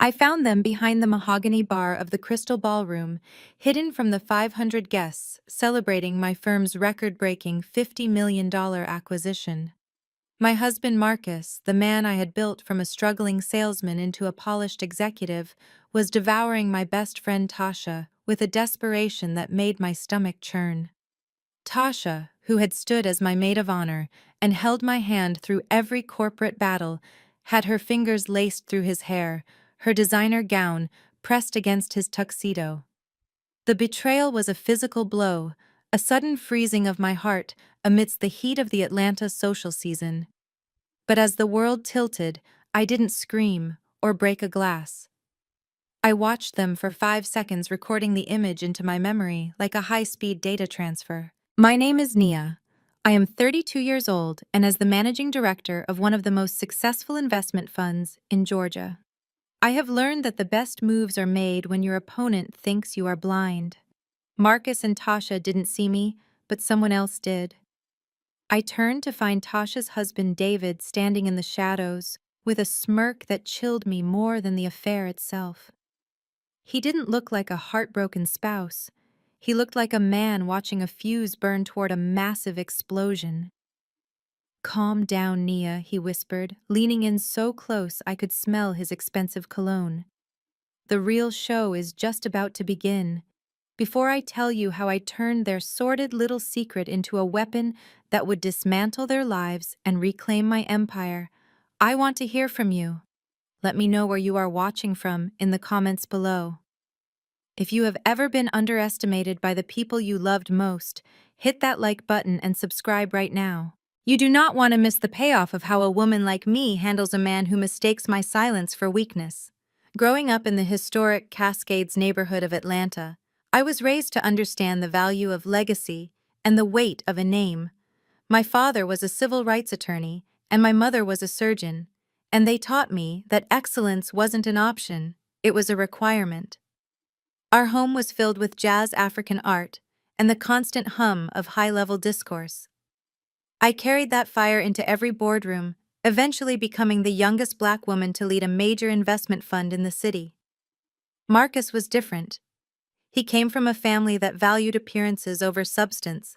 I found them behind the mahogany bar of the Crystal Ballroom, hidden from the 500 guests celebrating my firm's record-breaking $50 million acquisition. My husband Marcus, the man I had built from a struggling salesman into a polished executive, was devouring my best friend Tasha with a desperation that made my stomach churn. Tasha, who had stood as my maid of honor and held my hand through every corporate battle, had her fingers laced through his hair, her designer gown pressed against his tuxedo. The betrayal was a physical blow, a sudden freezing of my heart amidst the heat of the Atlanta social season. But as the world tilted, I didn't scream or break a glass. I watched them for 5 seconds, recording the image into my memory like a high-speed data transfer. My name is Nia. I am 32 years old and as the managing director of one of the most successful investment funds in Georgia. I have learned that the best moves are made when your opponent thinks you are blind. Marcus and Tasha didn't see me, but someone else did. I turned to find Tasha's husband David standing in the shadows with a smirk that chilled me more than the affair itself. He didn't look like a heartbroken spouse. He looked like a man watching a fuse burn toward a massive explosion. "Calm down, Nia," he whispered, leaning in so close I could smell his expensive cologne. "The real show is just about to begin. Before I tell you how I turned their sordid little secret into a weapon that would dismantle their lives and reclaim my empire, I want to hear from you. Let me know where you are watching from in the comments below. If you have ever been underestimated by the people you loved most, hit that like button and subscribe right now. You do not want to miss the payoff of how a woman like me handles a man who mistakes my silence for weakness. Growing up in the historic Cascades neighborhood of Atlanta, I was raised to understand the value of legacy and the weight of a name. My father was a civil rights attorney, and my mother was a surgeon, and they taught me that excellence wasn't an option, it was a requirement. Our home was filled with jazz African art and the constant hum of high-level discourse. I carried that fire into every boardroom, eventually becoming the youngest Black woman to lead a major investment fund in the city. Marcus was different. He came from a family that valued appearances over substance,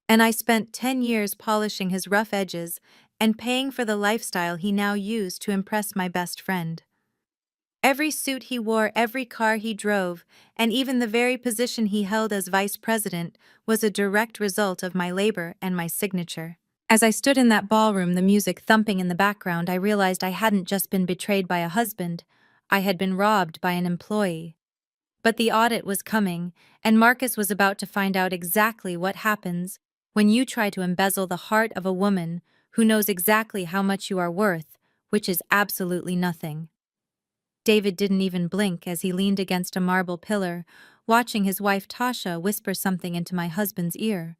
and I spent 10 years polishing his rough edges and paying for the lifestyle he now used to impress my best friend. Every suit he wore, every car he drove, and even the very position he held as vice president was a direct result of my labor and my signature. As I stood in that ballroom, the music thumping in the background, I realized I hadn't just been betrayed by a husband, I had been robbed by an employee. But the audit was coming, and Marcus was about to find out exactly what happens when you try to embezzle the heart of a woman who knows exactly how much you are worth, which is absolutely nothing. David didn't even blink as he leaned against a marble pillar, watching his wife Tasha whisper something into my husband's ear.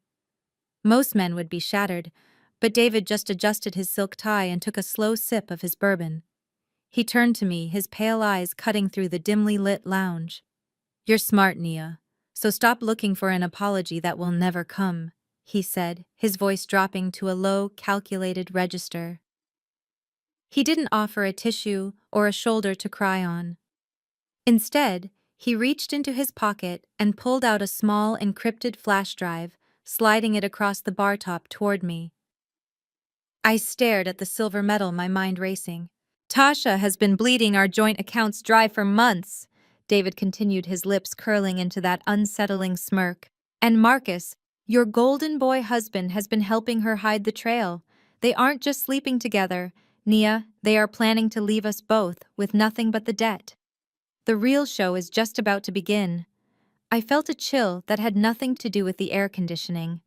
Most men would be shattered, but David just adjusted his silk tie and took a slow sip of his bourbon. He turned to me, his pale eyes cutting through the dimly lit lounge. "You're smart, Nia, so stop looking for an apology that will never come," he said, his voice dropping to a low, calculated register. He didn't offer a tissue or a shoulder to cry on. Instead, he reached into his pocket and pulled out a small encrypted flash drive, sliding it across the bar top toward me. I stared at the silver medal, my mind racing. "Tasha has been bleeding our joint accounts dry for months," David continued, his lips curling into that unsettling smirk. "And Marcus, your golden boy husband, has been helping her hide the trail. They aren't just sleeping together, Nia, they are planning to leave us both with nothing but the debt. The real show is just about to begin." I felt a chill that had nothing to do with the air conditioning.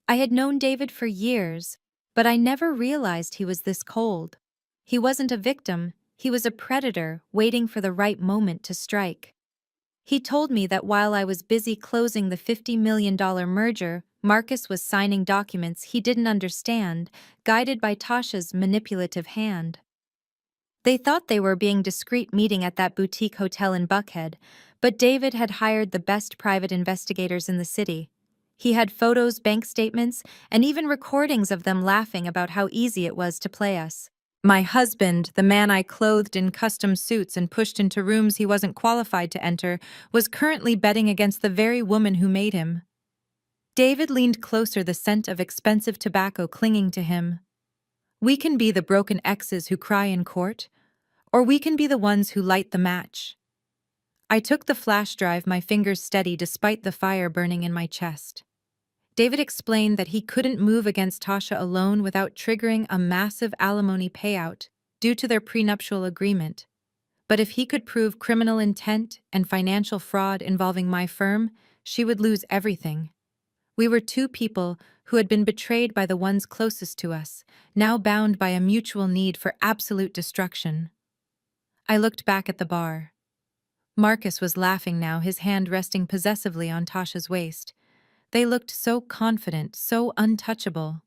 I had known David for years, but I never realized he was this cold. He wasn't a victim, he was a predator waiting for the right moment to strike. He told me that while I was busy closing the $50 million merger, Marcus was signing documents he didn't understand, guided by Tasha's manipulative hand. They thought they were being discreet meeting at that boutique hotel in Buckhead, but David had hired the best private investigators in the city. He had photos, bank statements, and even recordings of them laughing about how easy it was to play us. My husband, the man I clothed in custom suits and pushed into rooms he wasn't qualified to enter, was currently betting against the very woman who made him. David leaned closer, the scent of expensive tobacco clinging to him. We can be the broken exes who cry in court, or we can be the ones who light the match. I took the flash drive, my fingers steady despite the fire burning in my chest. David explained that he couldn't move against Tasha alone without triggering a massive alimony payout due to their prenuptial agreement. But if he could prove criminal intent and financial fraud involving my firm, she would lose everything. We were two people who had been betrayed by the ones closest to us, now bound by a mutual need for absolute destruction. I looked back at the bar. Marcus was laughing now, his hand resting possessively on Tasha's waist. They looked so confident, so untouchable.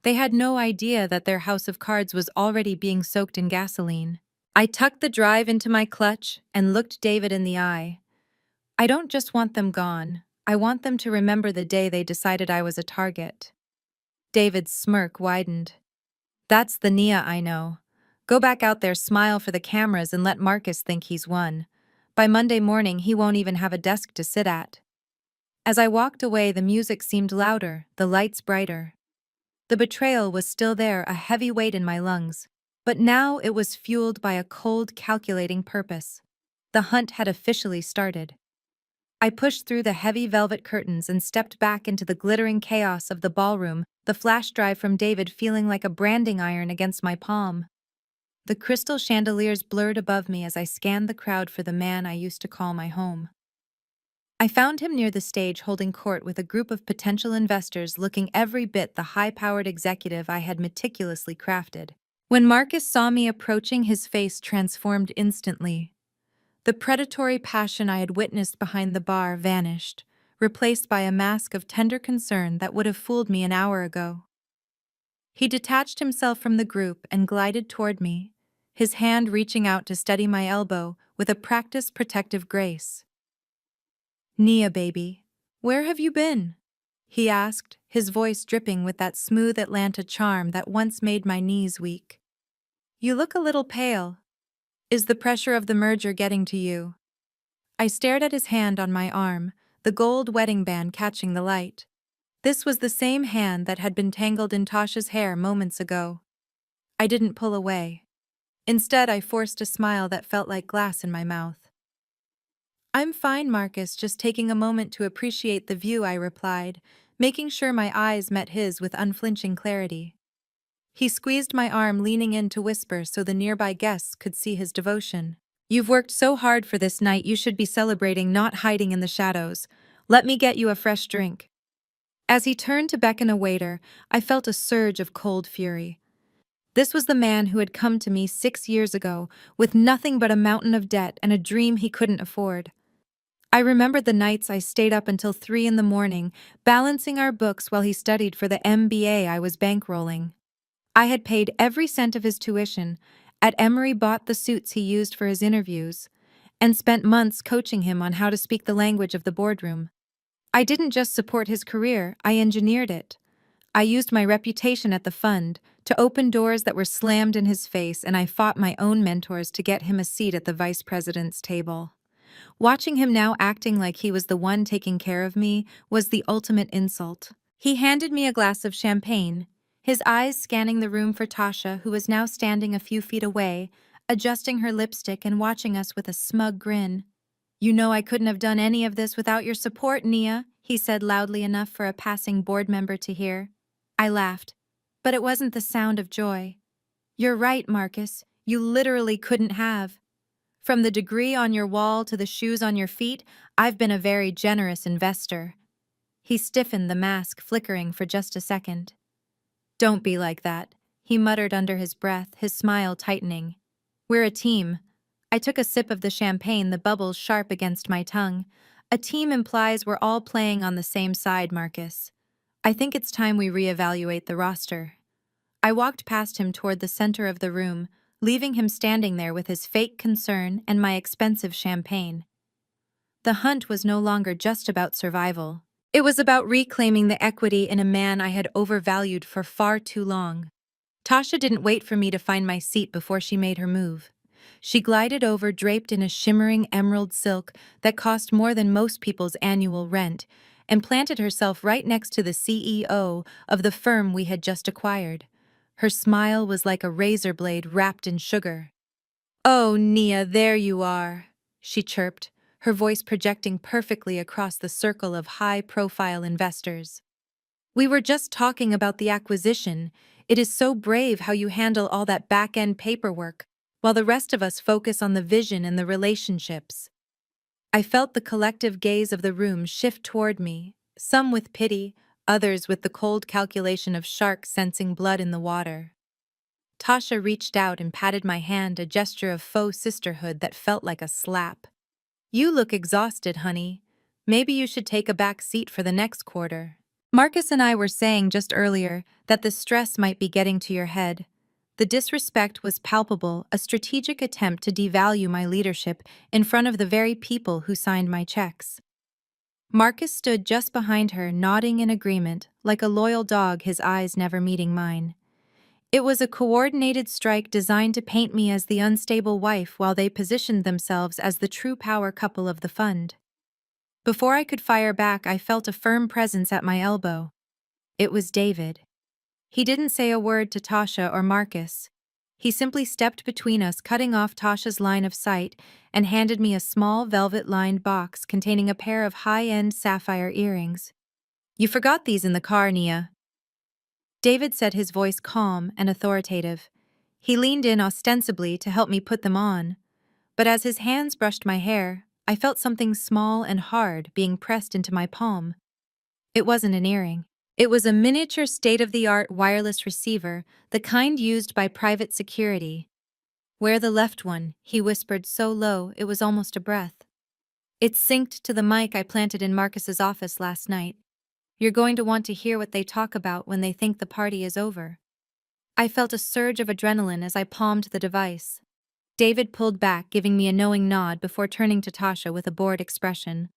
They had no idea that their house of cards was already being soaked in gasoline. I tucked the drive into my clutch and looked David in the eye. I don't just want them gone. I want them to remember the day they decided I was a target. David's smirk widened. That's the Nia I know. Go back out there, smile for the cameras, and let Marcus think he's won. By Monday morning, he won't even have a desk to sit at. As I walked away, the music seemed louder, the lights brighter. The betrayal was still there, a heavy weight in my lungs, but now it was fueled by a cold, calculating purpose. The hunt had officially started. I pushed through the heavy velvet curtains and stepped back into the glittering chaos of the ballroom, the flash drive from David feeling like a branding iron against my palm. The crystal chandeliers blurred above me as I scanned the crowd for the man I used to call my home. I found him near the stage holding court with a group of potential investors looking every bit the high-powered executive I had meticulously crafted. When Marcus saw me approaching, his face transformed instantly. The predatory passion I had witnessed behind the bar vanished, replaced by a mask of tender concern that would have fooled me an hour ago. He detached himself from the group and glided toward me, his hand reaching out to steady my elbow with a practiced protective grace. "Nia, baby, where have you been?" he asked, his voice dripping with that smooth Atlanta charm that once made my knees weak. "You look a little pale. Is the pressure of the merger getting to you?" I stared at his hand on my arm, the gold wedding band catching the light. This was the same hand that had been tangled in Tasha's hair moments ago. I didn't pull away. Instead, I forced a smile that felt like glass in my mouth. "I'm fine, Marcus, just taking a moment to appreciate the view," I replied, making sure my eyes met his with unflinching clarity. He squeezed my arm, leaning in to whisper so the nearby guests could see his devotion. "You've worked so hard for this night, you should be celebrating, not hiding in the shadows. Let me get you a fresh drink." As he turned to beckon a waiter, I felt a surge of cold fury. This was the man who had come to me 6 years ago, with nothing but a mountain of debt and a dream he couldn't afford. I remembered the nights I stayed up until 3 in the morning, balancing our books while he studied for the MBA I was bankrolling. I had paid every cent of his tuition, at Emory bought the suits he used for his interviews, and spent months coaching him on how to speak the language of the boardroom. I didn't just support his career, I engineered it. I used my reputation at the fund to open doors that were slammed in his face, and I fought my own mentors to get him a seat at the vice president's table. Watching him now acting like he was the one taking care of me was the ultimate insult. He handed me a glass of champagne, his eyes scanning the room for Tasha, who was now standing a few feet away, adjusting her lipstick and watching us with a smug grin. "You know I couldn't have done any of this without your support, Nia," he said loudly enough for a passing board member to hear. I laughed, but it wasn't the sound of joy. "You're right, Marcus. You literally couldn't have. From the degree on your wall to the shoes on your feet, I've been a very generous investor." He stiffened, the mask flickering for just a second. "Don't be like that," he muttered under his breath, his smile tightening. "We're a team." I took a sip of the champagne, the bubbles sharp against my tongue. "A team implies we're all playing on the same side, Marcus. I think it's time we reevaluate the roster." I walked past him toward the center of the room, leaving him standing there with his fake concern and my expensive champagne. The hunt was no longer just about survival. It was about reclaiming the equity in a man I had overvalued for far too long. Tasha didn't wait for me to find my seat before she made her move. She glided over draped in a shimmering emerald silk that cost more than most people's annual rent, and planted herself right next to the CEO of the firm we had just acquired. Her smile was like a razor blade wrapped in sugar. "Oh, Nia, there you are," she chirped, her voice projecting perfectly across the circle of high-profile investors. "We were just talking about the acquisition. It is so brave how you handle all that back-end paperwork, while the rest of us focus on the vision and the relationships." I felt the collective gaze of the room shift toward me, some with pity, others with the cold calculation of sharks sensing blood in the water. Tasha reached out and patted my hand, a gesture of faux sisterhood that felt like a slap. "You look exhausted, honey. Maybe you should take a back seat for the next quarter." Marcus and I were saying just earlier that the stress might be getting to your head. The disrespect was palpable, a strategic attempt to devalue my leadership in front of the very people who signed my checks. Marcus stood just behind her, nodding in agreement, like a loyal dog, his eyes never meeting mine. It was a coordinated strike designed to paint me as the unstable wife while they positioned themselves as the true power couple of the fund. Before I could fire back, I felt a firm presence at my elbow. It was David. He didn't say a word to Tasha or Marcus. He simply stepped between us, cutting off Tasha's line of sight, and handed me a small velvet-lined box containing a pair of high-end sapphire earrings. "You forgot these in the car, Nia." David said, his voice calm and authoritative. He leaned in ostensibly to help me put them on, but as his hands brushed my hair, I felt something small and hard being pressed into my palm. It wasn't an earring. It was a miniature state-of-the-art wireless receiver, the kind used by private security. "Wear the left one," he whispered so low it was almost a breath. "It's synced to the mic I planted in Marcus's office last night. You're going to want to hear what they talk about when they think the party is over." I felt a surge of adrenaline as I palmed the device. David pulled back, giving me a knowing nod before turning to Tasha with a bored expression.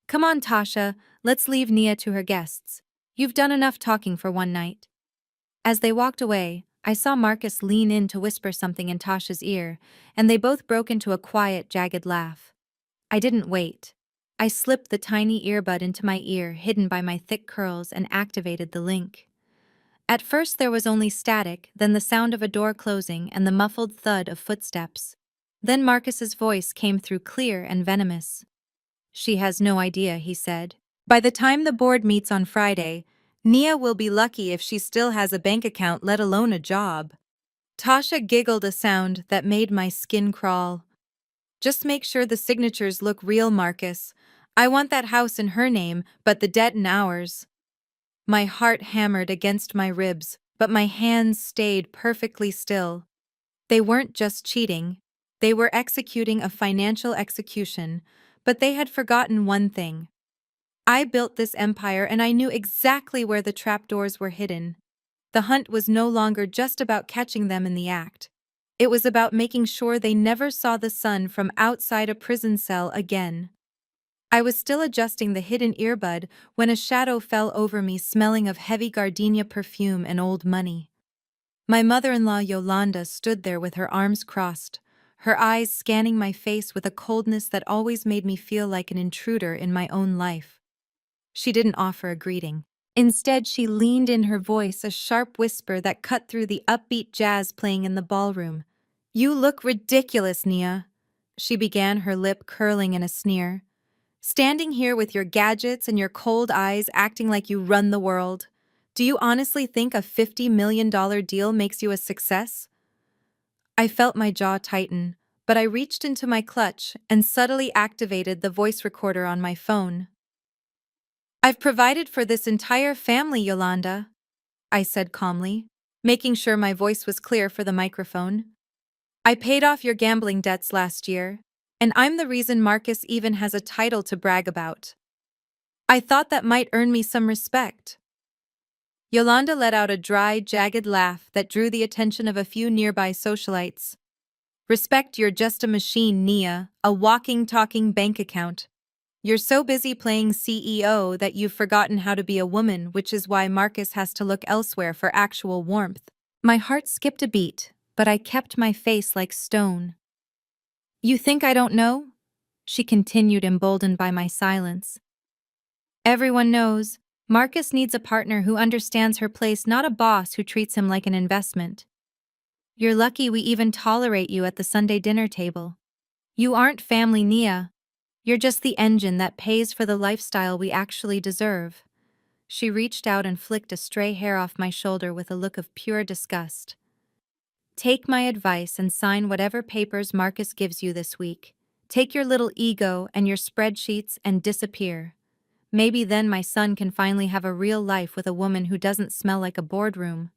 "Come on, Tasha, let's leave Nia to her guests. You've done enough talking for one night." As they walked away, I saw Marcus lean in to whisper something in Tasha's ear, and they both broke into a quiet, jagged laugh. I didn't wait. I slipped the tiny earbud into my ear, hidden by my thick curls, and activated the link. At first there was only static, then the sound of a door closing and the muffled thud of footsteps. Then Marcus's voice came through, clear and venomous. "She has no idea," he said. "By the time the board meets on Friday, Nia will be lucky if she still has a bank account, let alone a job." Tasha giggled, a sound that made my skin crawl. "Just make sure the signatures look real, Marcus. I want that house in her name, but the debt in ours." My heart hammered against my ribs, but my hands stayed perfectly still. They weren't just cheating. They were executing a financial execution, but they had forgotten one thing. I built this empire and I knew exactly where the trapdoors were hidden. The hunt was no longer just about catching them in the act. It was about making sure they never saw the sun from outside a prison cell again. I was still adjusting the hidden earbud when a shadow fell over me, smelling of heavy gardenia perfume and old money. My mother-in-law Yolanda stood there with her arms crossed, her eyes scanning my face with a coldness that always made me feel like an intruder in my own life. She didn't offer a greeting. Instead, she leaned in, her voice a sharp whisper that cut through the upbeat jazz playing in the ballroom. "You look ridiculous, Nia," she began, her lip curling in a sneer. "Standing here with your gadgets and your cold eyes acting like you run the world. Do you honestly think a $50 million deal makes you a success?" I felt my jaw tighten, but I reached into my clutch and subtly activated the voice recorder on my phone. "I've provided for this entire family, Yolanda," I said calmly, making sure my voice was clear for the microphone. "I paid off your gambling debts last year, and I'm the reason Marcus even has a title to brag about. I thought that might earn me some respect." Yolanda let out a dry, jagged laugh that drew the attention of a few nearby socialites. "Respect? You're just a machine, Nia, a walking, talking bank account. You're so busy playing CEO that you've forgotten how to be a woman, which is why Marcus has to look elsewhere for actual warmth." My heart skipped a beat, but I kept my face like stone. "You think I don't know?" she continued, emboldened by my silence. "Everyone knows. Marcus needs a partner who understands her place, not a boss who treats him like an investment. You're lucky we even tolerate you at the Sunday dinner table. You aren't family, Nia. You're just the engine that pays for the lifestyle we actually deserve." She reached out and flicked a stray hair off my shoulder with a look of pure disgust. "Take my advice and sign whatever papers Marcus gives you this week. Take your little ego and your spreadsheets and disappear. Maybe then my son can finally have a real life with a woman who doesn't smell like a boardroom."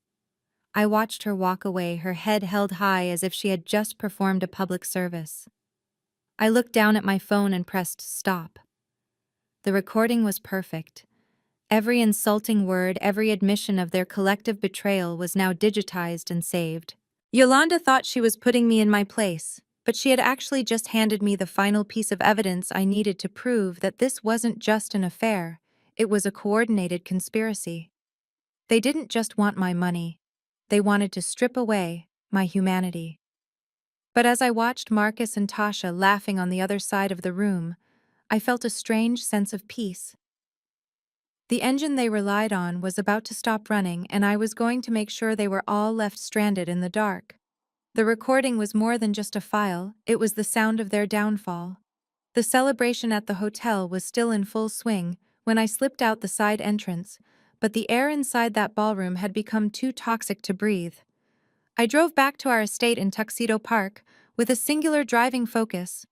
I watched her walk away, her head held high as if she had just performed a public service. I looked down at my phone and pressed stop. The recording was perfect. Every insulting word, every admission of their collective betrayal was now digitized and saved. Yolanda thought she was putting me in my place, but she had actually just handed me the final piece of evidence I needed to prove that this wasn't just an affair, it was a coordinated conspiracy. They didn't just want my money, they wanted to strip away my humanity. But as I watched Marcus and Tasha laughing on the other side of the room, I felt a strange sense of peace. The engine they relied on was about to stop running, and I was going to make sure they were all left stranded in the dark. The recording was more than just a file, it was the sound of their downfall. The celebration at the hotel was still in full swing when I slipped out the side entrance, but the air inside that ballroom had become too toxic to breathe. I drove back to our estate in Tuxedo Park with a singular driving focus.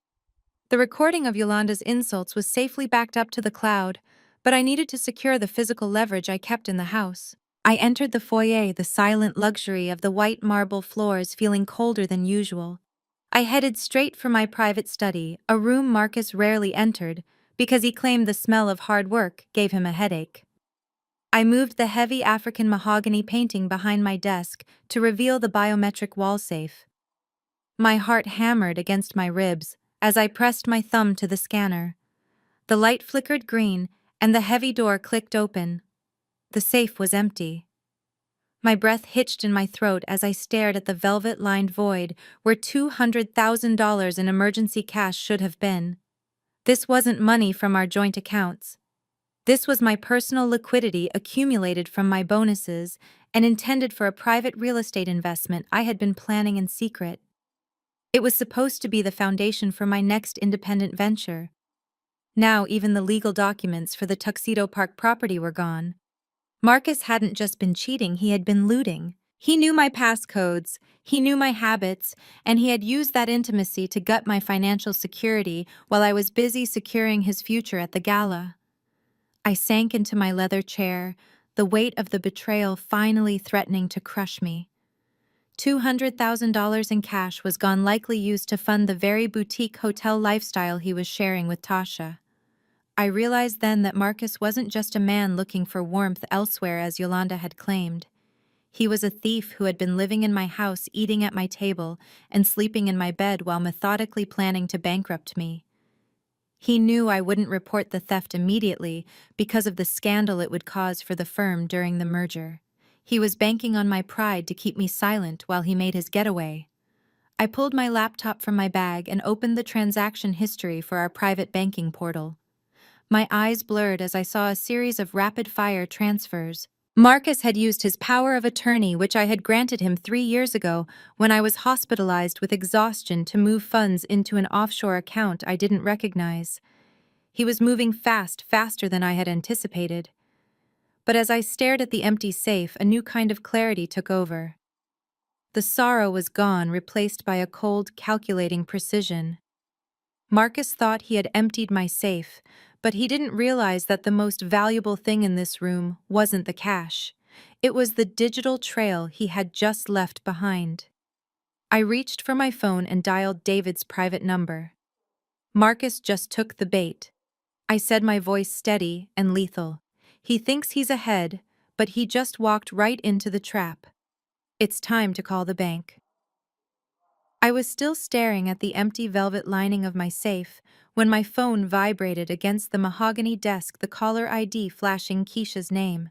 The recording of Yolanda's insults was safely backed up to the cloud, but I needed to secure the physical leverage I kept in the house. I entered the foyer, the silent luxury of the white marble floors feeling colder than usual. I headed straight for my private study, a room Marcus rarely entered because he claimed the smell of hard work gave him a headache. I moved the heavy African mahogany painting behind my desk to reveal the biometric wall safe. My heart hammered against my ribs as I pressed my thumb to the scanner. The light flickered green, and the heavy door clicked open. The safe was empty. My breath hitched in my throat as I stared at the velvet-lined void where $200,000 in emergency cash should have been. This wasn't money from our joint accounts. This was my personal liquidity accumulated from my bonuses and intended for a private real estate investment I had been planning in secret. It was supposed to be the foundation for my next independent venture. Now even the legal documents for the Tuxedo Park property were gone. Marcus hadn't just been cheating, he had been looting. He knew my passcodes, he knew my habits, and he had used that intimacy to gut my financial security while I was busy securing his future at the gala. I sank into my leather chair, the weight of the betrayal finally threatening to crush me. $200,000 in cash was gone, likely used to fund the very boutique hotel lifestyle he was sharing with Tasha. I realized then that Marcus wasn't just a man looking for warmth elsewhere as Yolanda had claimed. He was a thief who had been living in my house, eating at my table, and sleeping in my bed while methodically planning to bankrupt me. He knew I wouldn't report the theft immediately because of the scandal it would cause for the firm during the merger. He was banking on my pride to keep me silent while he made his getaway. I pulled my laptop from my bag and opened the transaction history for our private banking portal. My eyes blurred as I saw a series of rapid-fire transfers. Marcus had used his power of attorney, which I had granted him 3 years ago when I was hospitalized with exhaustion, to move funds into an offshore account I didn't recognize. He was moving fast, faster than I had anticipated. But as I stared at the empty safe, a new kind of clarity took over. The sorrow was gone, replaced by a cold, calculating precision. Marcus thought he had emptied my safe, but he didn't realize that the most valuable thing in this room wasn't the cash. It was the digital trail he had just left behind. I reached for my phone and dialed David's private number. Marcus just took the bait. I said, my voice steady and lethal. He thinks he's ahead, but he just walked right into the trap. It's time to call the bank. I was still staring at the empty velvet lining of my safe when my phone vibrated against the mahogany desk, the caller ID flashing Keisha's name.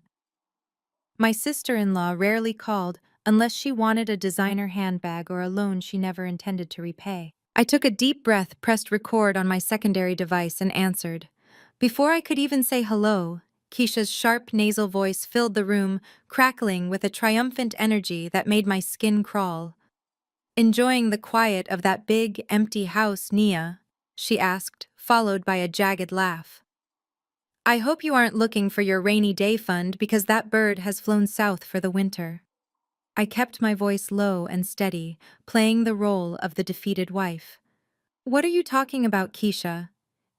My sister-in-law rarely called unless she wanted a designer handbag or a loan she never intended to repay. I took a deep breath, pressed record on my secondary device, and answered. Before I could even say hello, Keisha's sharp nasal voice filled the room, crackling with a triumphant energy that made my skin crawl. "Enjoying the quiet of that big, empty house, Nia?" she asked, followed by a jagged laugh. "I hope you aren't looking for your rainy day fund because that bird has flown south for the winter." I kept my voice low and steady, playing the role of the defeated wife. "What are you talking about, Keisha?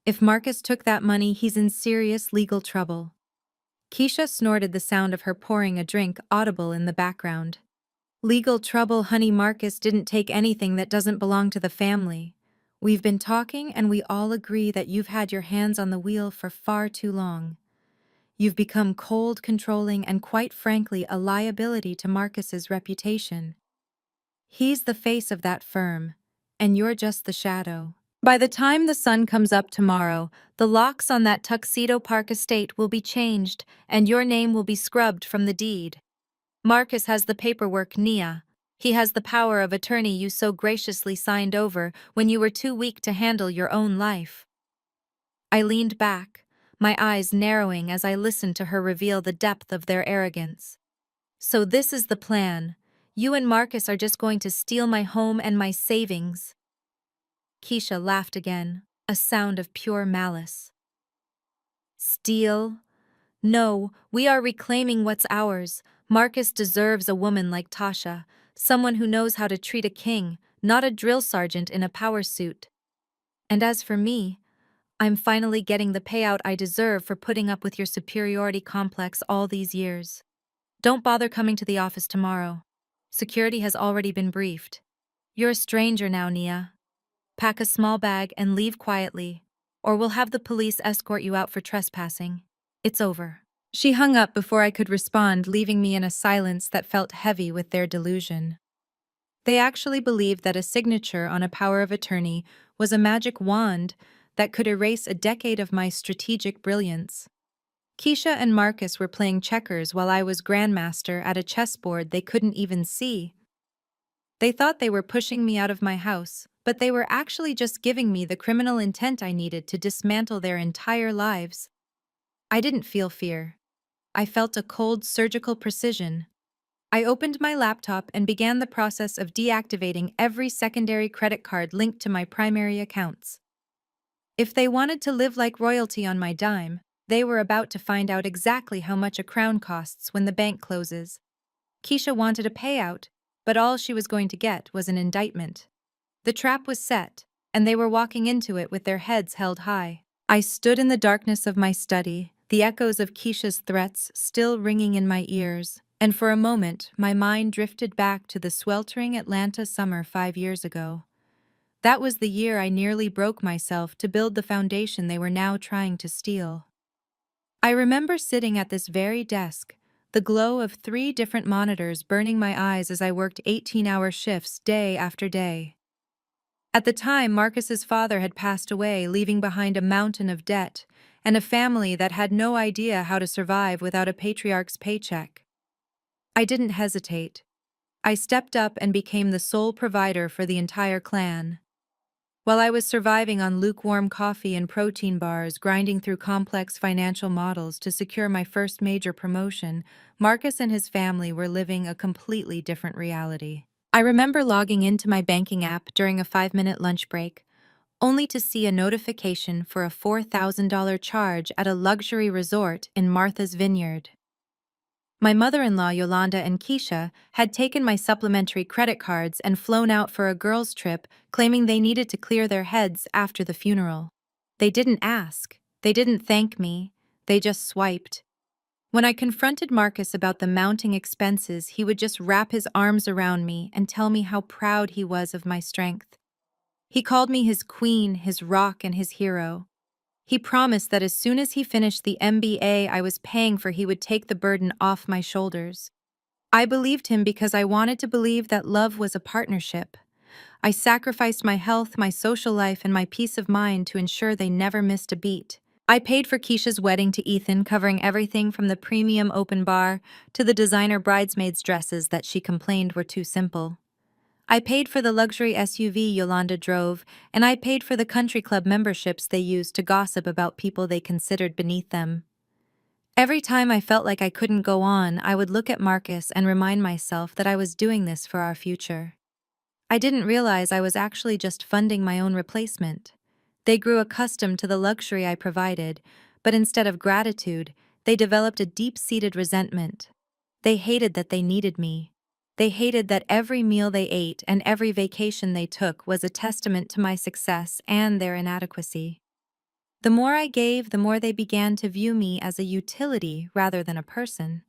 If Marcus took that money, he's in serious legal trouble." Keisha snorted, the sound of her pouring a drink audible in the background. "Legal trouble, honey? Marcus didn't take anything that doesn't belong to the family. We've been talking and we all agree that you've had your hands on the wheel for far too long. You've become cold, controlling, and quite frankly a liability to Marcus's reputation. He's the face of that firm, and you're just the shadow. By the time the sun comes up tomorrow, the locks on that Tuxedo Park estate will be changed, and your name will be scrubbed from the deed. Marcus has the paperwork, Nia. He has the power of attorney you so graciously signed over when you were too weak to handle your own life." I leaned back, my eyes narrowing as I listened to her reveal the depth of their arrogance. "So this is the plan. You and Marcus are just going to steal my home and my savings." Keisha laughed again, a sound of pure malice. "Steal? No, we are reclaiming what's ours. Marcus deserves a woman like Tasha, someone who knows how to treat a king, not a drill sergeant in a power suit. And as for me, I'm finally getting the payout I deserve for putting up with your superiority complex all these years. Don't bother coming to the office tomorrow. Security has already been briefed. You're a stranger now, Nia. Pack a small bag and leave quietly, or we'll have the police escort you out for trespassing. It's over." She hung up before I could respond, leaving me in a silence that felt heavy with their delusion. They actually believed that a signature on a power of attorney was a magic wand that could erase a decade of my strategic brilliance. Keisha and Marcus were playing checkers while I was grandmaster at a chessboard they couldn't even see. They thought they were pushing me out of my house, but they were actually just giving me the criminal intent I needed to dismantle their entire lives. I didn't feel fear. I felt a cold, surgical precision. I opened my laptop and began the process of deactivating every secondary credit card linked to my primary accounts. If they wanted to live like royalty on my dime, they were about to find out exactly how much a crown costs when the bank closes. Keisha wanted a payout, but all she was going to get was an indictment. The trap was set, and they were walking into it with their heads held high. I stood in the darkness of my study, the echoes of Keisha's threats still ringing in my ears, and for a moment my mind drifted back to the sweltering Atlanta summer 5 years ago. That was the year I nearly broke myself to build the foundation they were now trying to steal. I remember sitting at this very desk, the glow of 3 different monitors burning my eyes as I worked 18-hour shifts day after day. At the time, Marcus's father had passed away, leaving behind a mountain of debt and a family that had no idea how to survive without a patriarch's paycheck. I didn't hesitate. I stepped up and became the sole provider for the entire clan. While I was surviving on lukewarm coffee and protein bars, grinding through complex financial models to secure my first major promotion, Marcus and his family were living a completely different reality. I remember logging into my banking app during a 5-minute lunch break, only to see a notification for a $4,000 charge at a luxury resort in Martha's Vineyard. My mother-in-law, Yolanda, and Keisha had taken my supplementary credit cards and flown out for a girls' trip, claiming they needed to clear their heads after the funeral. They didn't ask. They didn't thank me. They just swiped. When I confronted Marcus about the mounting expenses, he would just wrap his arms around me and tell me how proud he was of my strength. He called me his queen, his rock, and his hero. He promised that as soon as he finished the MBA I was paying for, he would take the burden off my shoulders. I believed him because I wanted to believe that love was a partnership. I sacrificed my health, my social life, and my peace of mind to ensure they never missed a beat. I paid for Keisha's wedding to Ethan, covering everything from the premium open bar to the designer bridesmaids' dresses that she complained were too simple. I paid for the luxury SUV Yolanda drove, and I paid for the country club memberships they used to gossip about people they considered beneath them. Every time I felt like I couldn't go on, I would look at Marcus and remind myself that I was doing this for our future. I didn't realize I was actually just funding my own replacement. They grew accustomed to the luxury I provided, but instead of gratitude, they developed a deep-seated resentment. They hated that they needed me. They hated that every meal they ate and every vacation they took was a testament to my success and their inadequacy. The more I gave, the more they began to view me as a utility rather than a person.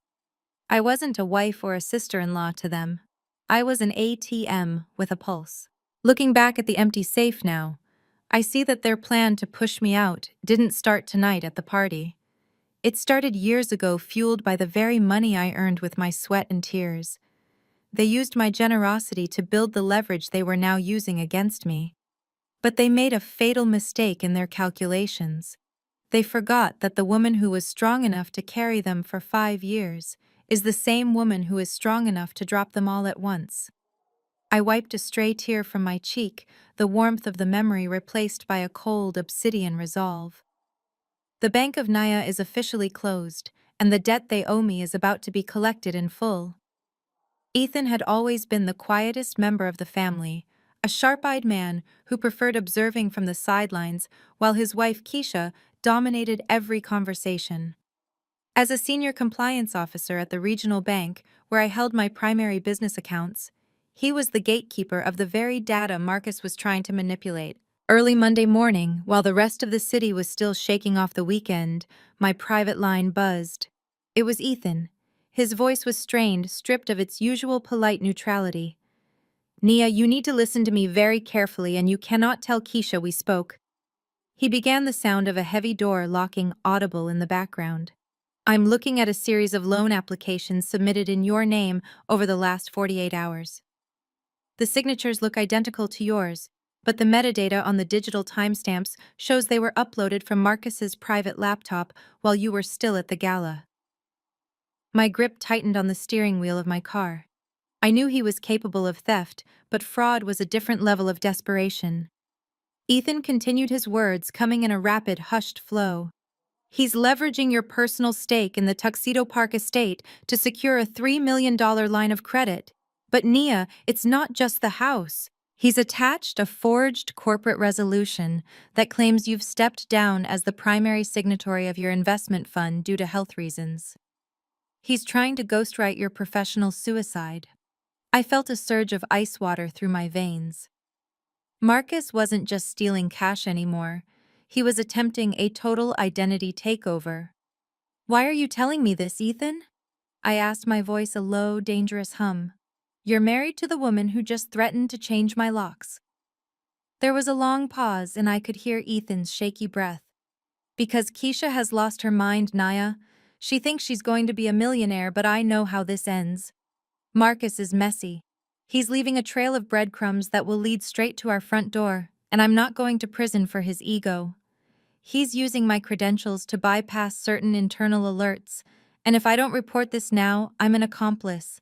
I wasn't a wife or a sister-in-law to them. I was an ATM with a pulse. Looking back at the empty safe now, I see that their plan to push me out didn't start tonight at the party. It started years ago, fueled by the very money I earned with my sweat and tears. They used my generosity to build the leverage they were now using against me. But they made a fatal mistake in their calculations. They forgot that the woman who was strong enough to carry them for 5 years is the same woman who is strong enough to drop them all at once. I wiped a stray tear from my cheek, the warmth of the memory replaced by a cold obsidian resolve. The Bank of Naya is officially closed, and the debt they owe me is about to be collected in full. Ethan had always been the quietest member of the family, a sharp-eyed man who preferred observing from the sidelines, while his wife Keisha dominated every conversation. As a senior compliance officer at the regional bank, where I held my primary business accounts, he was the gatekeeper of the very data Marcus was trying to manipulate. Early Monday morning, while the rest of the city was still shaking off the weekend, my private line buzzed. It was Ethan. His voice was strained, stripped of its usual polite neutrality. "Nia, you need to listen to me very carefully, and you cannot tell Keisha we spoke." He began, the sound of a heavy door locking audible in the background. "I'm looking at a series of loan applications submitted in your name over the last 48 hours. The signatures look identical to yours, but the metadata on the digital timestamps shows they were uploaded from Marcus's private laptop while you were still at the gala." My grip tightened on the steering wheel of my car. I knew he was capable of theft, but fraud was a different level of desperation. Ethan continued his words, coming in a rapid, hushed flow. "He's leveraging your personal stake in the Tuxedo Park estate to secure a $3 million line of credit. But Nia, it's not just the house. He's attached a forged corporate resolution that claims you've stepped down as the primary signatory of your investment fund due to health reasons. He's trying to ghostwrite your professional suicide." I felt a surge of ice water through my veins. Marcus wasn't just stealing cash anymore. He was attempting a total identity takeover. "Why are you telling me this, Ethan?" I asked, my voice a low, dangerous hum. "You're married to the woman who just threatened to change my locks." There was a long pause, and I could hear Ethan's shaky breath. "Because Keisha has lost her mind, Naya. She thinks she's going to be a millionaire, but I know how this ends. Marcus is messy. He's leaving a trail of breadcrumbs that will lead straight to our front door, and I'm not going to prison for his ego. He's using my credentials to bypass certain internal alerts, and if I don't report this now, I'm an accomplice.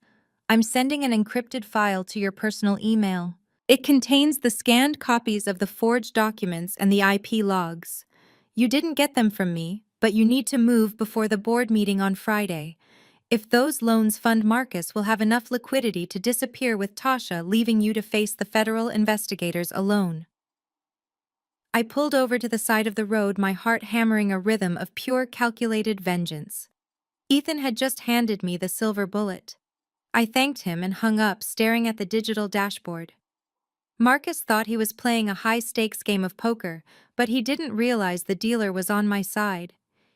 I'm sending an encrypted file to your personal email. It contains the scanned copies of the forged documents and the IP logs. You didn't get them from me, but you need to move before the board meeting on Friday. If those loans fund Marcus, will have enough liquidity to disappear with Tasha, leaving you to face the federal investigators alone." I pulled over to the side of the road, my heart hammering a rhythm of pure calculated vengeance. Ethan had just handed me the silver bullet. I thanked him and hung up, staring at the digital dashboard. Marcus thought he was playing a high-stakes game of poker, but he didn't realize the dealer was on my side.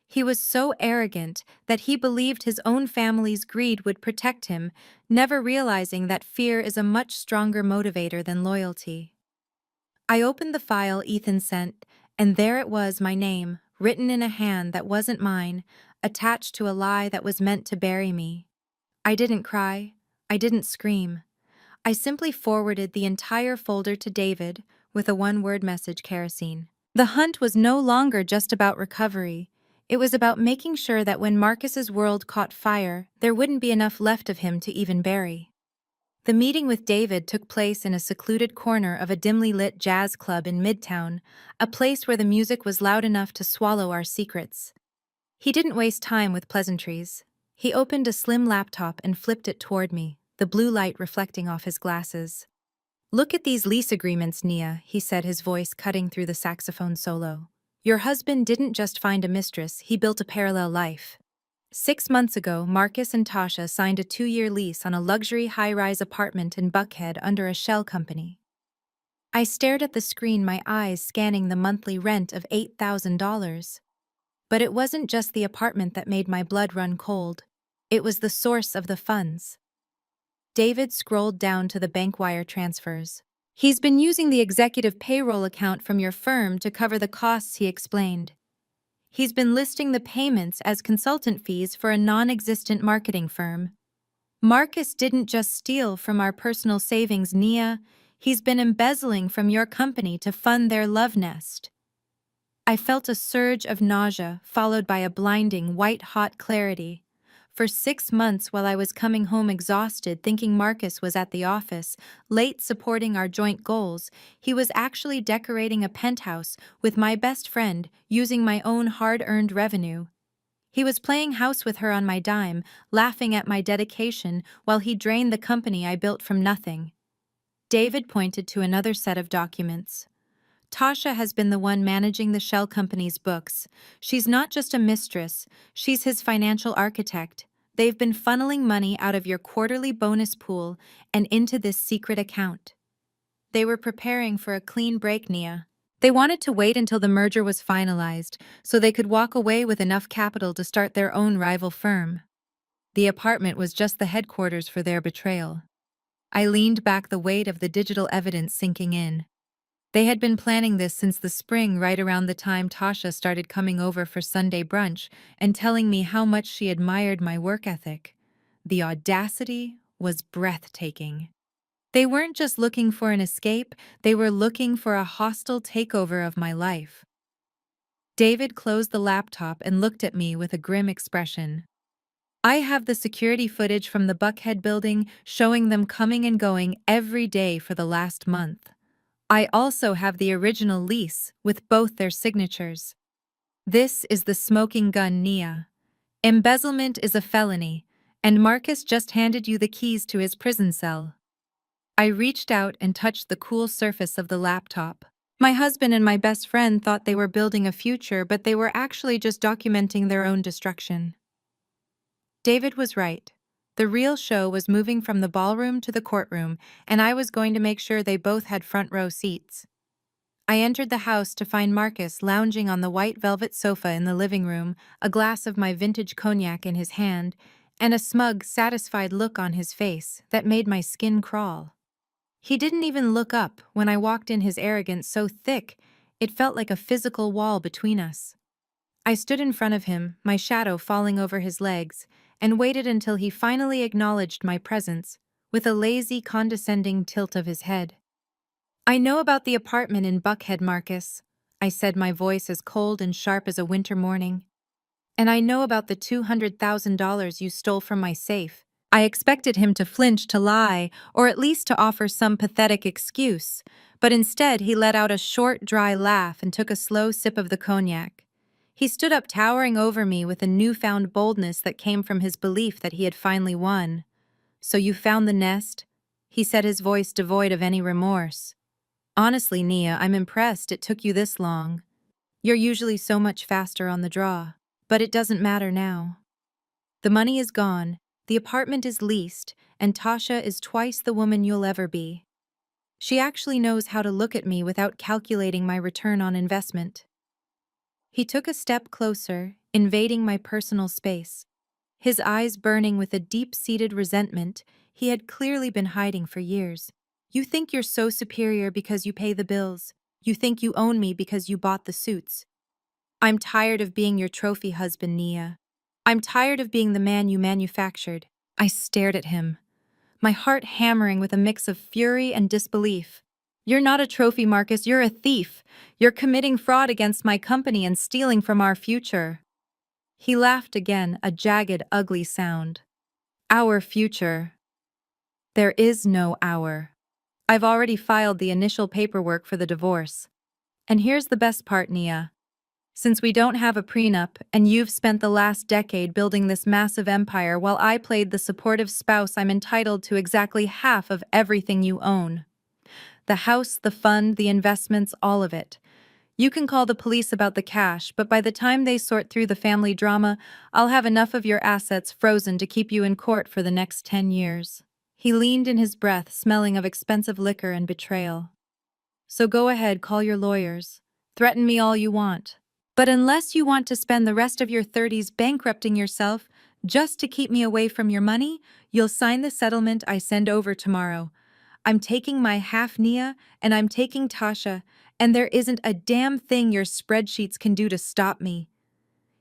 He was so arrogant that he believed his own family's greed would protect him, never realizing that fear is a much stronger motivator than loyalty. I opened the file Ethan sent, and there it was, my name, written in a hand that wasn't mine, attached to a lie that was meant to bury me. I didn't cry. I didn't scream. I simply forwarded the entire folder to David with a one-word message: kerosene. The hunt was no longer just about recovery. It was about making sure that when Marcus's world caught fire, there wouldn't be enough left of him to even bury. The meeting with David took place in a secluded corner of a dimly lit jazz club in Midtown, a place where the music was loud enough to swallow our secrets. He didn't waste time with pleasantries. He opened a slim laptop and flipped it toward me, the blue light reflecting off his glasses. "Look at these lease agreements, Nia," he said, his voice cutting through the saxophone solo. "Your husband didn't just find a mistress, he built a parallel life." 6 months ago, Marcus and Tasha signed a 2-year lease on a luxury high-rise apartment in Buckhead under a shell company. I stared at the screen, my eyes scanning the monthly rent of $8,000. But it wasn't just the apartment that made my blood run cold. It was the source of the funds. David scrolled down to the bank wire transfers. "He's been using the executive payroll account from your firm to cover the costs," he explained. "He's been listing the payments as consultant fees for a non-existent marketing firm." "Marcus didn't just steal from our personal savings, Nia. He's been embezzling from your company to fund their love nest." I felt a surge of nausea, followed by a blinding, white-hot clarity. For 6 months, while I was coming home exhausted, thinking Marcus was at the office, late supporting our joint goals, he was actually decorating a penthouse with my best friend, using my own hard-earned revenue. He was playing house with her on my dime, laughing at my dedication while he drained the company I built from nothing. David pointed to another set of documents. "Tasha has been the one managing the shell company's books. She's not just a mistress, she's his financial architect. They've been funneling money out of your quarterly bonus pool and into this secret account." They were preparing for a clean break, Nia. They wanted to wait until the merger was finalized so they could walk away with enough capital to start their own rival firm. The apartment was just the headquarters for their betrayal. I leaned back, the weight of the digital evidence sinking in. They had been planning this since the spring, right around the time Tasha started coming over for Sunday brunch and telling me how much she admired my work ethic. The audacity was breathtaking. They weren't just looking for an escape, they were looking for a hostile takeover of my life. David closed the laptop and looked at me with a grim expression. "I have the security footage from the Buckhead building showing them coming and going every day for the last month. I also have the original lease with both their signatures. This is the smoking gun, Nia. Embezzlement is a felony, and Marcus just handed you the keys to his prison cell." I reached out and touched the cool surface of the laptop. My husband and my best friend thought they were building a future, but they were actually just documenting their own destruction. David was right. The real show was moving from the ballroom to the courtroom, and I was going to make sure they both had front row seats. I entered the house to find Marcus lounging on the white velvet sofa in the living room, a glass of my vintage cognac in his hand, and a smug, satisfied look on his face that made my skin crawl. He didn't even look up when I walked in, his arrogance so thick it felt like a physical wall between us. I stood in front of him, my shadow falling over his legs, and waited until he finally acknowledged my presence, with a lazy, condescending tilt of his head. "I know about the apartment in Buckhead, Marcus," I said, my voice as cold and sharp as a winter morning. "And I know about the $200,000 you stole from my safe." I expected him to flinch, to lie, or at least to offer some pathetic excuse, but instead he let out a short, dry laugh and took a slow sip of the cognac. He stood up, towering over me with a newfound boldness that came from his belief that he had finally won. "So you found the nest?" he said, his voice devoid of any remorse. "Honestly, Nia, I'm impressed it took you this long. You're usually so much faster on the draw. But it doesn't matter now. The money is gone, the apartment is leased, and Tasha is twice the woman you'll ever be. She actually knows how to look at me without calculating my return on investment." He took a step closer, invading my personal space, his eyes burning with a deep-seated resentment he had clearly been hiding for years. "You think you're so superior because you pay the bills. You think you own me because you bought the suits. I'm tired of being your trophy husband, Nia. I'm tired of being the man you manufactured." I stared at him, my heart hammering with a mix of fury and disbelief. You're not a trophy, Marcus, you're a thief. You're committing fraud against my company and stealing from our future. He laughed again, a jagged, ugly sound. Our future. There is no our. I've already filed the initial paperwork for the divorce. And here's the best part, Nia. Since we don't have a prenup, and you've spent the last decade building this massive empire while I played the supportive spouse, I'm entitled to exactly half of everything you own. The house, the fund, the investments, all of it. You can call the police about the cash, but by the time they sort through the family drama, I'll have enough of your assets frozen to keep you in court for the next 10 years. He leaned in his breath, smelling of expensive liquor and betrayal. So go ahead, call your lawyers. Threaten me all you want. But unless you want to spend the rest of your 30s bankrupting yourself just to keep me away from your money, you'll sign the settlement I send over tomorrow. I'm taking my half, Nia, and I'm taking Tasha, and there isn't a damn thing your spreadsheets can do to stop me.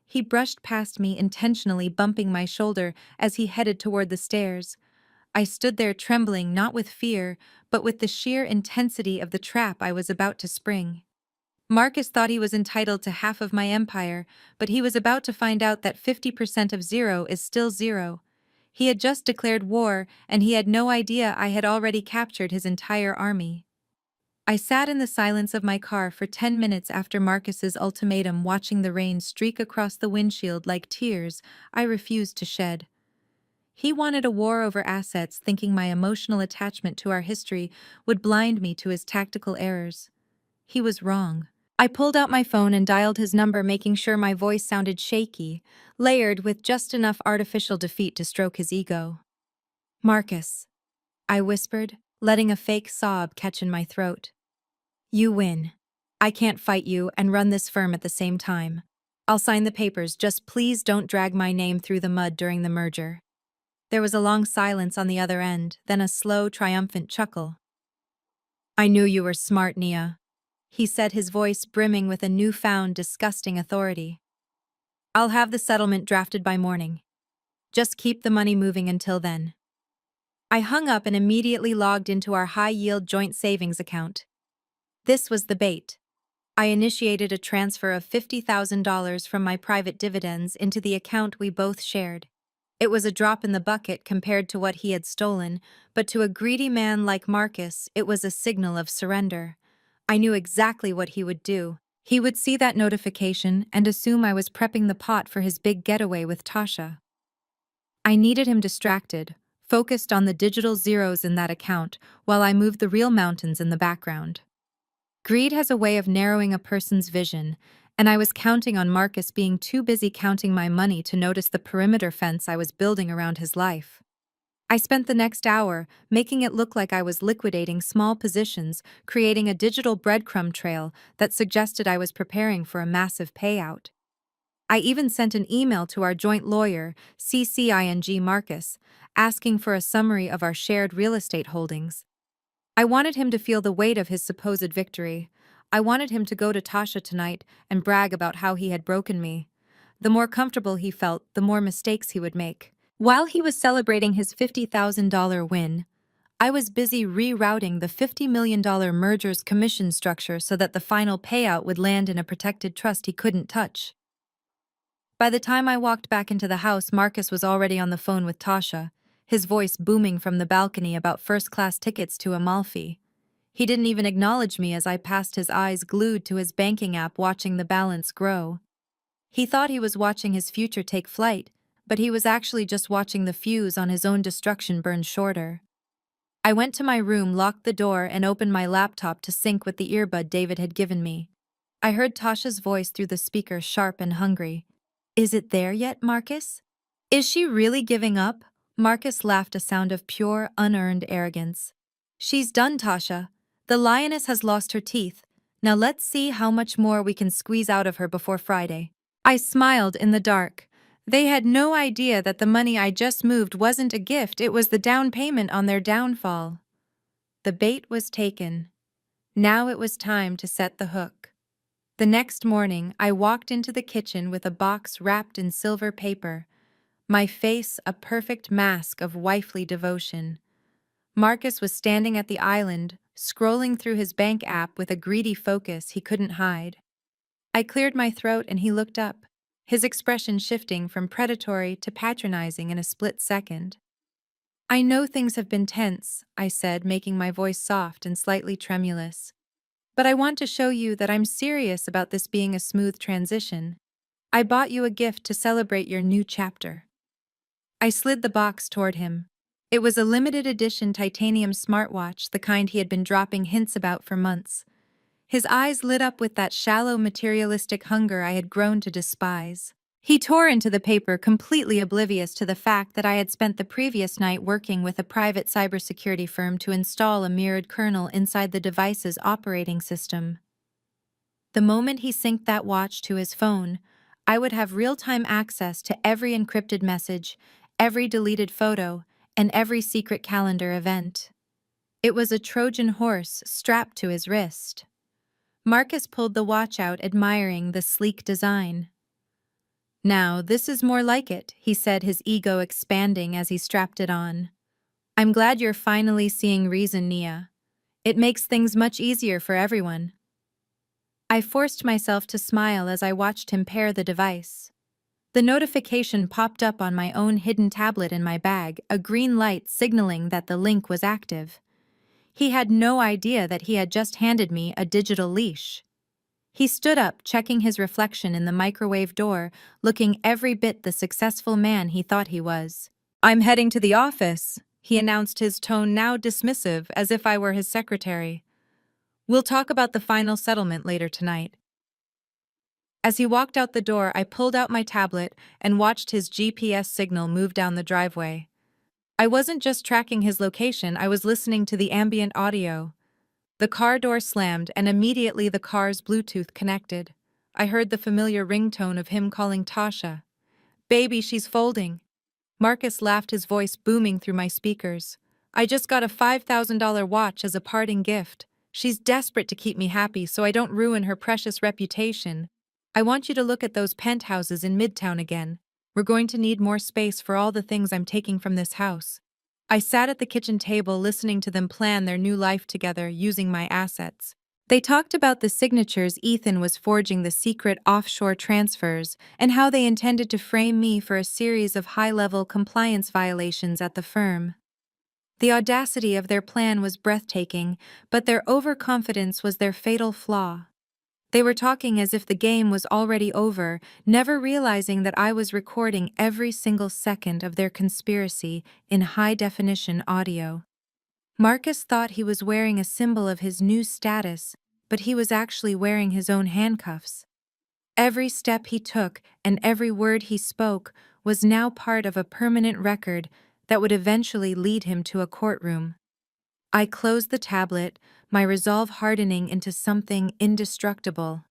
He brushed past me, intentionally bumping my shoulder as he headed toward the stairs. I stood there trembling, not with fear, but with the sheer intensity of the trap I was about to spring. Marcus thought he was entitled to half of my empire, but he was about to find out that 50% of zero is still zero. He had just declared war, and he had no idea I had already captured his entire army. I sat in the silence of my car for 10 minutes after Marcus's ultimatum, watching the rain streak across the windshield like tears I refused to shed. He wanted a war over assets, thinking my emotional attachment to our history would blind me to his tactical errors. He was wrong. I pulled out my phone and dialed his number, making sure my voice sounded shaky, layered with just enough artificial defeat to stroke his ego. "Marcus," I whispered, letting a fake sob catch in my throat. "You win. I can't fight you and run this firm at the same time. I'll sign the papers, just please don't drag my name through the mud during the merger." There was a long silence on the other end, then a slow, triumphant chuckle. "I knew you were smart, Nia," he said, his voice brimming with a newfound, disgusting authority. "I'll have the settlement drafted by morning. Just keep the money moving until then." I hung up and immediately logged into our high-yield joint savings account. This was the bait. I initiated a transfer of $50,000 from my private dividends into the account we both shared. It was a drop in the bucket compared to what he had stolen, but to a greedy man like Marcus, it was a signal of surrender. I knew exactly what he would do. He would see that notification and assume I was prepping the pot for his big getaway with Tasha. I needed him distracted, focused on the digital zeros in that account, while I moved the real mountains in the background. Greed has a way of narrowing a person's vision, and I was counting on Marcus being too busy counting my money to notice the perimeter fence I was building around his life. I spent the next hour making it look like I was liquidating small positions, creating a digital breadcrumb trail that suggested I was preparing for a massive payout. I even sent an email to our joint lawyer, CCING Marcus, asking for a summary of our shared real estate holdings. I wanted him to feel the weight of his supposed victory. I wanted him to go to Tasha tonight and brag about how he had broken me. The more comfortable he felt, the more mistakes he would make. While he was celebrating his $50,000 win, I was busy rerouting the $50 million merger's commission structure so that the final payout would land in a protected trust he couldn't touch. By the time I walked back into the house, Marcus was already on the phone with Tasha, his voice booming from the balcony about first-class tickets to Amalfi. He didn't even acknowledge me as I passed, his eyes glued to his banking app, watching the balance grow. He thought he was watching his future take flight, but he was actually just watching the fuse on his own destruction burn shorter. I went to my room, locked the door, and opened my laptop to sync with the earbud David had given me. I heard Tasha's voice through the speaker, sharp and hungry. "Is it there yet, Marcus? Is she really giving up?" Marcus laughed, a sound of pure, unearned arrogance. "She's done, Tasha. The lioness has lost her teeth. Now let's see how much more we can squeeze out of her before Friday." I smiled in the dark. They had no idea that the money I just moved wasn't a gift, it was the down payment on their downfall. The bait was taken. Now it was time to set the hook. The next morning, I walked into the kitchen with a box wrapped in silver paper, my face a perfect mask of wifely devotion. Marcus was standing at the island, scrolling through his bank app with a greedy focus he couldn't hide. I cleared my throat and he looked up, his expression shifting from predatory to patronizing in a split second. "I know things have been tense," I said, making my voice soft and slightly tremulous. "But I want to show you that I'm serious about this being a smooth transition. I bought you a gift to celebrate your new chapter." I slid the box toward him. It was a limited edition titanium smartwatch, the kind he had been dropping hints about for months. His eyes lit up with that shallow materialistic hunger I had grown to despise. He tore into the paper, completely oblivious to the fact that I had spent the previous night working with a private cybersecurity firm to install a mirrored kernel inside the device's operating system. The moment he synced that watch to his phone, I would have real-time access to every encrypted message, every deleted photo, and every secret calendar event. It was a Trojan horse strapped to his wrist. Marcus pulled the watch out, admiring the sleek design. "Now, this is more like it," he said, his ego expanding as he strapped it on. "I'm glad you're finally seeing reason, Nia. It makes things much easier for everyone." I forced myself to smile as I watched him pair the device. The notification popped up on my own hidden tablet in my bag, a green light signaling that the link was active. He had no idea that he had just handed me a digital leash. He stood up, checking his reflection in the microwave door, looking every bit the successful man he thought he was. "I'm heading to the office," he announced, his tone now dismissive, as if I were his secretary. "We'll talk about the final settlement later tonight." As he walked out the door, I pulled out my tablet and watched his GPS signal move down the driveway. I wasn't just tracking his location, I was listening to the ambient audio. The car door slammed, and immediately the car's Bluetooth connected. I heard the familiar ringtone of him calling Tasha. "Baby, she's folding." Marcus laughed, his voice booming through my speakers. "I just got a $5,000 watch as a parting gift. She's desperate to keep me happy so I don't ruin her precious reputation. I want you to look at those penthouses in Midtown again. We're going to need more space for all the things I'm taking from this house." I sat at the kitchen table listening to them plan their new life together using my assets. They talked about the signatures Ethan was forging, the secret offshore transfers, and how they intended to frame me for a series of high-level compliance violations at the firm. The audacity of their plan was breathtaking, but their overconfidence was their fatal flaw. They were talking as if the game was already over, never realizing that I was recording every single second of their conspiracy in high-definition audio. Marcus thought he was wearing a symbol of his new status, but he was actually wearing his own handcuffs. Every step he took and every word he spoke was now part of a permanent record that would eventually lead him to a courtroom. I closed the tablet, my resolve hardening into something indestructible.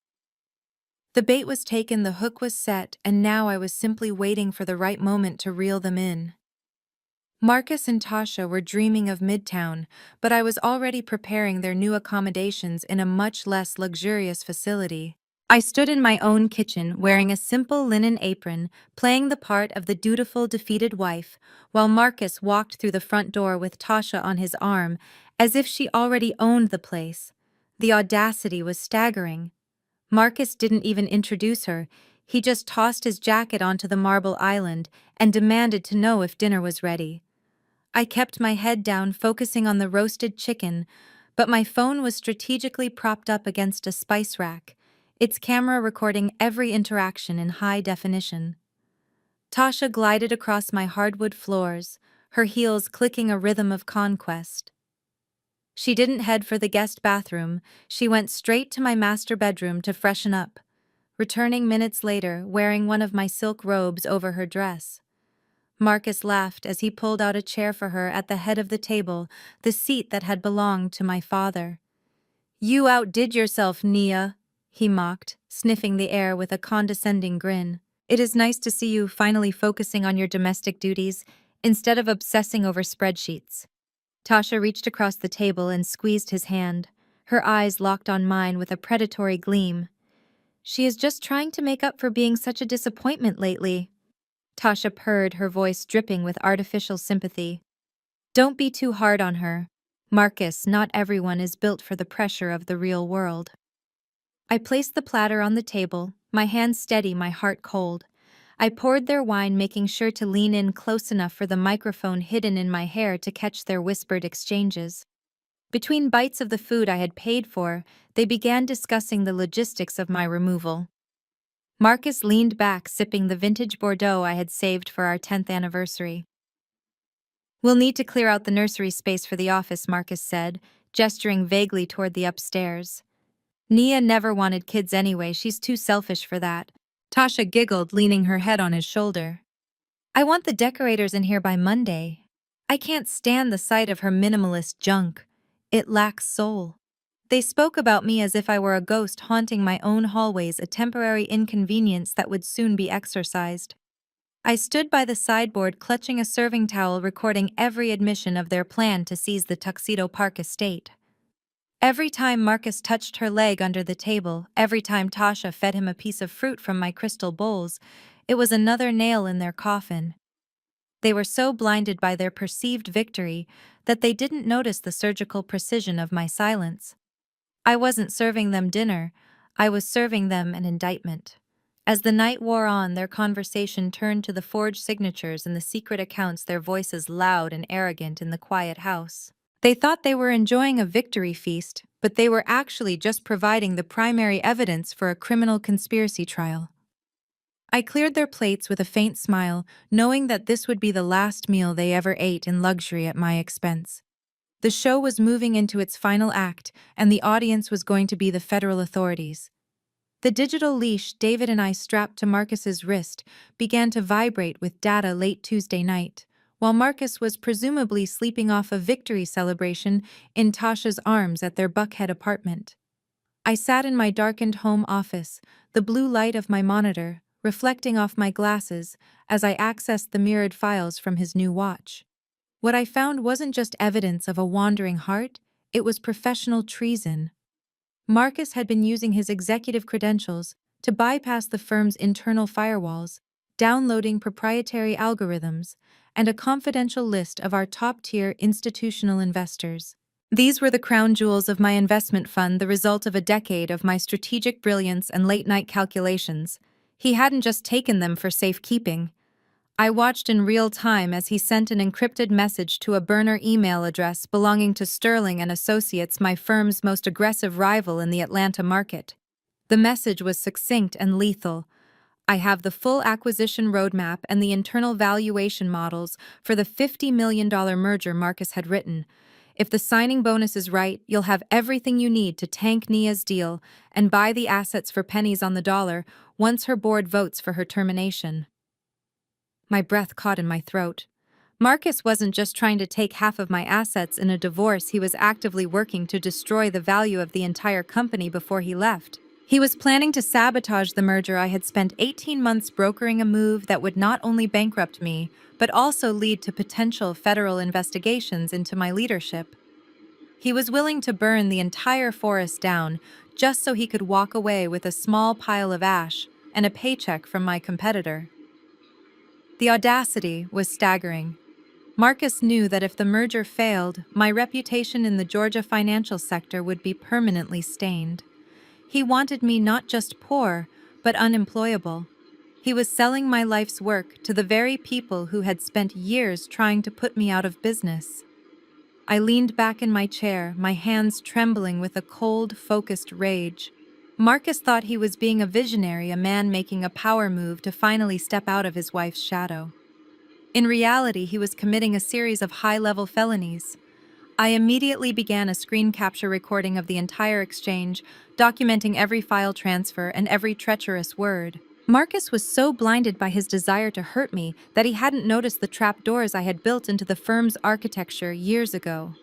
The bait was taken, the hook was set, and now I was simply waiting for the right moment to reel them in. Marcus and Tasha were dreaming of Midtown, but I was already preparing their new accommodations in a much less luxurious facility. I stood in my own kitchen, wearing a simple linen apron, playing the part of the dutiful, defeated wife, while Marcus walked through the front door with Tasha on his arm, as if she already owned the place. The audacity was staggering. Marcus didn't even introduce her. He just tossed his jacket onto the marble island and demanded to know if dinner was ready. I kept my head down, focusing on the roasted chicken, but my phone was strategically propped up against a spice rack, its camera recording every interaction in high definition. Tasha glided across my hardwood floors, her heels clicking a rhythm of conquest. She didn't head for the guest bathroom, she went straight to my master bedroom to freshen up, returning minutes later wearing one of my silk robes over her dress. Marcus laughed as he pulled out a chair for her at the head of the table, the seat that had belonged to my father. "You outdid yourself, Nia," he mocked, sniffing the air with a condescending grin. "It is nice to see you finally focusing on your domestic duties instead of obsessing over spreadsheets." Tasha reached across the table and squeezed his hand, her eyes locked on mine with a predatory gleam. "She is just trying to make up for being such a disappointment lately." Tasha purred, her voice dripping with artificial sympathy. "Don't be too hard on her. Marcus, not everyone is built for the pressure of the real world. I placed the platter on the table, my hands steady, my heart cold. I poured their wine, making sure to lean in close enough for the microphone hidden in my hair to catch their whispered exchanges. Between bites of the food I had paid for, they began discussing the logistics of my removal. Marcus leaned back, sipping the vintage Bordeaux I had saved for our 10th anniversary. "We'll need to clear out the nursery space for the office," Marcus said, gesturing vaguely toward the upstairs. "Nia never wanted kids anyway, she's too selfish for that." Tasha giggled, leaning her head on his shoulder. "I want the decorators in here by Monday. I can't stand the sight of her minimalist junk. It lacks soul." They spoke about me as if I were a ghost haunting my own hallways, a temporary inconvenience that would soon be exorcised. I stood by the sideboard, clutching a serving towel, recording every admission of their plan to seize the Tuxedo Park estate. Every time Marcus touched her leg under the table, every time Tasha fed him a piece of fruit from my crystal bowls, it was another nail in their coffin. They were so blinded by their perceived victory that they didn't notice the surgical precision of my silence. I wasn't serving them dinner, I was serving them an indictment. As the night wore on, their conversation turned to the forged signatures and the secret accounts, their voices loud and arrogant in the quiet house. They thought they were enjoying a victory feast, but they were actually just providing the primary evidence for a criminal conspiracy trial. I cleared their plates with a faint smile, knowing that this would be the last meal they ever ate in luxury at my expense. The show was moving into its final act, and the audience was going to be the federal authorities. The digital leash David and I strapped to Marcus's wrist began to vibrate with data late Tuesday night, while Marcus was presumably sleeping off a victory celebration in Tasha's arms at their Buckhead apartment. I sat in my darkened home office, the blue light of my monitor reflecting off my glasses as I accessed the mirrored files from his new watch. What I found wasn't just evidence of a wandering heart, it was professional treason. Marcus had been using his executive credentials to bypass the firm's internal firewalls, downloading proprietary algorithms, and a confidential list of our top-tier institutional investors. These were the crown jewels of my investment fund, the result of a decade of my strategic brilliance and late-night calculations. He hadn't just taken them for safekeeping. I watched in real time as he sent an encrypted message to a burner email address belonging to Sterling and Associates, my firm's most aggressive rival in the Atlanta market. The message was succinct and lethal. "I have the full acquisition roadmap and the internal valuation models for the $50 million merger Marcus had written. If the signing bonus is right, you'll have everything you need to tank Nia's deal and buy the assets for pennies on the dollar once her board votes for her termination." My breath caught in my throat. Marcus wasn't just trying to take half of my assets in a divorce, he was actively working to destroy the value of the entire company before he left. He was planning to sabotage the merger. I had spent 18 months brokering a move that would not only bankrupt me, but also lead to potential federal investigations into my leadership. He was willing to burn the entire forest down just so he could walk away with a small pile of ash and a paycheck from my competitor. The audacity was staggering. Marcus knew that if the merger failed, my reputation in the Georgia financial sector would be permanently stained. He wanted me not just poor, but unemployable. He was selling my life's work to the very people who had spent years trying to put me out of business. I leaned back in my chair, my hands trembling with a cold, focused rage. Marcus thought he was being a visionary, a man making a power move to finally step out of his wife's shadow. In reality, he was committing a series of high-level felonies. I immediately began a screen capture recording of the entire exchange, documenting every file transfer and every treacherous word. Marcus was so blinded by his desire to hurt me that he hadn't noticed the trapdoors I had built into the firm's architecture years ago.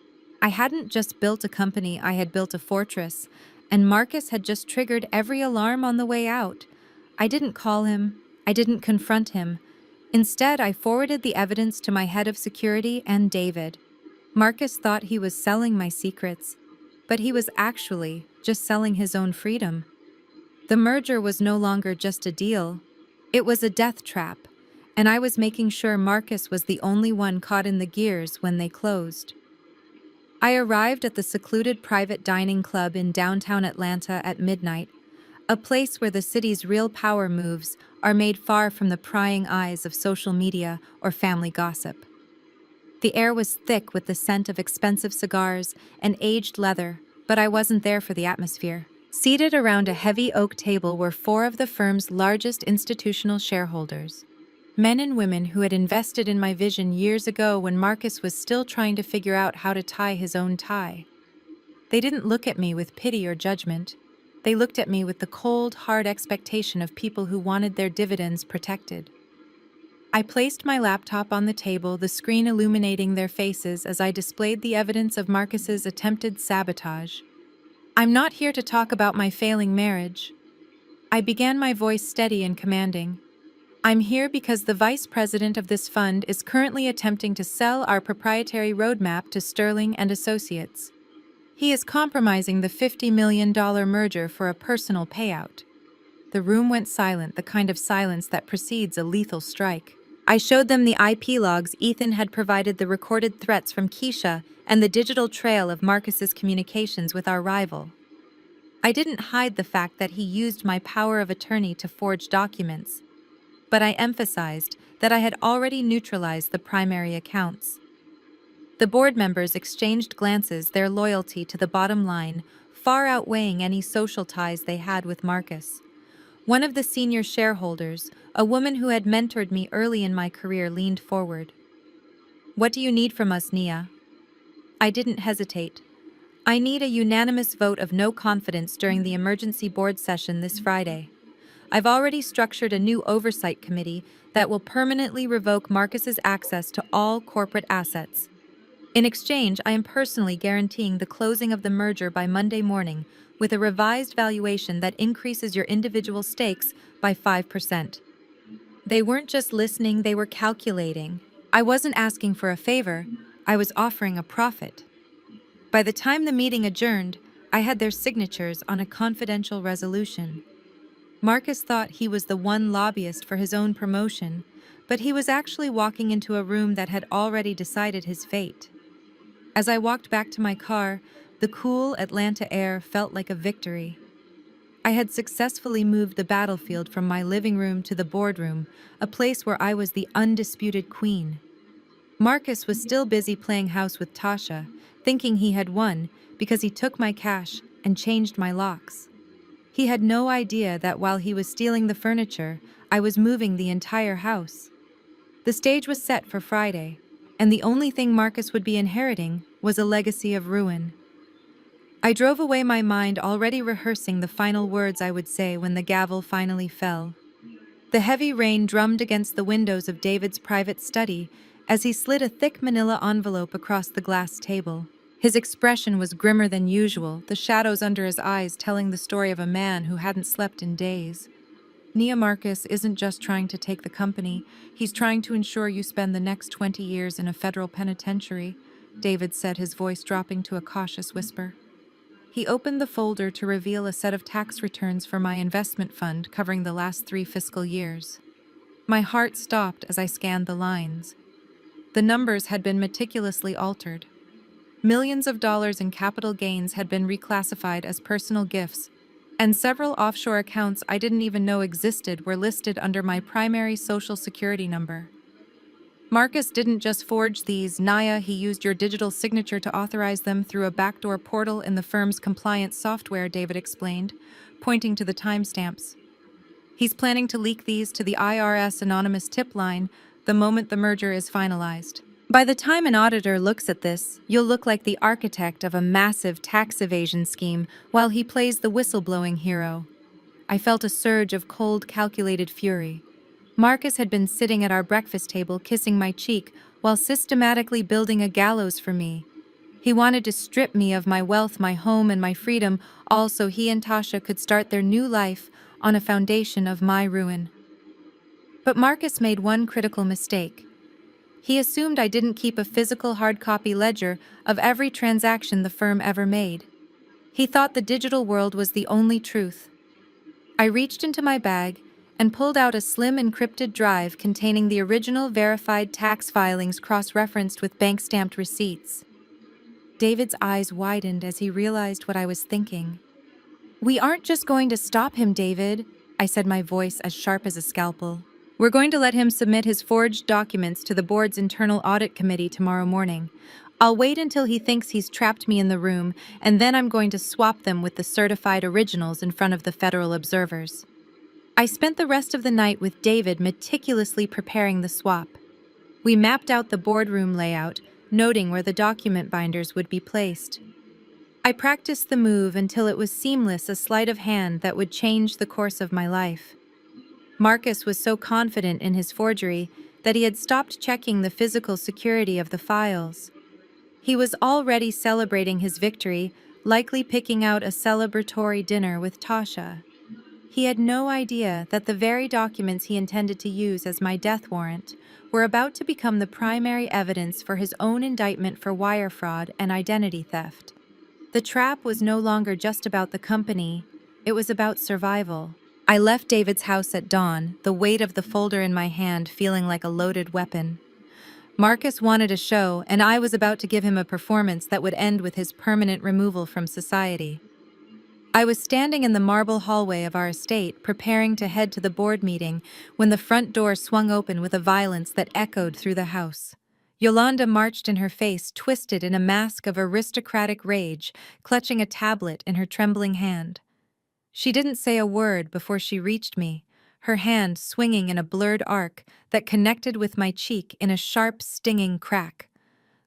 I hadn't just built a company, I had built a fortress, and Marcus had just triggered every alarm on the way out. I didn't call him, I didn't confront him. Instead, I forwarded the evidence to my head of security and David. Marcus thought he was selling my secrets, but he was actually just selling his own freedom. The merger was no longer just a deal. It was a death trap, and I was making sure Marcus was the only one caught in the gears when they closed. I arrived at the secluded private dining club in downtown Atlanta at midnight, a place where the city's real power moves are made far from the prying eyes of social media or family gossip. The air was thick with the scent of expensive cigars and aged leather, but I wasn't there for the atmosphere. Seated around a heavy oak table were four of the firm's largest institutional shareholders. Men and women who had invested in my vision years ago when Marcus was still trying to figure out how to tie his own tie. They didn't look at me with pity or judgment. They looked at me with the cold, hard expectation of people who wanted their dividends protected. I placed my laptop on the table, the screen illuminating their faces as I displayed the evidence of Marcus's attempted sabotage. I'm not here to talk about my failing marriage. I began, my voice steady and commanding. I'm here because the vice president of this fund is currently attempting to sell our proprietary roadmap to Sterling and Associates. He is compromising the $50 million merger for a personal payout. The room went silent, the kind of silence that precedes a lethal strike. I showed them the IP logs Ethan had provided, the recorded threats from Keisha, and the digital trail of Marcus's communications with our rival. I didn't hide the fact that he used my power of attorney to forge documents, but I emphasized that I had already neutralized the primary accounts. The board members exchanged glances, their loyalty to the bottom line far outweighing any social ties they had with Marcus. One of the senior shareholders, a woman who had mentored me early in my career, leaned forward. "What do you need from us, Nia?" I didn't hesitate. "I need a unanimous vote of no confidence during the emergency board session this Friday. I've already structured a new oversight committee that will permanently revoke Marcus's access to all corporate assets. In exchange, I am personally guaranteeing the closing of the merger by Monday morning with a revised valuation that increases your individual stakes by 5%. They weren't just listening, they were calculating. I wasn't asking for a favor, I was offering a profit. By the time the meeting adjourned, I had their signatures on a confidential resolution. Marcus thought he was the one lobbyist for his own promotion, but he was actually walking into a room that had already decided his fate. As I walked back to my car, the cool Atlanta air felt like a victory. I had successfully moved the battlefield from my living room to the boardroom, a place where I was the undisputed queen. Marcus was still busy playing house with Tasha, thinking he had won because he took my cash and changed my locks. He had no idea that while he was stealing the furniture, I was moving the entire house. The stage was set for Friday, and the only thing Marcus would be inheriting was a legacy of ruin. I drove away, my mind already rehearsing the final words I would say when the gavel finally fell. The heavy rain drummed against the windows of David's private study as he slid a thick manila envelope across the glass table. His expression was grimmer than usual, the shadows under his eyes telling the story of a man who hadn't slept in days. "Nia, Marcus isn't just trying to take the company, he's trying to ensure you spend the next 20 years in a federal penitentiary," David said, his voice dropping to a cautious whisper. He opened the folder to reveal a set of tax returns for my investment fund covering the last 3 fiscal years. My heart stopped as I scanned the lines. The numbers had been meticulously altered. Millions of dollars in capital gains had been reclassified as personal gifts, and several offshore accounts I didn't even know existed were listed under my primary social security number. "Marcus didn't just forge these, Nia, he used your digital signature to authorize them through a backdoor portal in the firm's compliance software," David explained, pointing to the timestamps. "He's planning to leak these to the IRS anonymous tip line the moment the merger is finalized. By the time an auditor looks at this, you'll look like the architect of a massive tax evasion scheme while he plays the whistleblowing hero." I felt a surge of cold, calculated fury. Marcus had been sitting at our breakfast table kissing my cheek while systematically building a gallows for me. He wanted to strip me of my wealth, my home, and my freedom, all so he and Tasha could start their new life on a foundation of my ruin. But Marcus made one critical mistake. He assumed I didn't keep a physical hard copy ledger of every transaction the firm ever made. He thought the digital world was the only truth. I reached into my bag and pulled out a slim encrypted drive containing the original verified tax filings cross-referenced with bank-stamped receipts. David's eyes widened as he realized what I was thinking. "We aren't just going to stop him, David," I said, my voice as sharp as a scalpel. "We're going to let him submit his forged documents to the board's internal audit committee tomorrow morning. I'll wait until he thinks he's trapped me in the room, and then I'm going to swap them with the certified originals in front of the federal observers." I spent the rest of the night with David meticulously preparing the swap. We mapped out the boardroom layout, noting where the document binders would be placed. I practiced the move until it was seamless, a sleight of hand that would change the course of my life. Marcus was so confident in his forgery that he had stopped checking the physical security of the files. He was already celebrating his victory, likely picking out a celebratory dinner with Tasha. He had no idea that the very documents he intended to use as my death warrant were about to become the primary evidence for his own indictment for wire fraud and identity theft. The trap was no longer just about the company, it was about survival. I left David's house at dawn, the weight of the folder in my hand feeling like a loaded weapon. Marcus wanted a show, and I was about to give him a performance that would end with his permanent removal from society. I was standing in the marble hallway of our estate, preparing to head to the board meeting, when the front door swung open with a violence that echoed through the house. Yolanda marched in, her face twisted in a mask of aristocratic rage, clutching a tablet in her trembling hand. She didn't say a word before she reached me, her hand swinging in a blurred arc that connected with my cheek in a sharp, stinging crack.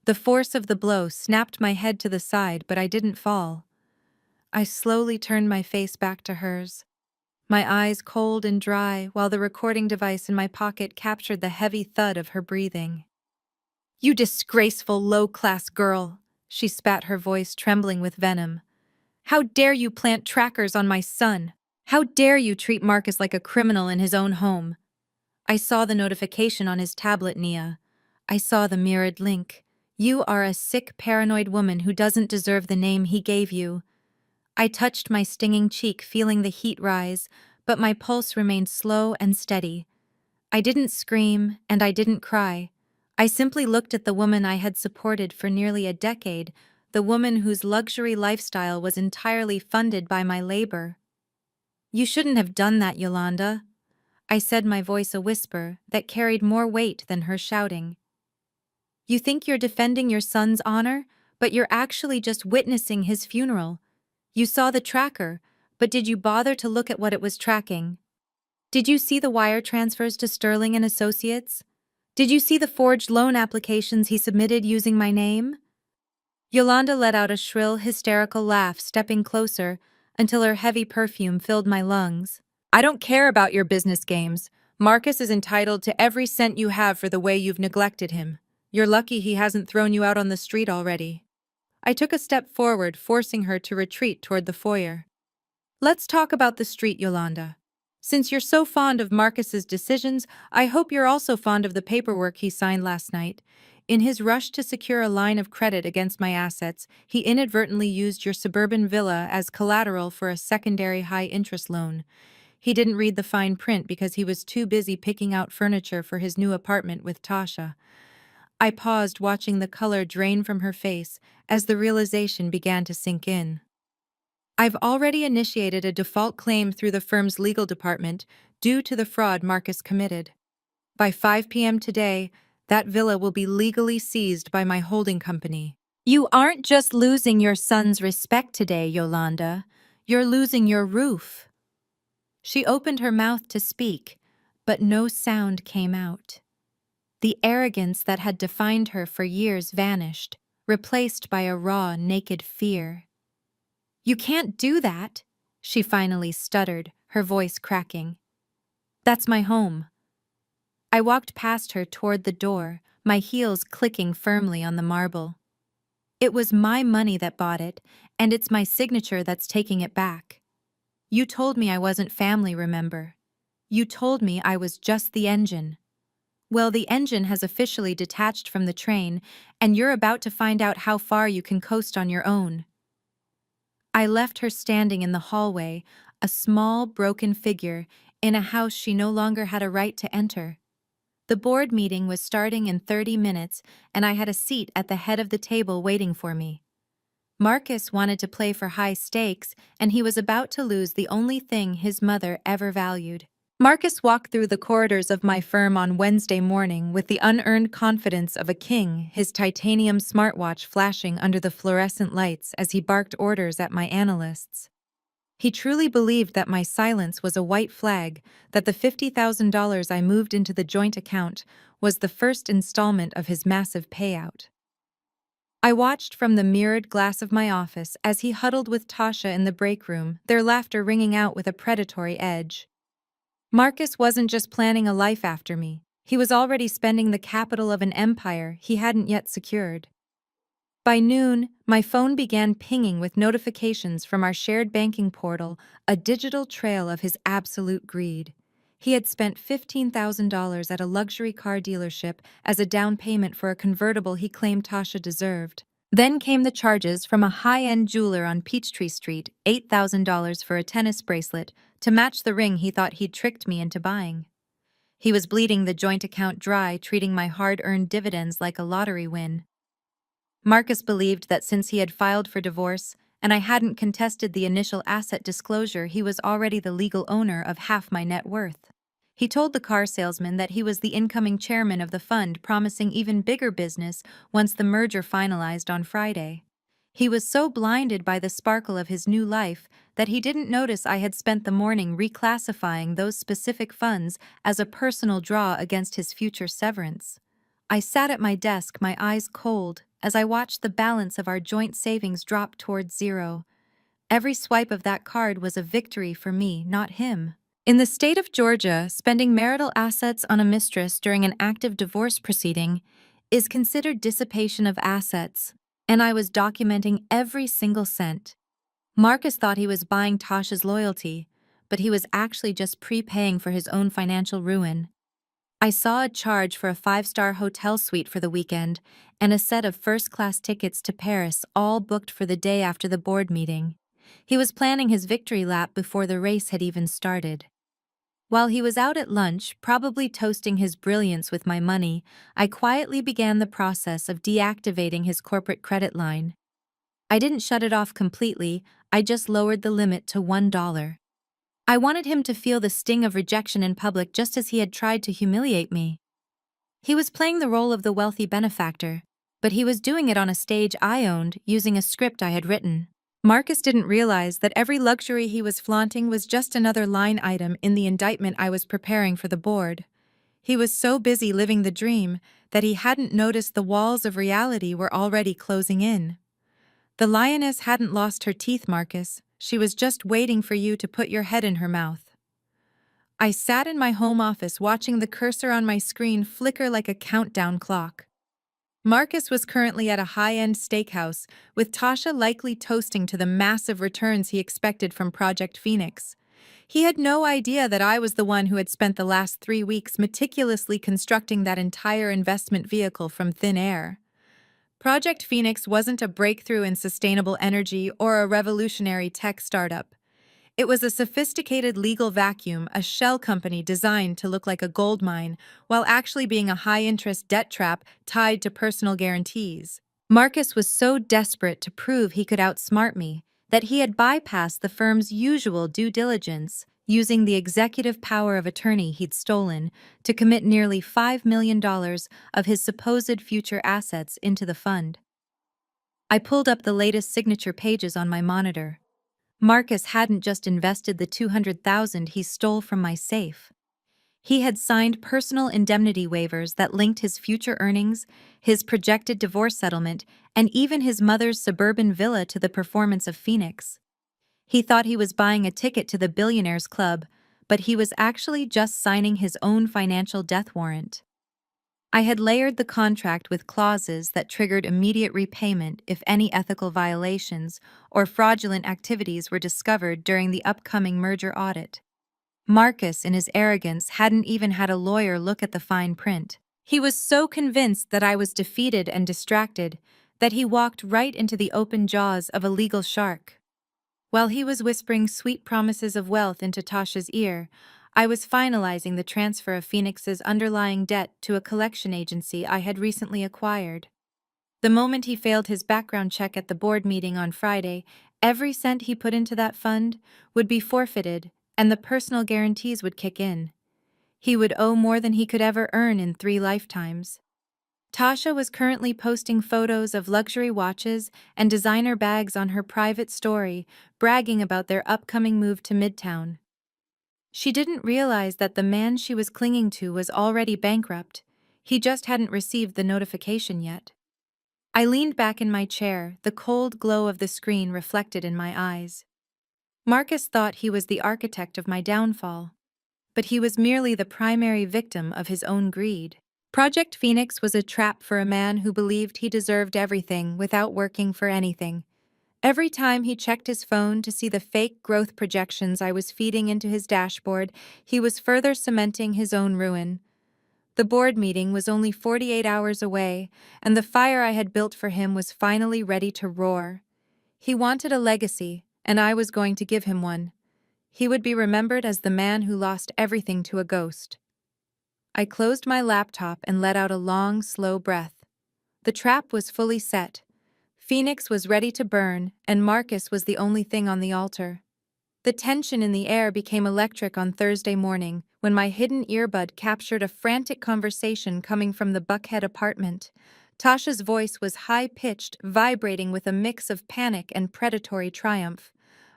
The force of the blow snapped my head to the side, but I didn't fall. I slowly turned my face back to hers, my eyes cold and dry, while the recording device in my pocket captured the heavy thud of her breathing. "You disgraceful, low-class girl," she spat, her voice trembling with venom. "How dare you plant trackers on my son? How dare you treat Marcus like a criminal in his own home?" I saw the notification on his tablet, Nia. I saw the mirrored link. "You are a sick, paranoid woman who doesn't deserve the name he gave you." I touched my stinging cheek, feeling the heat rise, but my pulse remained slow and steady. I didn't scream, and I didn't cry. I simply looked at the woman I had supported for nearly a decade, the woman whose luxury lifestyle was entirely funded by my labor. "You shouldn't have done that, Yolanda," I said, my voice a whisper that carried more weight than her shouting. "You think you're defending your son's honor, but you're actually just witnessing his funeral. You saw the tracker, but did you bother to look at what it was tracking? Did you see the wire transfers to Sterling and Associates? Did you see the forged loan applications he submitted using my name?" Yolanda let out a shrill, hysterical laugh, stepping closer until her heavy perfume filled my lungs. "I don't care about your business games. Marcus is entitled to every cent you have for the way you've neglected him. You're lucky he hasn't thrown you out on the street already." I took a step forward, forcing her to retreat toward the foyer. "Let's talk about the street, Yolanda. Since you're so fond of Marcus's decisions, I hope you're also fond of the paperwork he signed last night. In his rush to secure a line of credit against my assets, he inadvertently used your suburban villa as collateral for a secondary high-interest loan. He didn't read the fine print because he was too busy picking out furniture for his new apartment with Tasha." I paused, watching the color drain from her face as the realization began to sink in. "I've already initiated a default claim through the firm's legal department due to the fraud Marcus committed. By 5 p.m. today, that villa will be legally seized by my holding company." "You aren't just losing your son's respect today, Yolanda. You're losing your roof." She opened her mouth to speak, but no sound came out. The arrogance that had defined her for years vanished, replaced by a raw, naked fear. "You can't do that," she finally stuttered, her voice cracking. "That's my home." I walked past her toward the door, my heels clicking firmly on the marble. "It was my money that bought it, and it's my signature that's taking it back. You told me I wasn't family, remember? You told me I was just the engine. Well, the engine has officially detached from the train, and you're about to find out how far you can coast on your own." I left her standing in the hallway, a small, broken figure in a house she no longer had a right to enter. The board meeting was starting in 30 minutes, and I had a seat at the head of the table waiting for me. Marcus wanted to play for high stakes, and he was about to lose the only thing his mother ever valued. Marcus walked through the corridors of my firm on Wednesday morning with the unearned confidence of a king, his titanium smartwatch flashing under the fluorescent lights as he barked orders at my analysts. He truly believed that my silence was a white flag, that the $50,000 I moved into the joint account was the first installment of his massive payout. I watched from the mirrored glass of my office as he huddled with Tasha in the break room, their laughter ringing out with a predatory edge. Marcus wasn't just planning a life after me. He was already spending the capital of an empire he hadn't yet secured. By noon, my phone began pinging with notifications from our shared banking portal, a digital trail of his absolute greed. He had spent $15,000 at a luxury car dealership as a down payment for a convertible he claimed Tasha deserved. Then came the charges from a high-end jeweler on Peachtree Street, $8,000 for a tennis bracelet, to match the ring he thought he'd tricked me into buying. He was bleeding the joint account dry, treating my hard-earned dividends like a lottery win. Marcus believed that since he had filed for divorce, and I hadn't contested the initial asset disclosure, he was already the legal owner of half my net worth. He told the car salesman that he was the incoming chairman of the fund, promising even bigger business once the merger finalized on Friday. He was so blinded by the sparkle of his new life that he didn't notice I had spent the morning reclassifying those specific funds as a personal draw against his future severance. I sat at my desk, my eyes cold, as I watched the balance of our joint savings drop towards zero. Every swipe of that card was a victory for me, not him. In the state of Georgia, spending marital assets on a mistress during an active divorce proceeding is considered dissipation of assets, and I was documenting every single cent. Marcus thought he was buying Tasha's loyalty, but he was actually just prepaying for his own financial ruin. I saw a charge for a 5-star hotel suite for the weekend and a set of first-class tickets to Paris, all booked for the day after the board meeting. He was planning his victory lap before the race had even started. While he was out at lunch, probably toasting his brilliance with my money, I quietly began the process of deactivating his corporate credit line. I didn't shut it off completely, I just lowered the limit to $1. I wanted him to feel the sting of rejection in public just as he had tried to humiliate me. He was playing the role of the wealthy benefactor, but he was doing it on a stage I owned using a script I had written. Marcus didn't realize that every luxury he was flaunting was just another line item in the indictment I was preparing for the board. He was so busy living the dream that he hadn't noticed the walls of reality were already closing in. The lioness hadn't lost her teeth, Marcus. She was just waiting for you to put your head in her mouth. I sat in my home office watching the cursor on my screen flicker like a countdown clock. Marcus was currently at a high-end steakhouse, with Tasha likely toasting to the massive returns he expected from Project Phoenix. He had no idea that I was the one who had spent the last 3 weeks meticulously constructing that entire investment vehicle from thin air. Project Phoenix wasn't a breakthrough in sustainable energy or a revolutionary tech startup. It was a sophisticated legal vacuum, a shell company designed to look like a gold mine, while actually being a high-interest debt trap tied to personal guarantees. Marcus was so desperate to prove he could outsmart me that he had bypassed the firm's usual due diligence, using the executive power of attorney he'd stolen to commit nearly $5 million of his supposed future assets into the fund. I pulled up the latest signature pages on my monitor. Marcus hadn't just invested the $200,000 he stole from my safe. He had signed personal indemnity waivers that linked his future earnings, his projected divorce settlement, and even his mother's suburban villa to the performance of Phoenix. He thought he was buying a ticket to the Billionaires Club, but he was actually just signing his own financial death warrant. I had layered the contract with clauses that triggered immediate repayment if any ethical violations or fraudulent activities were discovered during the upcoming merger audit. Marcus, in his arrogance, hadn't even had a lawyer look at the fine print. He was so convinced that I was defeated and distracted that he walked right into the open jaws of a legal shark. While he was whispering sweet promises of wealth into Tasha's ear, I was finalizing the transfer of Phoenix's underlying debt to a collection agency I had recently acquired. The moment he failed his background check at the board meeting on Friday, every cent he put into that fund would be forfeited and the personal guarantees would kick in. He would owe more than he could ever earn in 3 lifetimes. Tasha was currently posting photos of luxury watches and designer bags on her private story, bragging about their upcoming move to Midtown. She didn't realize that the man she was clinging to was already bankrupt. He just hadn't received the notification yet. I leaned back in my chair, the cold glow of the screen reflected in my eyes. Marcus thought he was the architect of my downfall, but he was merely the primary victim of his own greed. Project Phoenix was a trap for a man who believed he deserved everything without working for anything. Every time he checked his phone to see the fake growth projections I was feeding into his dashboard, he was further cementing his own ruin. The board meeting was only 48 hours away, and the fire I had built for him was finally ready to roar. He wanted a legacy, and I was going to give him one. He would be remembered as the man who lost everything to a ghost. I closed my laptop and let out a long, slow breath. The trap was fully set. Phoenix was ready to burn, and Marcus was the only thing on the altar. The tension in the air became electric on Thursday morning when my hidden earbud captured a frantic conversation coming from the Buckhead apartment. Tasha's voice was high-pitched, vibrating with a mix of panic and predatory triumph.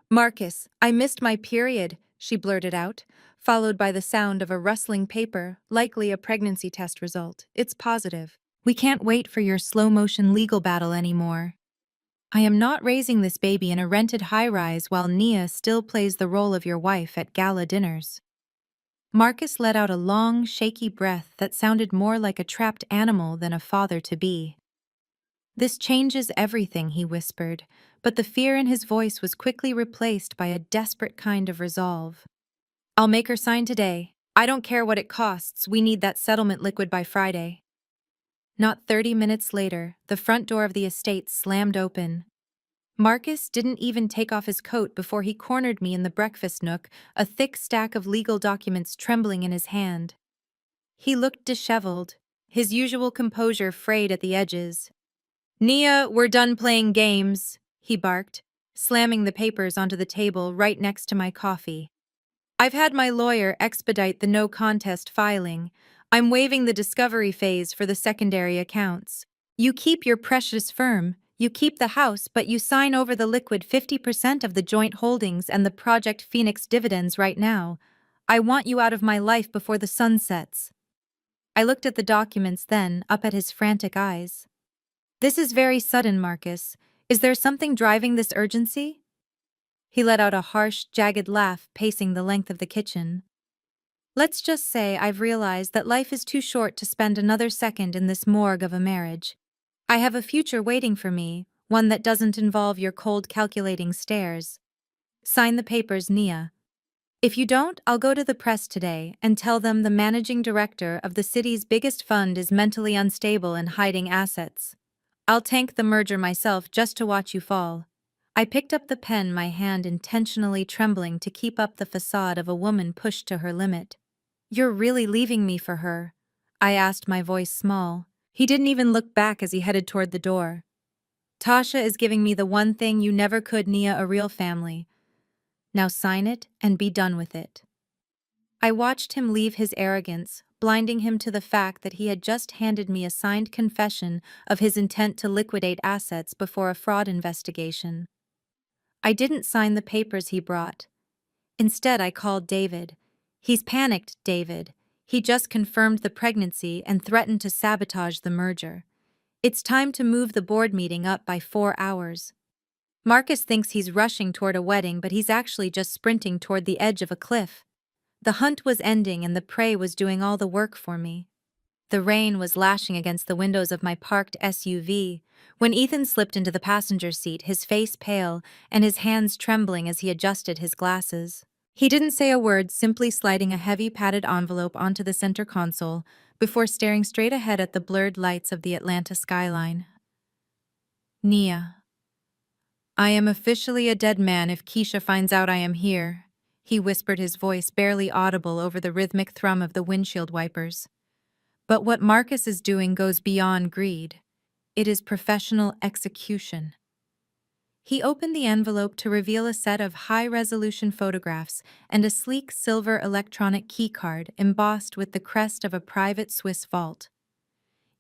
"Marcus, I missed my period," she blurted out, followed by the sound of a rustling paper, likely a pregnancy test result. "It's positive. We can't wait for your slow-motion legal battle anymore. I am not raising this baby in a rented high-rise while Nia still plays the role of your wife at gala dinners." Marcus let out a long, shaky breath that sounded more like a trapped animal than a father-to-be. "This changes everything," he whispered, but the fear in his voice was quickly replaced by a desperate kind of resolve. "I'll make her sign today. I don't care what it costs, we need that settlement liquid by Friday." Not 30 minutes later, the front door of the estate slammed open. Marcus didn't even take off his coat before he cornered me in the breakfast nook, a thick stack of legal documents trembling in his hand. He looked disheveled, his usual composure frayed at the edges. "Nia, we're done playing games," he barked, slamming the papers onto the table right next to my coffee. "I've had my lawyer expedite the no-contest filing. I'm waiving the discovery phase for the secondary accounts. You keep your precious firm, you keep the house, but you sign over the liquid 50% of the joint holdings and the Project Phoenix dividends right now. I want you out of my life before the sun sets." I looked at the documents then, up at his frantic eyes. "This is very sudden, Marcus. Is there something driving this urgency?" He let out a harsh, jagged laugh, pacing the length of the kitchen. "Let's just say I've realized that life is too short to spend another second in this morgue of a marriage. I have a future waiting for me, one that doesn't involve your cold calculating stares. Sign the papers, Nia. If you don't, I'll go to the press today and tell them the managing director of the city's biggest fund is mentally unstable and hiding assets. I'll tank the merger myself just to watch you fall." I picked up the pen, my hand intentionally trembling to keep up the facade of a woman pushed to her limit. "You're really leaving me for her?" I asked, my voice small. He didn't even look back as he headed toward the door. "Tasha is giving me the one thing you never could, Nia, a real family. Now sign it and be done with it." I watched him leave his arrogance, blinding him to the fact that he had just handed me a signed confession of his intent to liquidate assets before a fraud investigation. I didn't sign the papers he brought. Instead, I called David. He's panicked, David. He just confirmed the pregnancy and threatened to sabotage the merger. It's time to move the board meeting up by 4 hours. Marcus thinks he's rushing toward a wedding, but he's actually just sprinting toward the edge of a cliff. The hunt was ending and the prey was doing all the work for me. The rain was lashing against the windows of my parked SUV when Ethan slipped into the passenger seat, his face pale and his hands trembling as he adjusted his glasses. He didn't say a word, simply sliding a heavy padded envelope onto the center console before staring straight ahead at the blurred lights of the Atlanta skyline. "Nia, I am officially a dead man if Keisha finds out I am here," he whispered, his voice barely audible over the rhythmic thrum of the windshield wipers. "But what Marcus is doing goes beyond greed. It is professional execution. He opened the envelope to reveal a set of high-resolution photographs and a sleek silver electronic keycard embossed with the crest of a private Swiss vault.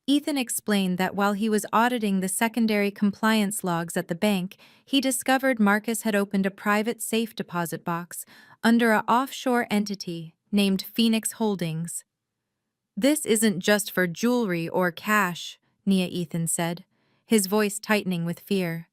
Ethan explained that while he was auditing the secondary compliance logs at the bank, he discovered Marcus had opened a private safe deposit box under an offshore entity named Phoenix Holdings. "This isn't just for jewelry or cash," Ethan said, his voice tightening with fear.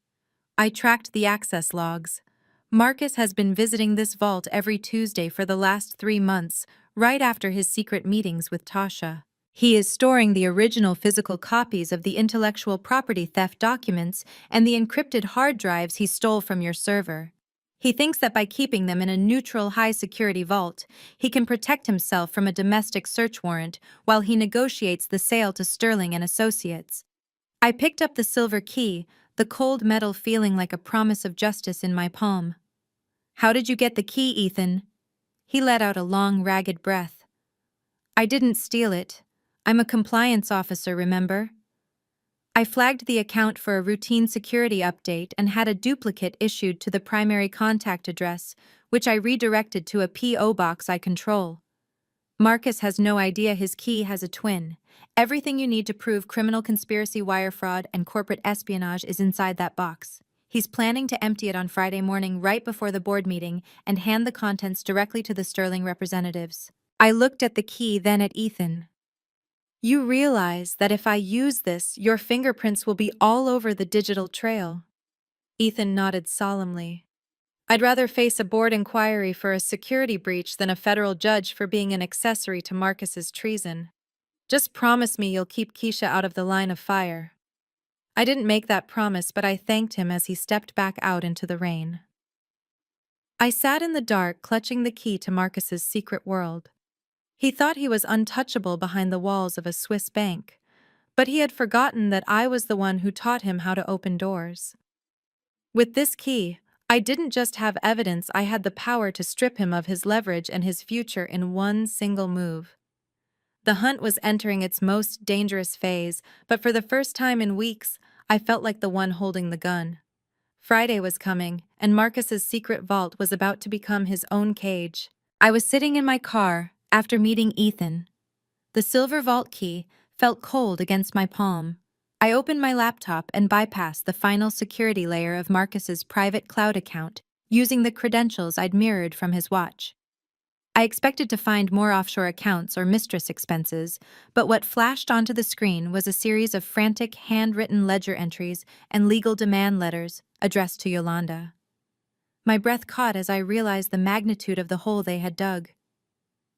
"I tracked the access logs. Marcus has been visiting this vault every Tuesday for the last 3 months, right after his secret meetings with Tasha. He is storing the original physical copies of the intellectual property theft documents and the encrypted hard drives he stole from your server. He thinks that by keeping them in a neutral, high-security vault, he can protect himself from a domestic search warrant while he negotiates the sale to Sterling and Associates." I picked up the silver key, the cold metal feeling like a promise of justice in my palm. "How did you get the key, Ethan?" He let out a long, ragged breath. "I didn't steal it. I'm a compliance officer, remember? I flagged the account for a routine security update and had a duplicate issued to the primary contact address, which I redirected to a P.O. box I control. Marcus has no idea his key has a twin. Everything you need to prove criminal conspiracy, wire fraud, and corporate espionage is inside that box. He's planning to empty it on Friday morning right before the board meeting and hand the contents directly to the Sterling representatives." I looked at the key, then at Ethan. "You realize that if I use this, your fingerprints will be all over the digital trail?" Ethan nodded solemnly. "I'd rather face a board inquiry for a security breach than a federal judge for being an accessory to Marcus's treason. Just promise me you'll keep Keisha out of the line of fire." I didn't make that promise, but I thanked him as he stepped back out into the rain. I sat in the dark, clutching the key to Marcus's secret world. He thought he was untouchable behind the walls of a Swiss bank, but he had forgotten that I was the one who taught him how to open doors. With this key, I didn't just have evidence, I had the power to strip him of his leverage and his future in one single move. The hunt was entering its most dangerous phase, but for the first time in weeks, I felt like the one holding the gun. Friday was coming, and Marcus's secret vault was about to become his own cage. I was sitting in my car after meeting Ethan. The silver vault key felt cold against my palm. I opened my laptop and bypassed the final security layer of Marcus's private cloud account, using the credentials I'd mirrored from his watch. I expected to find more offshore accounts or mistress expenses, but what flashed onto the screen was a series of frantic handwritten ledger entries and legal demand letters addressed to Yolanda. My breath caught as I realized the magnitude of the hole they had dug.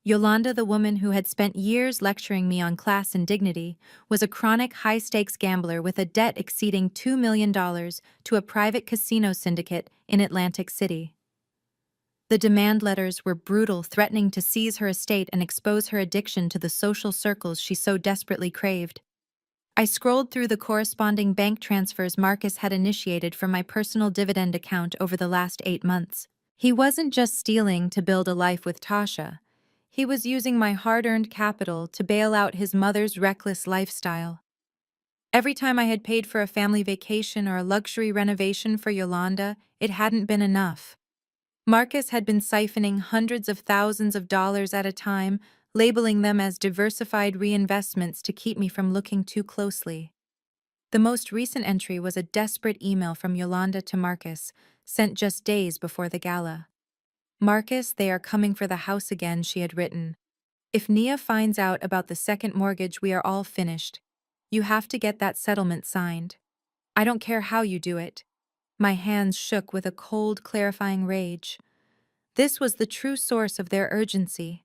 Yolanda, the woman who had spent years lecturing me on class and dignity, was a chronic high-stakes gambler with a debt exceeding $2 million to a private casino syndicate in Atlantic City. The demand letters were brutal, threatening to seize her estate and expose her addiction to the social circles she so desperately craved. I scrolled through the corresponding bank transfers Marcus had initiated from my personal dividend account over the last 8 months. He wasn't just stealing to build a life with Tasha. He was using my hard-earned capital to bail out his mother's reckless lifestyle. Every time I had paid for a family vacation or a luxury renovation for Yolanda, it hadn't been enough. Marcus had been siphoning hundreds of thousands of dollars at a time, labeling them as diversified reinvestments to keep me from looking too closely. The most recent entry was a desperate email from Yolanda to Marcus, sent just days before the gala. "Marcus, they are coming for the house again," she had written. "If Nia finds out about the second mortgage, we are all finished. You have to get that settlement signed. I don't care how you do it." My hands shook with a cold, clarifying rage. This was the true source of their urgency.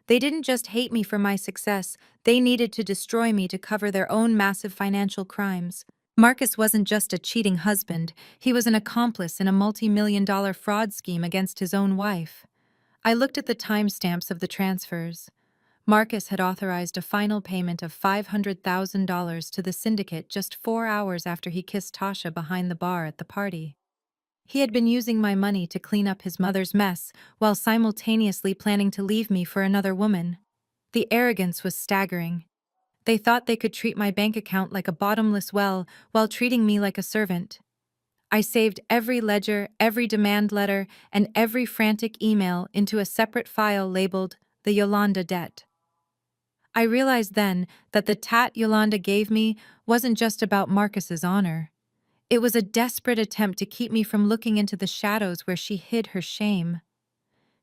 They didn't just hate me for my success, they needed to destroy me to cover their own massive financial crimes. Marcus wasn't just a cheating husband, he was an accomplice in a multi-million-dollar fraud scheme against his own wife. I looked at the timestamps of the transfers. Marcus had authorized a final payment of $500,000 to the syndicate just 4 hours after he kissed Tasha behind the bar at the party. He had been using my money to clean up his mother's mess while simultaneously planning to leave me for another woman. The arrogance was staggering. They thought they could treat my bank account like a bottomless well while treating me like a servant. I saved every ledger, every demand letter, and every frantic email into a separate file labeled the Yolanda debt. I realized then that the tat Yolanda gave me wasn't just about Marcus's honor. It was a desperate attempt to keep me from looking into the shadows where she hid her shame.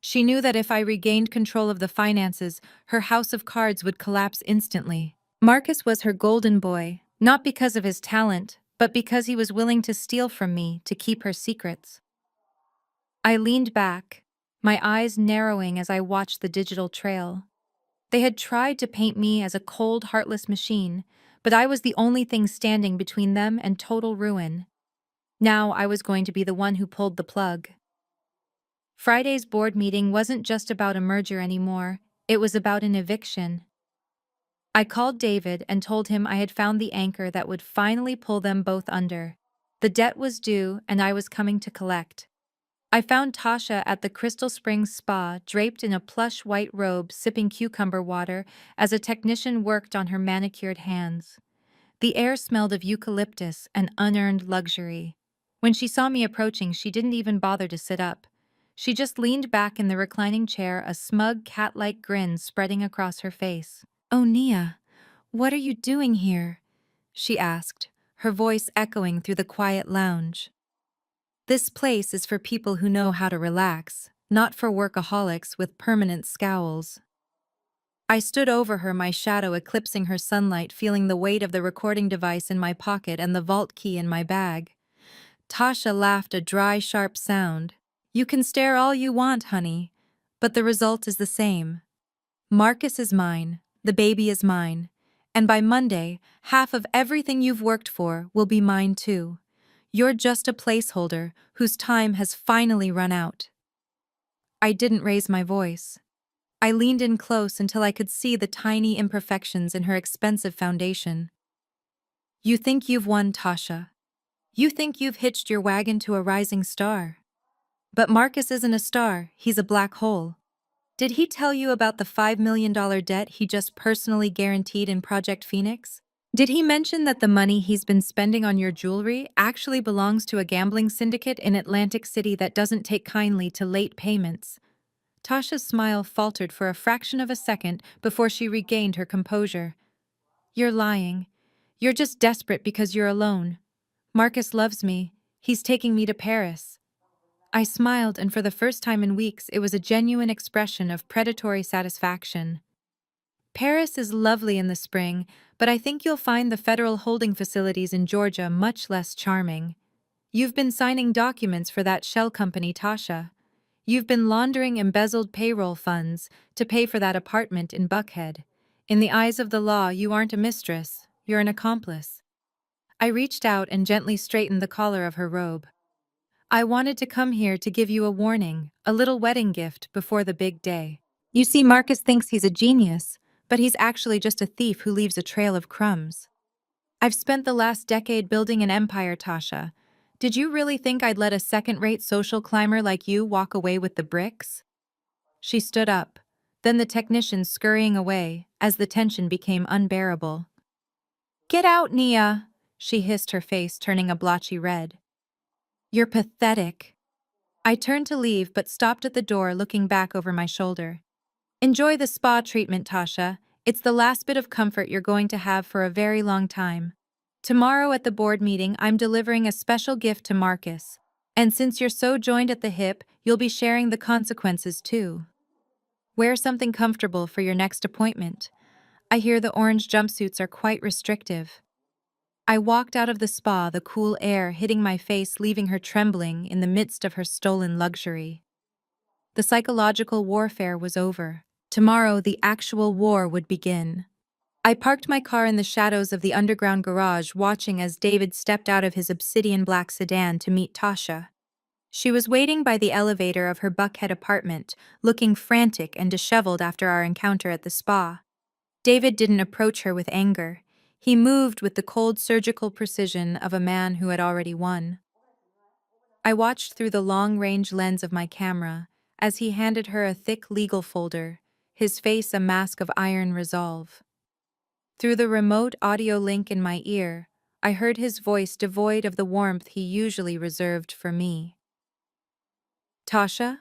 She knew that if I regained control of the finances, her house of cards would collapse instantly. Marcus was her golden boy, not because of his talent, but because he was willing to steal from me to keep her secrets. I leaned back, my eyes narrowing as I watched the digital trail. They had tried to paint me as a cold, heartless machine, but I was the only thing standing between them and total ruin. Now I was going to be the one who pulled the plug. Friday's board meeting wasn't just about a merger anymore, it was about an eviction. I called David and told him I had found the anchor that would finally pull them both under. The debt was due and I was coming to collect. I found Tasha at the Crystal Springs spa, draped in a plush white robe, sipping cucumber water as a technician worked on her manicured hands. The air smelled of eucalyptus and unearned luxury. When she saw me approaching, she didn't even bother to sit up. She just leaned back in the reclining chair, a smug cat-like grin spreading across her face. "Oh, Nia, what are you doing here?" she asked, her voice echoing through the quiet lounge. "This place is for people who know how to relax, not for workaholics with permanent scowls." I stood over her, my shadow eclipsing her sunlight, feeling the weight of the recording device in my pocket and the vault key in my bag. Tasha laughed, a dry, sharp sound. "You can stare all you want, honey, but the result is the same. Marcus is mine, the baby is mine, and by Monday, half of everything you've worked for will be mine too. You're just a placeholder whose time has finally run out." I didn't raise my voice. I leaned in close until I could see the tiny imperfections in her expensive foundation. "You think you've won, Tasha. You think you've hitched your wagon to a rising star. But Marcus isn't a star, he's a black hole. Did he tell you about the $5 million debt he just personally guaranteed in Project Phoenix? Did he mention that the money he's been spending on your jewelry actually belongs to a gambling syndicate in Atlantic City that doesn't take kindly to late payments?" Tasha's smile faltered for a fraction of a second before she regained her composure. "You're lying. You're just desperate because you're alone. Marcus loves me. He's taking me to Paris." I smiled, and for the first time in weeks, it was a genuine expression of predatory satisfaction. "Paris is lovely in the spring, but I think you'll find the federal holding facilities in Georgia much less charming. You've been signing documents for that shell company, Tasha. You've been laundering embezzled payroll funds to pay for that apartment in Buckhead. In the eyes of the law, you aren't a mistress, you're an accomplice." I reached out and gently straightened the collar of her robe. "I wanted to come here to give you a warning, a little wedding gift before the big day. You see, Marcus thinks he's a genius, but he's actually just a thief who leaves a trail of crumbs. I've spent the last decade building an empire, Tasha. Did you really think I'd let a second-rate social climber like you walk away with the bricks?" She stood up, then the technician scurrying away as the tension became unbearable. "Get out, Nia," she hissed, her face turning a blotchy red. "You're pathetic." I turned to leave but stopped at the door, looking back over my shoulder. "Enjoy the spa treatment, Tasha. It's the last bit of comfort you're going to have for a very long time. Tomorrow at the board meeting, I'm delivering a special gift to Marcus. And since you're so joined at the hip, you'll be sharing the consequences too. Wear something comfortable for your next appointment. I hear the orange jumpsuits are quite restrictive." I walked out of the spa, the cool air hitting my face, leaving her trembling in the midst of her stolen luxury. The psychological warfare was over. Tomorrow, the actual war would begin. I parked my car in the shadows of the underground garage, watching as David stepped out of his obsidian black sedan to meet Tasha. She was waiting by the elevator of her Buckhead apartment, looking frantic and disheveled after our encounter at the spa. David didn't approach her with anger. He moved with the cold surgical precision of a man who had already won. I watched through the long-range lens of my camera as he handed her a thick legal folder, his face a mask of iron resolve. Through the remote audio link in my ear, I heard his voice devoid of the warmth he usually reserved for me. Tasha?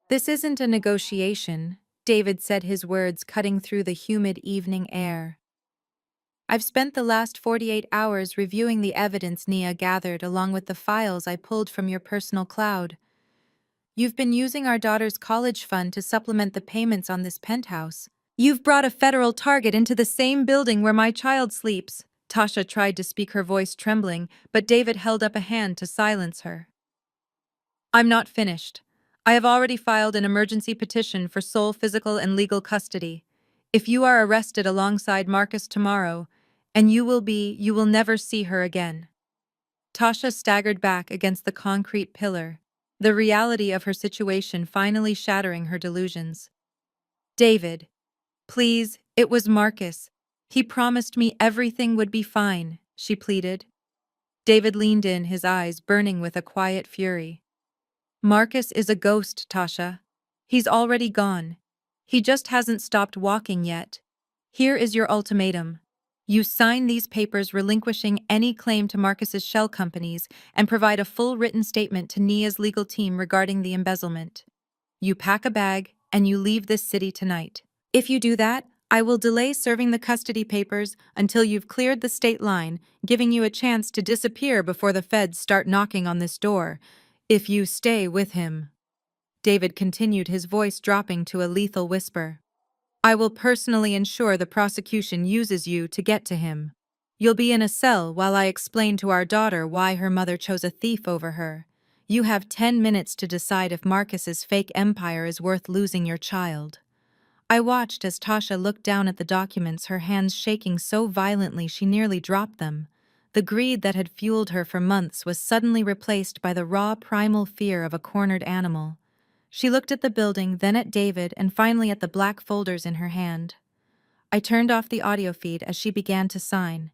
This isn't a negotiation, David said, his words cutting through the humid evening air. I've spent the last 48 hours reviewing the evidence Nia gathered along with the files I pulled from your personal cloud. You've been using our daughter's college fund to supplement the payments on this penthouse. You've brought a federal target into the same building where my child sleeps. Tasha tried to speak, her voice trembling, but David held up a hand to silence her. I'm not finished. I have already filed an emergency petition for sole physical and legal custody. If you are arrested alongside Marcus tomorrow, and you will never see her again. Tasha staggered back against the concrete pillar, the reality of her situation finally shattering her delusions. David, please, it was Marcus. He promised me everything would be fine, she pleaded. David leaned in, his eyes burning with a quiet fury. Marcus is a ghost, Tasha. He's already gone. He just hasn't stopped walking yet. Here is your ultimatum. You sign these papers relinquishing any claim to Marcus's shell companies and provide a full written statement to Nia's legal team regarding the embezzlement. You pack a bag and you leave this city tonight. If you do that, I will delay serving the custody papers until you've cleared the state line, giving you a chance to disappear before the feds start knocking on this door. If you stay with him. David continued, his voice dropping to a lethal whisper. I will personally ensure the prosecution uses you to get to him. You'll be in a cell while I explain to our daughter why her mother chose a thief over her. You have 10 minutes to decide if Marcus's fake empire is worth losing your child. I watched as Tasha looked down at the documents, her hands shaking so violently she nearly dropped them. The greed that had fueled her for months was suddenly replaced by the raw primal fear of a cornered animal. She looked at the building, then at David, and finally at the black folders in her hand. I turned off the audio feed as she began to sign.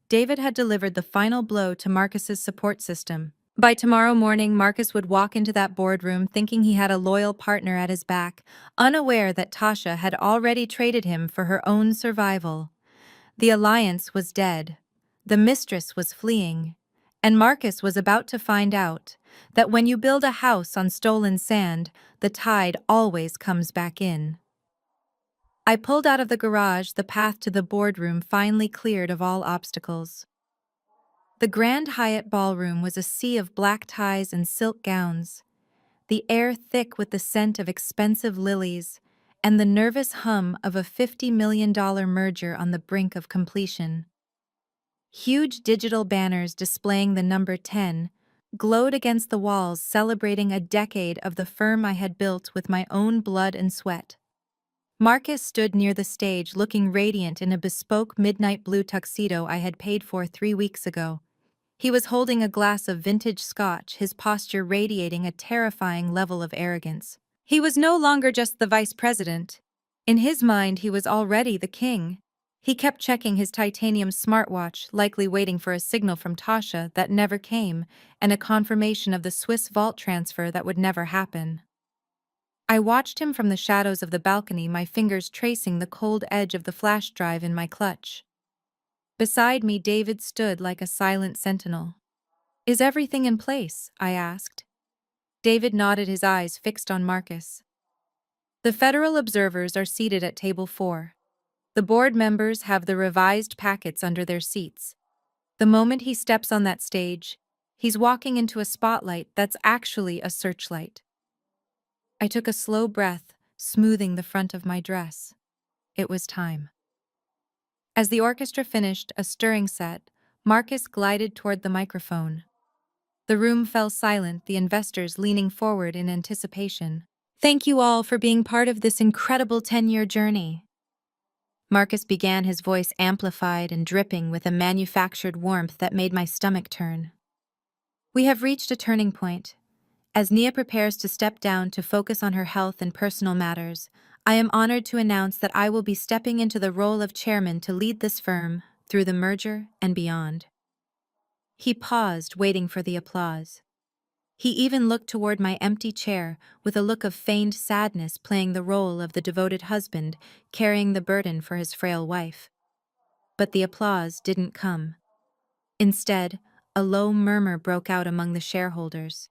David had delivered the final blow to Marcus's support system. By tomorrow morning, Marcus would walk into that boardroom thinking he had a loyal partner at his back, unaware that Tasha had already traded him for her own survival. The alliance was dead. The mistress was fleeing. And Marcus was about to find out that when you build a house on stolen sand, the tide always comes back in. I pulled out of the garage, the path to the boardroom finally cleared of all obstacles. The Grand Hyatt ballroom was a sea of black ties and silk gowns, the air thick with the scent of expensive lilies, and the nervous hum of a $50 million merger on the brink of completion. Huge digital banners displaying the number 10 glowed against the walls, celebrating a decade of the firm I had built with my own blood and sweat. Marcus stood near the stage, looking radiant in a bespoke midnight blue tuxedo I had paid for 3 weeks ago. He was holding a glass of vintage scotch, his posture radiating a terrifying level of arrogance. He was no longer just the vice president. In his mind, he was already the king. He kept checking his titanium smartwatch, likely waiting for a signal from Tasha that never came, and a confirmation of the Swiss vault transfer that would never happen. I watched him from the shadows of the balcony, my fingers tracing the cold edge of the flash drive in my clutch. Beside me, David stood like a silent sentinel. Is everything in place? I asked. David nodded, his eyes fixed on Marcus. The federal observers are seated at table 4. The board members have the revised packets under their seats. The moment he steps on that stage, he's walking into a spotlight that's actually a searchlight. I took a slow breath, smoothing the front of my dress. It was time. As the orchestra finished a stirring set, Marcus glided toward the microphone. The room fell silent, the investors leaning forward in anticipation. Thank you all for being part of this incredible 10-year journey. Marcus began, his voice amplified and dripping with a manufactured warmth that made my stomach turn. We have reached a turning point. As Nia prepares to step down to focus on her health and personal matters, I am honored to announce that I will be stepping into the role of chairman to lead this firm through the merger and beyond. He paused, waiting for the applause. He even looked toward my empty chair with a look of feigned sadness, playing the role of the devoted husband carrying the burden for his frail wife. but the applause didn't come. Instead, a low murmur broke out among the shareholders.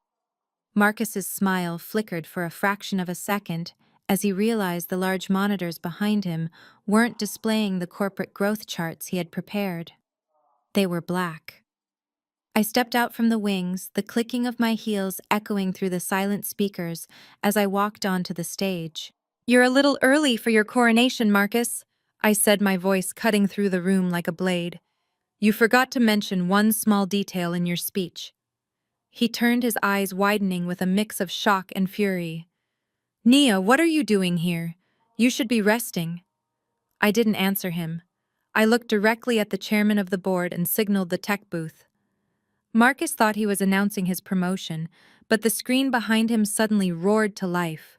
Marcus's smile flickered for a fraction of a second as he realized the large monitors behind him weren't displaying the corporate growth charts he had prepared. They were black. I stepped out from the wings, the clicking of my heels echoing through the silent speakers as I walked onto the stage. "You're a little early for your coronation, Marcus," I said, my voice cutting through the room like a blade. "You forgot to mention one small detail in your speech." He turned, his eyes widening with a mix of shock and fury. "Nia, what are you doing here? You should be resting." I didn't answer him. I looked directly at the chairman of the board and signaled the tech booth. Marcus thought he was announcing his promotion, but the screen behind him suddenly roared to life.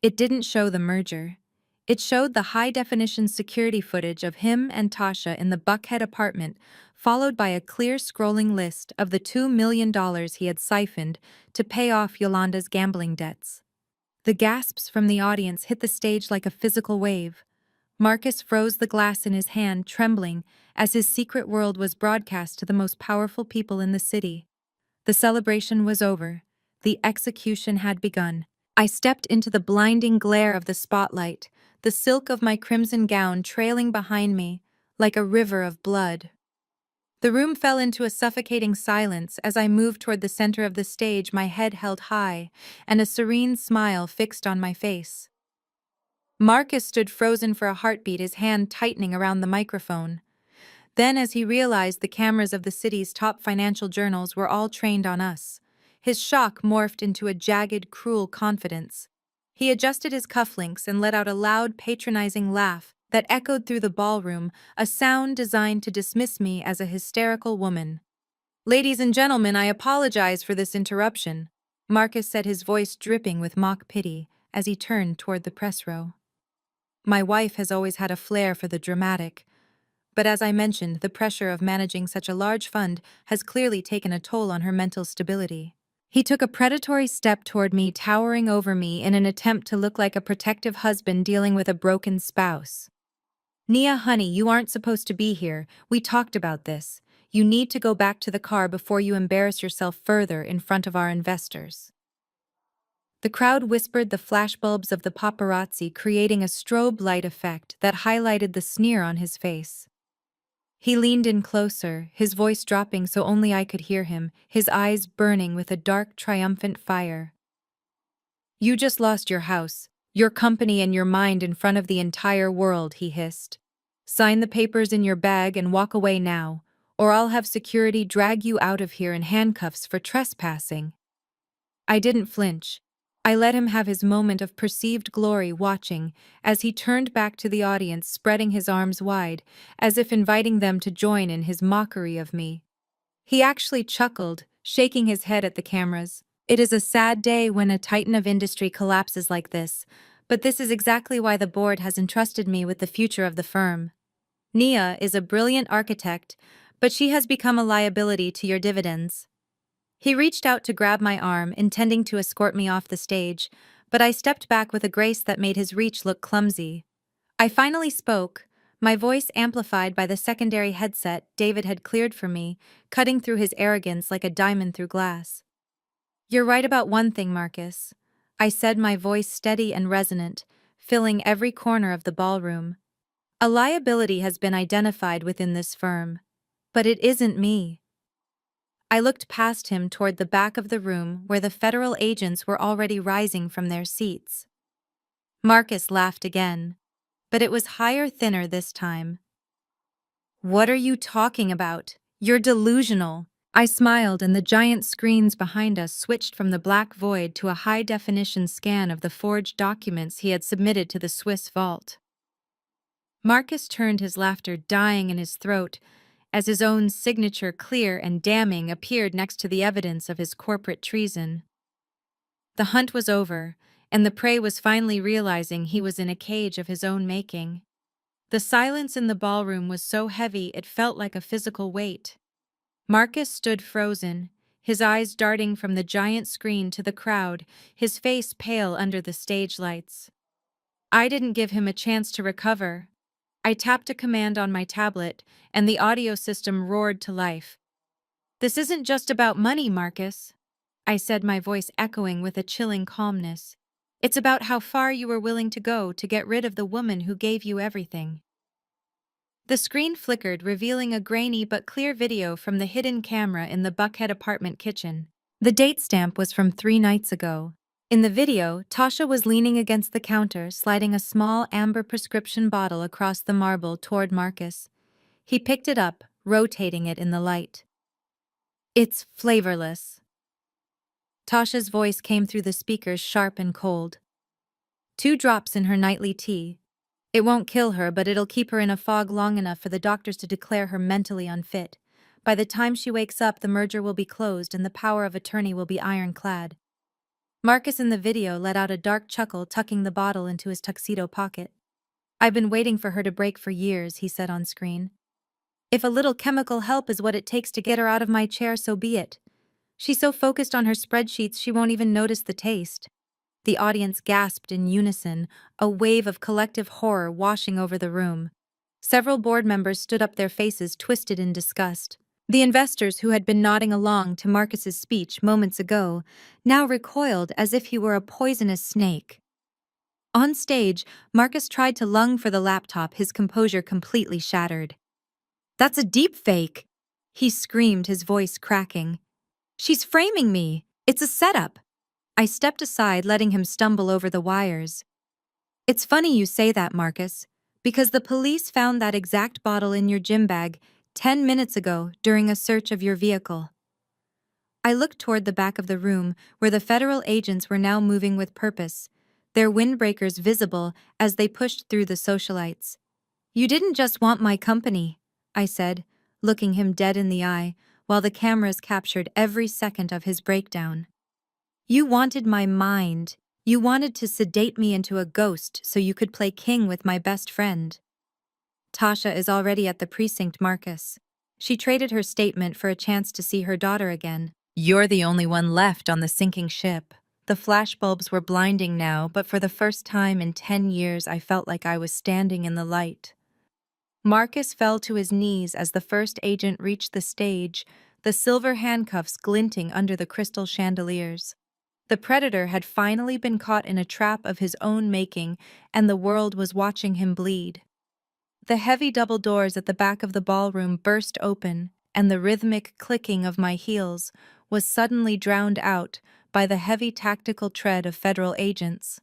It didn't show the merger. It showed the high-definition security footage of him and Tasha in the Buckhead apartment, followed by a clear scrolling list of the $2 million he had siphoned to pay off Yolanda's gambling debts. The gasps from the audience hit the stage like a physical wave. Marcus froze, the glass in his hand trembling as his secret world was broadcast to the most powerful people in the city. The celebration was over. The execution had begun. I stepped into the blinding glare of the spotlight, the silk of my crimson gown trailing behind me like a river of blood. The room fell into a suffocating silence as I moved toward the center of the stage, my head held high and a serene smile fixed on my face. Marcus stood frozen for a heartbeat, his hand tightening around the microphone. Then, as he realized the cameras of the city's top financial journals were all trained on us, his shock morphed into a jagged, cruel confidence. He adjusted his cufflinks and let out a loud, patronizing laugh that echoed through the ballroom, a sound designed to dismiss me as a hysterical woman. "Ladies and gentlemen, I apologize for this interruption," Marcus said, his voice dripping with mock pity as he turned toward the press row. My wife has always had a flair for the dramatic, but as I mentioned, the pressure of managing such a large fund has clearly taken a toll on her mental stability. He took a predatory step toward me, towering over me in an attempt to look like a protective husband dealing with a broken spouse. "Nia, honey, you aren't supposed to be here. We talked about this. You need to go back to the car before you embarrass yourself further in front of our investors." The crowd whispered, the flashbulbs of the paparazzi creating a strobe light effect that highlighted the sneer on his face. He leaned in closer, his voice dropping so only I could hear him, his eyes burning with a dark, triumphant fire. "You just lost your house, your company and your mind in front of the entire world," he hissed. "Sign the papers in your bag and walk away now, or I'll have security drag you out of here in handcuffs for trespassing." I didn't flinch. I let him have his moment of perceived glory, watching as he turned back to the audience, spreading his arms wide, as if inviting them to join in his mockery of me. He actually chuckled, shaking his head at the cameras. "It is a sad day when a titan of industry collapses like this, but this is exactly why the board has entrusted me with the future of the firm. Nia is a brilliant architect, but she has become a liability to your dividends." He reached out to grab my arm, intending to escort me off the stage, but I stepped back with a grace that made his reach look clumsy. I finally spoke, my voice amplified by the secondary headset David had cleared for me, cutting through his arrogance like a diamond through glass. "You're right about one thing, Marcus," I said, my voice steady and resonant, filling every corner of the ballroom. "A liability has been identified within this firm, but it isn't me." I looked past him toward the back of the room where the federal agents were already rising from their seats. Marcus laughed again, but it was higher, thinner this time. "What are you talking about? You're delusional." I smiled, and the giant screens behind us switched from the black void to a high-definition scan of the forged documents he had submitted to the Swiss vault. Marcus turned, his laughter dying in his throat, as his own signature, clear and damning, appeared next to the evidence of his corporate treason. The hunt was over, and the prey was finally realizing he was in a cage of his own making. The silence in the ballroom was so heavy it felt like a physical weight. Marcus stood frozen, his eyes darting from the giant screen to the crowd, his face pale under the stage lights. I didn't give him a chance to recover. I tapped a command on my tablet, and the audio system roared to life. "This isn't just about money, Marcus," I said, my voice echoing with a chilling calmness. "It's about how far you were willing to go to get rid of the woman who gave you everything." The screen flickered, revealing a grainy but clear video from the hidden camera in the Buckhead apartment kitchen. The date stamp was from 3 nights ago. In the video, Tasha was leaning against the counter, sliding a small amber prescription bottle across the marble toward Marcus. He picked it up, rotating it in the light. "It's flavorless." Tasha's voice came through the speakers, sharp and cold. "2 drops in her nightly tea. It won't kill her, but it'll keep her in a fog long enough for the doctors to declare her mentally unfit. By the time she wakes up, the merger will be closed and the power of attorney will be ironclad." Marcus in the video let out a dark chuckle, tucking the bottle into his tuxedo pocket. "I've been waiting for her to break for years," he said on screen. "If a little chemical help is what it takes to get her out of my chair, so be it. She's so focused on her spreadsheets she won't even notice the taste." The audience gasped in unison, a wave of collective horror washing over the room. Several board members stood up, their faces twisted in disgust. The investors, who had been nodding along to Marcus's speech moments ago, now recoiled as if he were a poisonous snake. On stage, Marcus tried to lung for the laptop, his composure completely shattered. "That's a deep fake!" he screamed, his voice cracking. "She's framing me! It's a setup!" I stepped aside, letting him stumble over the wires. "It's funny you say that, Marcus, because the police found that exact bottle in your gym bag 10 minutes ago during a search of your vehicle." I looked toward the back of the room, where the federal agents were now moving with purpose, their windbreakers visible as they pushed through the socialites. "You didn't just want my company," I said, looking him dead in the eye, while the cameras captured every second of his breakdown. "You wanted my mind. You wanted to sedate me into a ghost so you could play king with my best friend." Tasha is already at the precinct, Marcus. She traded her statement for a chance to see her daughter again. "You're the only one left on the sinking ship." The flashbulbs were blinding now, but for the first time in 10 years I felt like I was standing in the light. Marcus fell to his knees as the first agent reached the stage, the silver handcuffs glinting under the crystal chandeliers. The predator had finally been caught in a trap of his own making, and the world was watching him bleed. The heavy double doors at the back of the ballroom burst open, and the rhythmic clicking of my heels was suddenly drowned out by the heavy tactical tread of federal agents.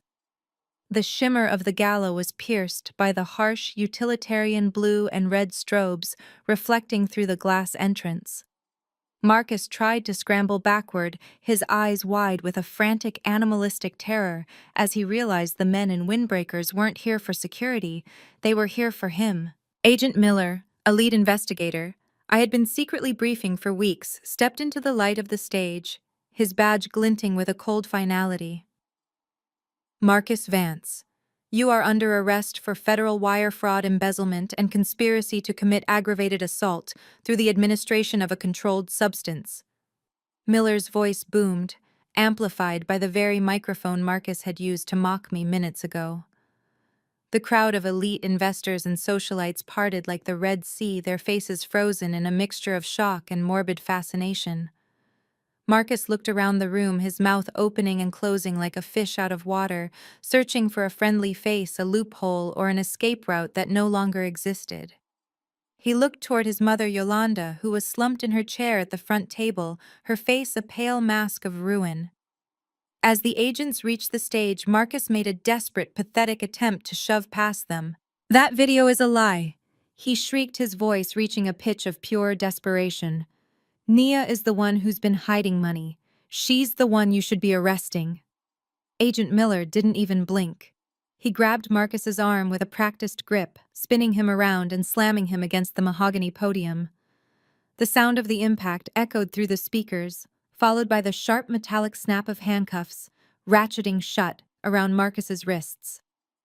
The shimmer of the gala was pierced by the harsh utilitarian blue and red strobes reflecting through the glass entrance. Marcus tried to scramble backward, his eyes wide with a frantic animalistic terror as he realized the men in windbreakers weren't here for security, they were here for him. Agent Miller, a lead investigator, I had been secretly briefing for weeks, stepped into the light of the stage, his badge glinting with a cold finality. "Marcus Vance, you are under arrest for federal wire fraud, embezzlement, and conspiracy to commit aggravated assault through the administration of a controlled substance." Miller's voice boomed, amplified by the very microphone Marcus had used to mock me minutes ago. The crowd of elite investors and socialites parted like the Red Sea, their faces frozen in a mixture of shock and morbid fascination. Marcus looked around the room, his mouth opening and closing like a fish out of water, searching for a friendly face, a loophole, or an escape route that no longer existed. He looked toward his mother, Yolanda, who was slumped in her chair at the front table, her face a pale mask of ruin. As the agents reached the stage, Marcus made a desperate, pathetic attempt to shove past them. "That video is a lie," he shrieked, his voice reaching a pitch of pure desperation. "Nia is the one who's been hiding money. She's the one you should be arresting." Agent Miller didn't even blink. He grabbed Marcus's arm with a practiced grip, spinning him around and slamming him against the mahogany podium. The sound of the impact echoed through the speakers, followed by the sharp metallic snap of handcuffs, ratcheting shut around Marcus's wrists.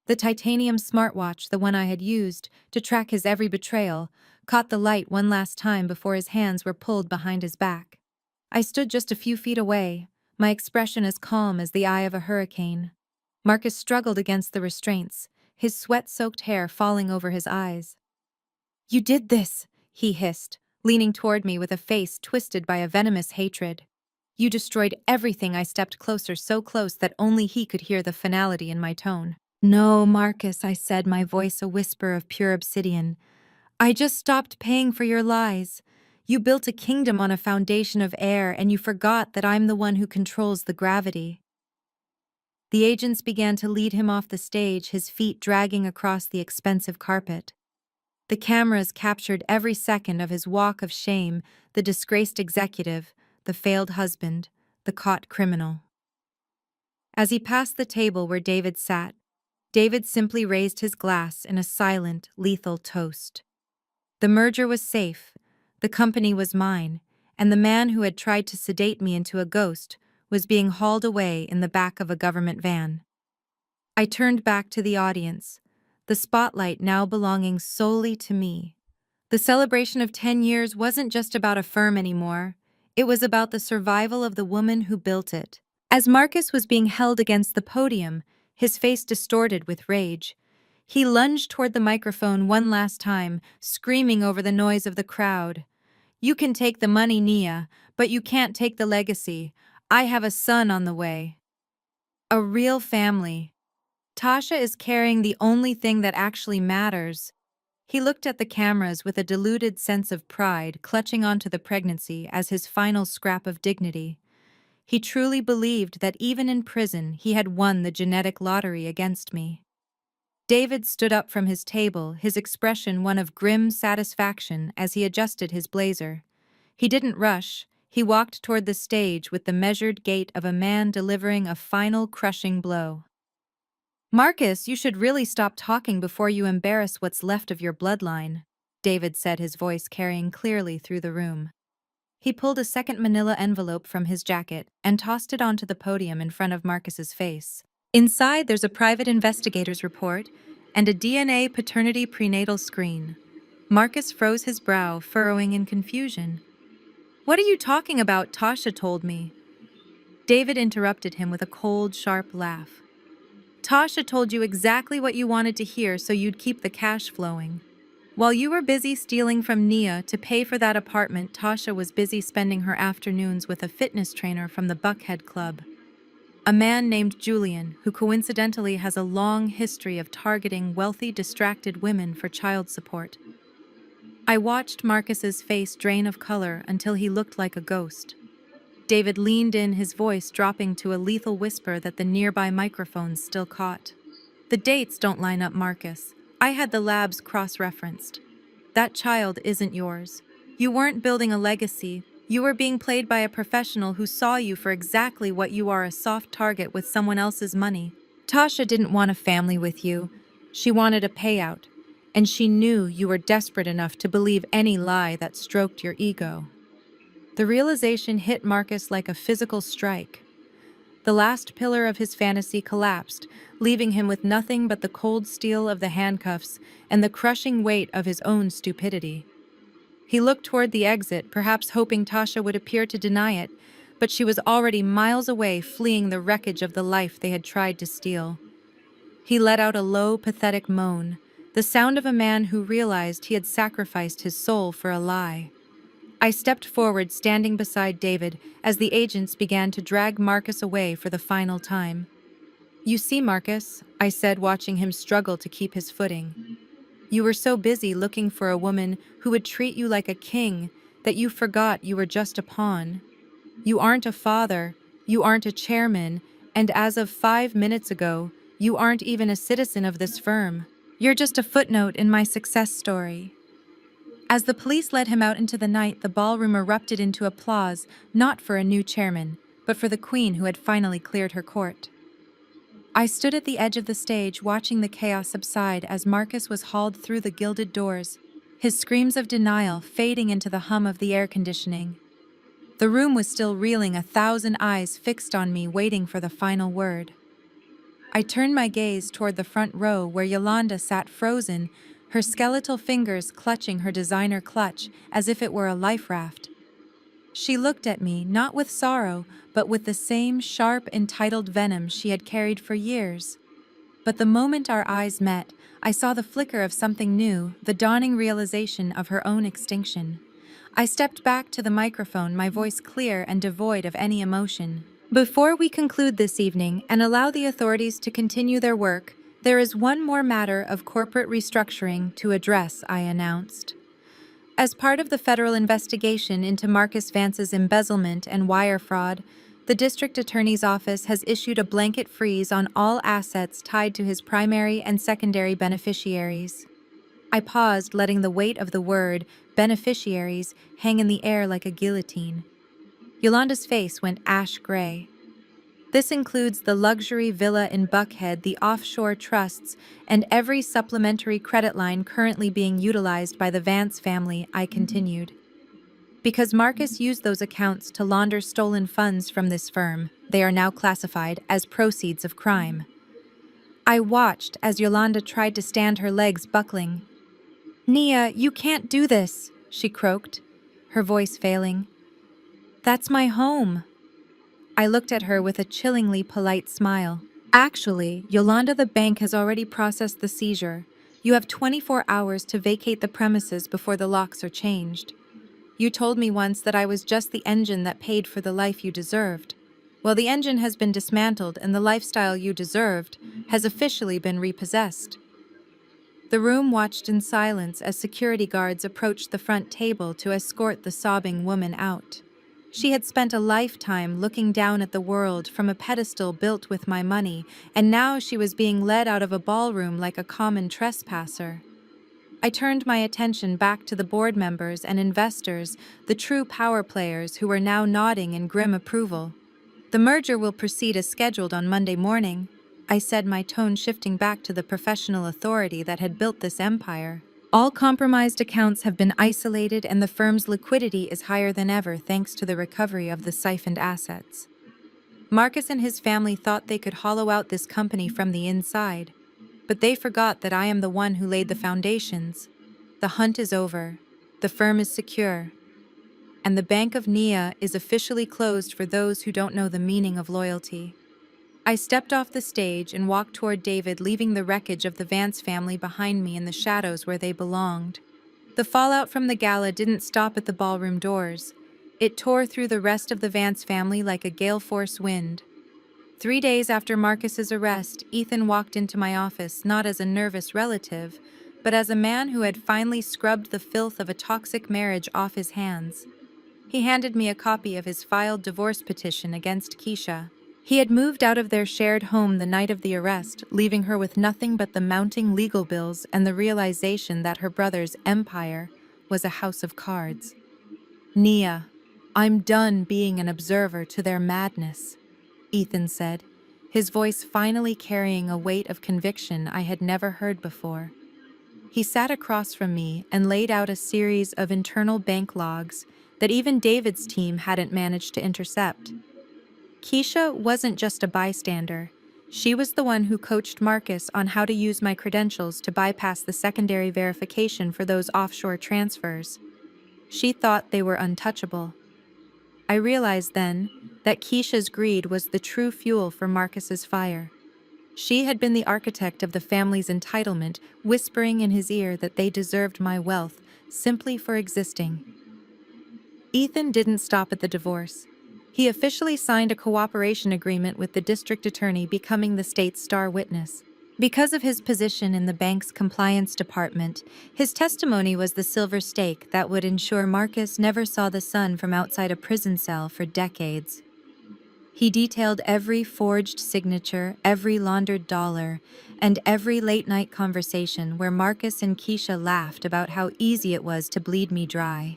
The titanium smartwatch, the one I had used to track his every betrayal, caught the light one last time before his hands were pulled behind his back. I stood just a few feet away, my expression as calm as the eye of a hurricane. Marcus struggled against the restraints, his sweat-soaked hair falling over his eyes. "You did this," he hissed, leaning toward me with a face twisted by a venomous hatred. "You destroyed everything." I stepped closer, so close that only he could hear the finality in my tone. "No, Marcus," I said, my voice a whisper of pure obsidian. "I just stopped paying for your lies. You built a kingdom on a foundation of air, and you forgot that I'm the one who controls the gravity." The agents began to lead him off the stage, his feet dragging across the expensive carpet. The cameras captured every second of his walk of shame, the disgraced executive, the failed husband, the caught criminal. As he passed the table where David sat, David simply raised his glass in a silent, lethal toast. The merger was safe, the company was mine, and the man who had tried to sedate me into a ghost was being hauled away in the back of a government van. I turned back to the audience, the spotlight now belonging solely to me. The celebration of 10 years wasn't just about a firm anymore. It was about the survival of the woman who built it. As Marcus was being held against the podium, his face distorted with rage, he lunged toward the microphone one last time, screaming over the noise of the crowd. "You can take the money, Nia, but you can't take the legacy. I have a son on the way. A real family. Tasha is carrying the only thing that actually matters." He looked at the cameras with a diluted sense of pride, clutching onto the pregnancy as his final scrap of dignity. He truly believed that even in prison he had won the genetic lottery against me. David stood up from his table, his expression one of grim satisfaction as he adjusted his blazer. He didn't rush, he walked toward the stage with the measured gait of a man delivering a final crushing blow. "Marcus, you should really stop talking before you embarrass what's left of your bloodline," David said, his voice carrying clearly through the room. He pulled a second manila envelope from his jacket and tossed it onto the podium in front of Marcus's face. "Inside, there's a private investigator's report and a DNA paternity prenatal screen." Marcus froze his brow, furrowing in confusion. "What are you talking about?" Tasha told me. David interrupted him with a cold, sharp laugh. "Tasha told you exactly what you wanted to hear so you'd keep the cash flowing. While you were busy stealing from Nia to pay for that apartment, Tasha was busy spending her afternoons with a fitness trainer from the Buckhead Club. A man named Julian, who coincidentally has a long history of targeting wealthy, distracted women for child support." I watched Marcus's face drain of color until he looked like a ghost. David leaned in, his voice dropping to a lethal whisper that the nearby microphones still caught. "The dates don't line up, Marcus. I had the labs cross-referenced. That child isn't yours. You weren't building a legacy. You were being played by a professional who saw you for exactly what you are, a soft target with someone else's money. Tasha didn't want a family with you. She wanted a payout. And she knew you were desperate enough to believe any lie that stroked your ego." The realization hit Marcus like a physical strike. The last pillar of his fantasy collapsed, leaving him with nothing but the cold steel of the handcuffs and the crushing weight of his own stupidity. He looked toward the exit, perhaps hoping Tasha would appear to deny it, but she was already miles away, fleeing the wreckage of the life they had tried to steal. He let out a low, pathetic moan, the sound of a man who realized he had sacrificed his soul for a lie. I stepped forward, standing beside David, as the agents began to drag Marcus away for the final time. "You see, Marcus," I said, watching him struggle to keep his footing. "You were so busy looking for a woman who would treat you like a king that you forgot you were just a pawn. You aren't a father, you aren't a chairman, and as of 5 minutes ago, you aren't even a citizen of this firm. You're just a footnote in my success story." As the police led him out into the night, the ballroom erupted into applause, not for a new chairman, but for the queen who had finally cleared her court. I stood at the edge of the stage, watching the chaos subside as Marcus was hauled through the gilded doors, his screams of denial fading into the hum of the air conditioning. The room was still reeling, 1,000 eyes fixed on me, waiting for the final word. I turned my gaze toward the front row where Yolanda sat frozen, her skeletal fingers clutching her designer clutch as if it were a life raft. She looked at me, not with sorrow, but with the same sharp, entitled venom she had carried for years. But the moment our eyes met, I saw the flicker of something new, the dawning realization of her own extinction. I stepped back to the microphone, my voice clear and devoid of any emotion. Before we conclude this evening and allow the authorities to continue their work, there is one more matter of corporate restructuring to address, I announced. As part of the federal investigation into Marcus Vance's embezzlement and wire fraud, the district attorney's office has issued a blanket freeze on all assets tied to his primary and secondary beneficiaries. I paused, letting the weight of the word, beneficiaries, hang in the air like a guillotine. Yolanda's face went ash gray. This includes the luxury villa in Buckhead, the offshore trusts, and every supplementary credit line currently being utilized by the Vance family, I continued. Because Marcus used those accounts to launder stolen funds from this firm, they are now classified as proceeds of crime. I watched as Yolanda tried to stand, her legs buckling. "Nia, you can't do this," she croaked, her voice failing. "That's my home." I looked at her with a chillingly polite smile. "Actually, Yolanda, the bank has already processed the seizure. You have 24 hours to vacate the premises before the locks are changed. You told me once that I was just the engine that paid for the life you deserved. Well, the engine has been dismantled and the lifestyle you deserved has officially been repossessed." The room watched in silence as security guards approached the front table to escort the sobbing woman out. She had spent a lifetime looking down at the world from a pedestal built with my money, and now she was being led out of a ballroom like a common trespasser. I turned my attention back to the board members and investors, the true power players who were now nodding in grim approval. "The merger will proceed as scheduled on Monday morning," I said, my tone shifting back to the professional authority that had built this empire. "All compromised accounts have been isolated and the firm's liquidity is higher than ever thanks to the recovery of the siphoned assets. Marcus and his family thought they could hollow out this company from the inside, but they forgot that I am the one who laid the foundations. The hunt is over, the firm is secure, and the Bank of Nia is officially closed for those who don't know the meaning of loyalty." I stepped off the stage and walked toward David, leaving the wreckage of the Vance family behind me in the shadows where they belonged. The fallout from the gala didn't stop at the ballroom doors. It tore through the rest of the Vance family like a gale-force wind. 3 days after Marcus's arrest, Ethan walked into my office not as a nervous relative, but as a man who had finally scrubbed the filth of a toxic marriage off his hands. He handed me a copy of his filed divorce petition against Keisha. He had moved out of their shared home the night of the arrest, leaving her with nothing but the mounting legal bills and the realization that her brother's empire was a house of cards. "Nia, I'm done being an observer to their madness," Ethan said, his voice finally carrying a weight of conviction I had never heard before. He sat across from me and laid out a series of internal bank logs that even David's team hadn't managed to intercept. Keisha wasn't just a bystander. She was the one who coached Marcus on how to use my credentials to bypass the secondary verification for those offshore transfers. She thought they were untouchable. I realized then that Keisha's greed was the true fuel for Marcus's fire. She had been the architect of the family's entitlement, whispering in his ear that they deserved my wealth simply for existing. Ethan didn't stop at the divorce. He officially signed a cooperation agreement with the district attorney, becoming the state's star witness. Because of his position in the bank's compliance department, his testimony was the silver stake that would ensure Marcus never saw the sun from outside a prison cell for decades. He detailed every forged signature, every laundered dollar, and every late-night conversation where Marcus and Keisha laughed about how easy it was to bleed me dry.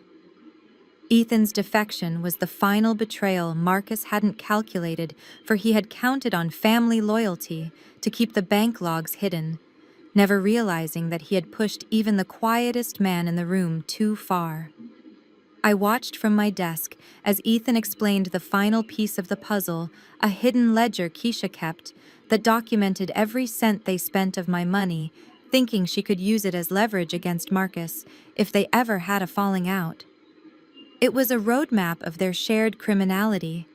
Ethan's defection was the final betrayal Marcus hadn't calculated, for he had counted on family loyalty to keep the bank logs hidden, never realizing that he had pushed even the quietest man in the room too far. I watched from my desk as Ethan explained the final piece of the puzzle, a hidden ledger Keisha kept that documented every cent they spent of my money, thinking she could use it as leverage against Marcus if they ever had a falling out. It was a roadmap of their shared criminality.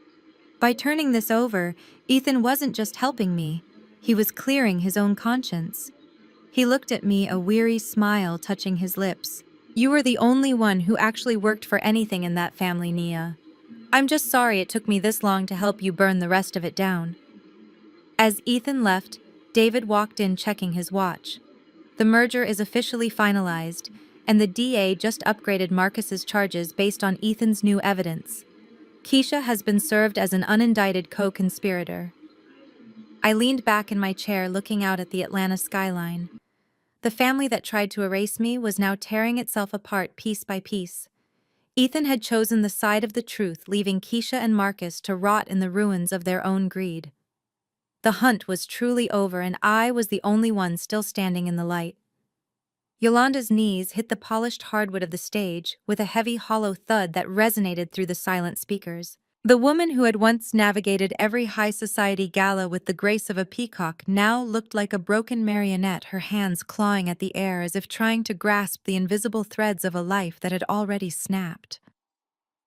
By turning this over, Ethan wasn't just helping me, He was clearing his own conscience. He looked at me, a weary smile touching his lips. You were the only one who actually worked for anything in that family, Nia. I'm just sorry it took me this long to help you burn the rest of it down. As Ethan left, David walked in checking his watch. The merger is officially finalized, and the DA just upgraded Marcus's charges based on Ethan's new evidence. Keisha has been served as an unindicted co-conspirator. I leaned back in my chair looking out at the Atlanta skyline. The family that tried to erase me was now tearing itself apart piece by piece. Ethan had chosen the side of the truth, leaving Keisha and Marcus to rot in the ruins of their own greed. The hunt was truly over, and I was the only one still standing in the light. Yolanda's knees hit the polished hardwood of the stage with a heavy, hollow thud that resonated through the silent speakers. The woman who had once navigated every high society gala with the grace of a peacock now looked like a broken marionette, her hands clawing at the air as if trying to grasp the invisible threads of a life that had already snapped.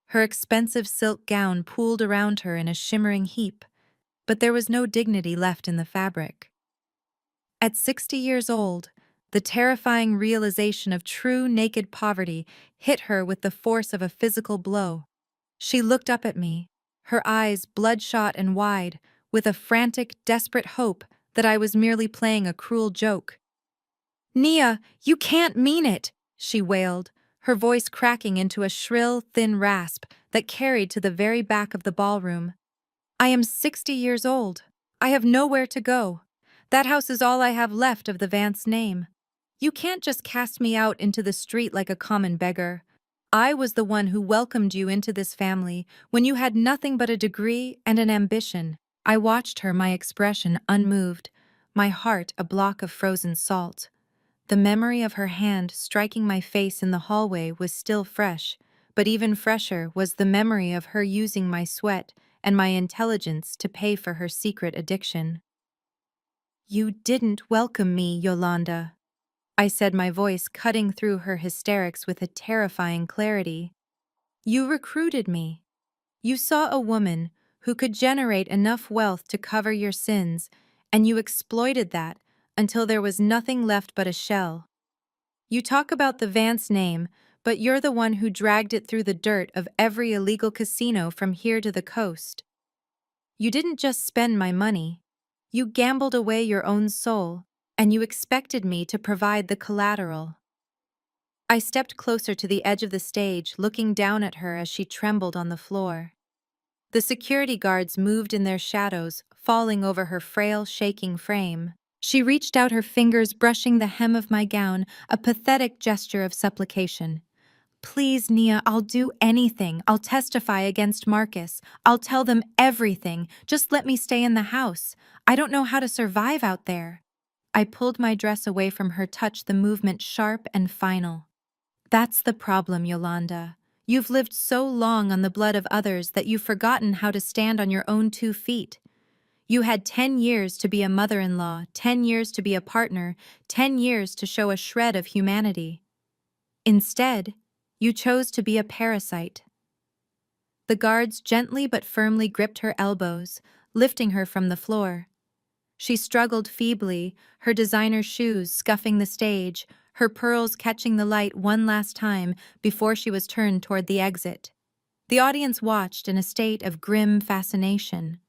Her expensive silk gown pooled around her in a shimmering heap, but there was no dignity left in the fabric. At 60 years old, the terrifying realization of true naked poverty hit her with the force of a physical blow. She looked up at me, her eyes bloodshot and wide, with a frantic, desperate hope that I was merely playing a cruel joke. "Nia, you can't mean it!" she wailed, her voice cracking into a shrill, thin rasp that carried to the very back of the ballroom. "I am 60 years old. I have nowhere to go. That house is all I have left of the Vance name. You can't just cast me out into the street like a common beggar. I was the one who welcomed you into this family when you had nothing but a degree and an ambition." I watched her, my expression unmoved, my heart a block of frozen salt. The memory of her hand striking my face in the hallway was still fresh, but even fresher was the memory of her using my sweat and my intelligence to pay for her secret addiction. "You didn't welcome me, Yolanda," I said, my voice cutting through her hysterics with a terrifying clarity. "You recruited me. You saw a woman who could generate enough wealth to cover your sins, and you exploited that until there was nothing left but a shell. You talk about the Vance name, but you're the one who dragged it through the dirt of every illegal casino from here to the coast. You didn't just spend my money. You gambled away your own soul, and you expected me to provide the collateral." I stepped closer to the edge of the stage, looking down at her as she trembled on the floor. The security guards moved in their shadows, falling over her frail, shaking frame. She reached out her fingers, brushing the hem of my gown, a pathetic gesture of supplication. "Please, Nia, I'll do anything. I'll testify against Marcus. I'll tell them everything. Just let me stay in the house. I don't know how to survive out there." I pulled my dress away from her touch, the movement sharp and final. "That's the problem, Yolanda. You've lived so long on the blood of others that you've forgotten how to stand on your own 2 feet. You had 10 years to be a mother-in-law, 10 years to be a partner, 10 years to show a shred of humanity. Instead, you chose to be a parasite." The guards gently but firmly gripped her elbows, lifting her from the floor. She struggled feebly, her designer shoes scuffing the stage, her pearls catching the light one last time before she was turned toward the exit. The audience watched in a state of grim fascination.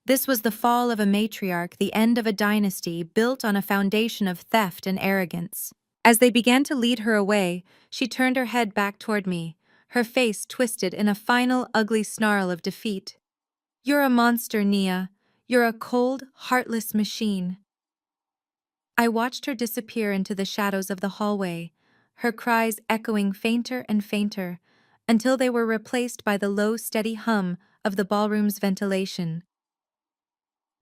This was the fall of a matriarch, the end of a dynasty built on a foundation of theft and arrogance. As they began to lead her away, she turned her head back toward me, her face twisted in a final, ugly snarl of defeat. "You're a monster, Nia. You're a cold, heartless machine." I watched her disappear into the shadows of the hallway, her cries echoing fainter and fainter, until they were replaced by the low, steady hum of the ballroom's ventilation.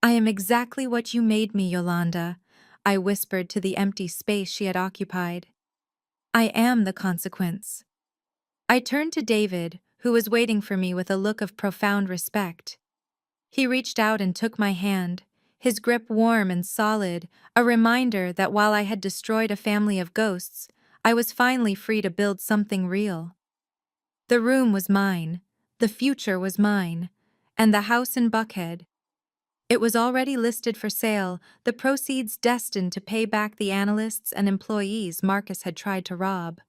"I am exactly what you made me, Yolanda," I whispered to the empty space she had occupied. "I am the consequence." I turned to David, who was waiting for me with a look of profound respect. He reached out and took my hand, his grip warm and solid, a reminder that while I had destroyed a family of ghosts, I was finally free to build something real. The room was mine, the future was mine, and the house in Buckhead. It was already listed for sale, the proceeds destined to pay back the analysts and employees Marcus had tried to rob.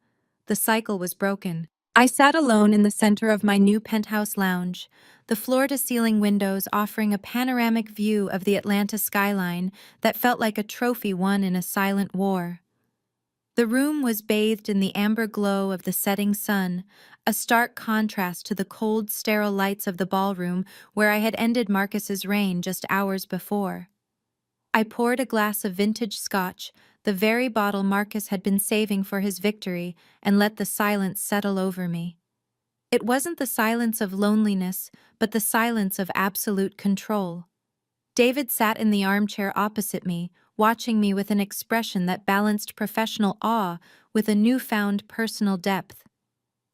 The cycle was broken. I sat alone in the center of my new penthouse lounge, the floor-to-ceiling windows offering a panoramic view of the Atlanta skyline that felt like a trophy won in a silent war. The room was bathed in the amber glow of the setting sun, a stark contrast to the cold, sterile lights of the ballroom where I had ended Marcus's reign just hours before. I poured a glass of vintage scotch, the very bottle Marcus had been saving for his victory, and let the silence settle over me. It wasn't the silence of loneliness, but the silence of absolute control. David sat in the armchair opposite me, watching me with an expression that balanced professional awe with a newfound personal depth.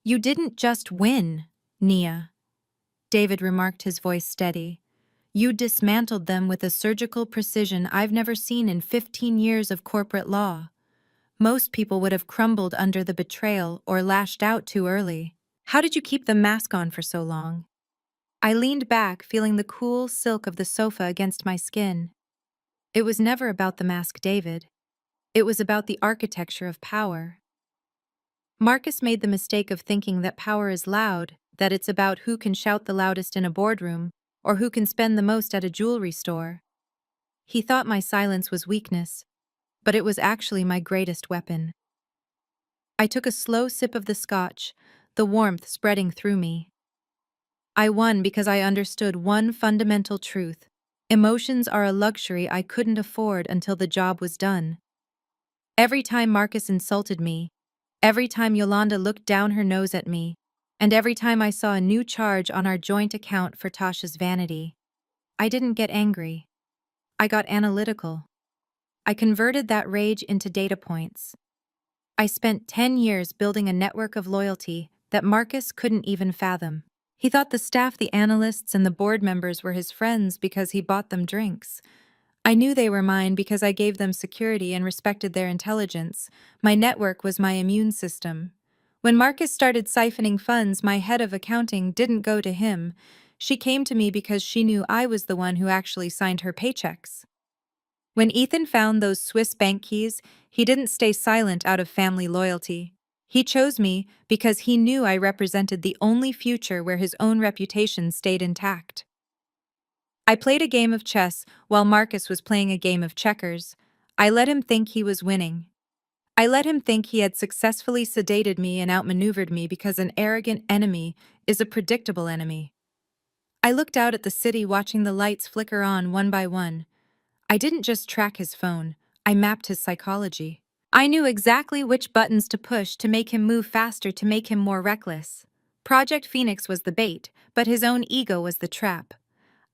"You didn't just win, Nia," David remarked, his voice steady. "You dismantled them with a surgical precision I've never seen in 15 years of corporate law. Most people would have crumbled under the betrayal or lashed out too early. How did you keep the mask on for so long?" I leaned back, feeling the cool silk of the sofa against my skin. It was never about the mask, David. It was about the architecture of power. Marcus made the mistake of thinking that power is loud, that it's about who can shout the loudest in a boardroom, or who can spend the most at a jewelry store. He thought my silence was weakness, but it was actually my greatest weapon. I took a slow sip of the scotch, the warmth spreading through me. I won because I understood one fundamental truth. Emotions are a luxury I couldn't afford until the job was done. Every time Marcus insulted me, every time Yolanda looked down her nose at me, and every time I saw a new charge on our joint account for Tasha's vanity, I didn't get angry. I got analytical. I converted that rage into data points. I spent 10 years building a network of loyalty that Marcus couldn't even fathom. He thought the staff, the analysts, and the board members were his friends because he bought them drinks. I knew they were mine because I gave them security and respected their intelligence. My network was my immune system. When Marcus started siphoning funds, my head of accounting didn't go to him. She came to me because she knew I was the one who actually signed her paychecks. When Ethan found those Swiss bank keys, he didn't stay silent out of family loyalty. He chose me because he knew I represented the only future where his own reputation stayed intact. I played a game of chess while Marcus was playing a game of checkers. I let him think he was winning. I let him think he had successfully sedated me and outmaneuvered me because an arrogant enemy is a predictable enemy. I looked out at the city, watching the lights flicker on one by one. I didn't just track his phone, I mapped his psychology. I knew exactly which buttons to push to make him move faster, to make him more reckless. Project Phoenix was the bait, but his own ego was the trap.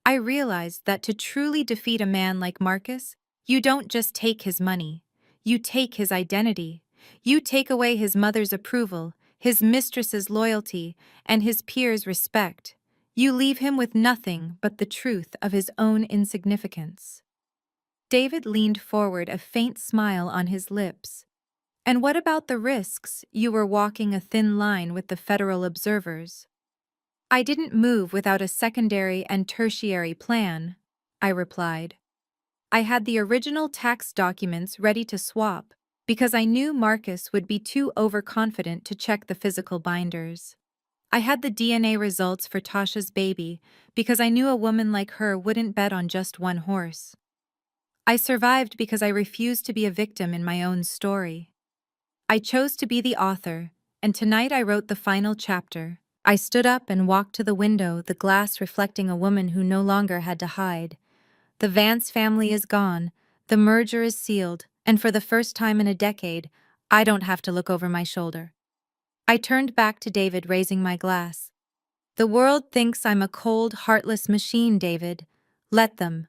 I realized that to truly defeat a man like Marcus, you don't just take his money. You take his identity. You take away his mother's approval, his mistress's loyalty, and his peers' respect. You leave him with nothing but the truth of his own insignificance. David leaned forward, a faint smile on his lips. "And what about the risks? You were walking a thin line with the federal observers." "I didn't move without a secondary and tertiary plan," I replied. "I had the original tax documents ready to swap because I knew Marcus would be too overconfident to check the physical binders. I had the DNA results for Tasha's baby because I knew a woman like her wouldn't bet on just one horse. I survived because I refused to be a victim in my own story. I chose to be the author, and tonight I wrote the final chapter." I stood up and walked to the window, the glass reflecting a woman who no longer had to hide. The Vance family is gone, the merger is sealed, and for the first time in a decade, I don't have to look over my shoulder. I turned back to David, raising my glass. "The world thinks I'm a cold, heartless machine, David. Let them.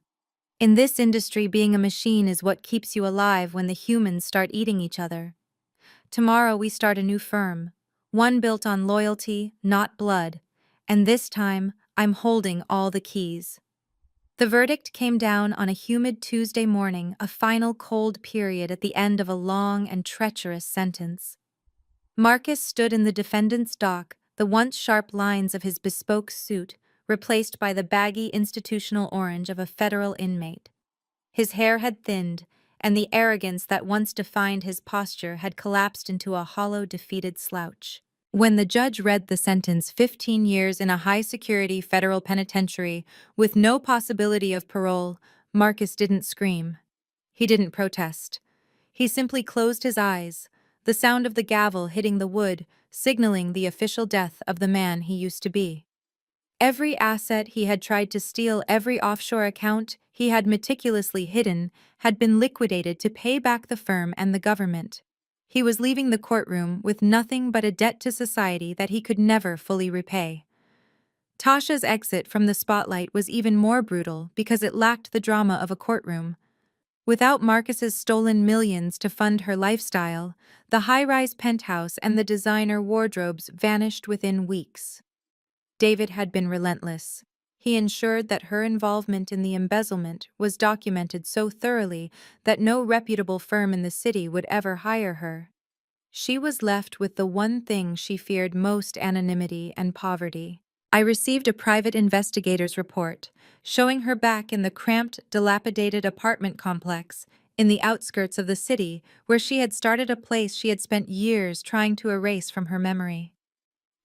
In this industry, being a machine is what keeps you alive when the humans start eating each other. Tomorrow we start a new firm, one built on loyalty, not blood, and this time I'm holding all the keys." The verdict came down on a humid Tuesday morning, a final cold period at the end of a long and treacherous sentence. Marcus stood in the defendant's dock, the once sharp lines of his bespoke suit replaced by the baggy institutional orange of a federal inmate. His hair had thinned, and the arrogance that once defined his posture had collapsed into a hollow, defeated slouch. When the judge read the sentence, 15 years in a high-security federal penitentiary with no possibility of parole, Marcus didn't scream. He didn't protest. He simply closed his eyes, the sound of the gavel hitting the wood, signaling the official death of the man he used to be. Every asset he had tried to steal, every offshore account he had meticulously hidden, had been liquidated to pay back the firm and the government. He was leaving the courtroom with nothing but a debt to society that he could never fully repay. Tasha's exit from the spotlight was even more brutal because it lacked the drama of a courtroom. Without Marcus's stolen millions to fund her lifestyle, the high-rise penthouse and the designer wardrobes vanished within weeks. David had been relentless. He ensured that her involvement in the embezzlement was documented so thoroughly that no reputable firm in the city would ever hire her. She was left with the one thing she feared most: anonymity and poverty. I received a private investigator's report, showing her back in the cramped, dilapidated apartment complex in the outskirts of the city where she had started a place she had spent years trying to erase from her memory.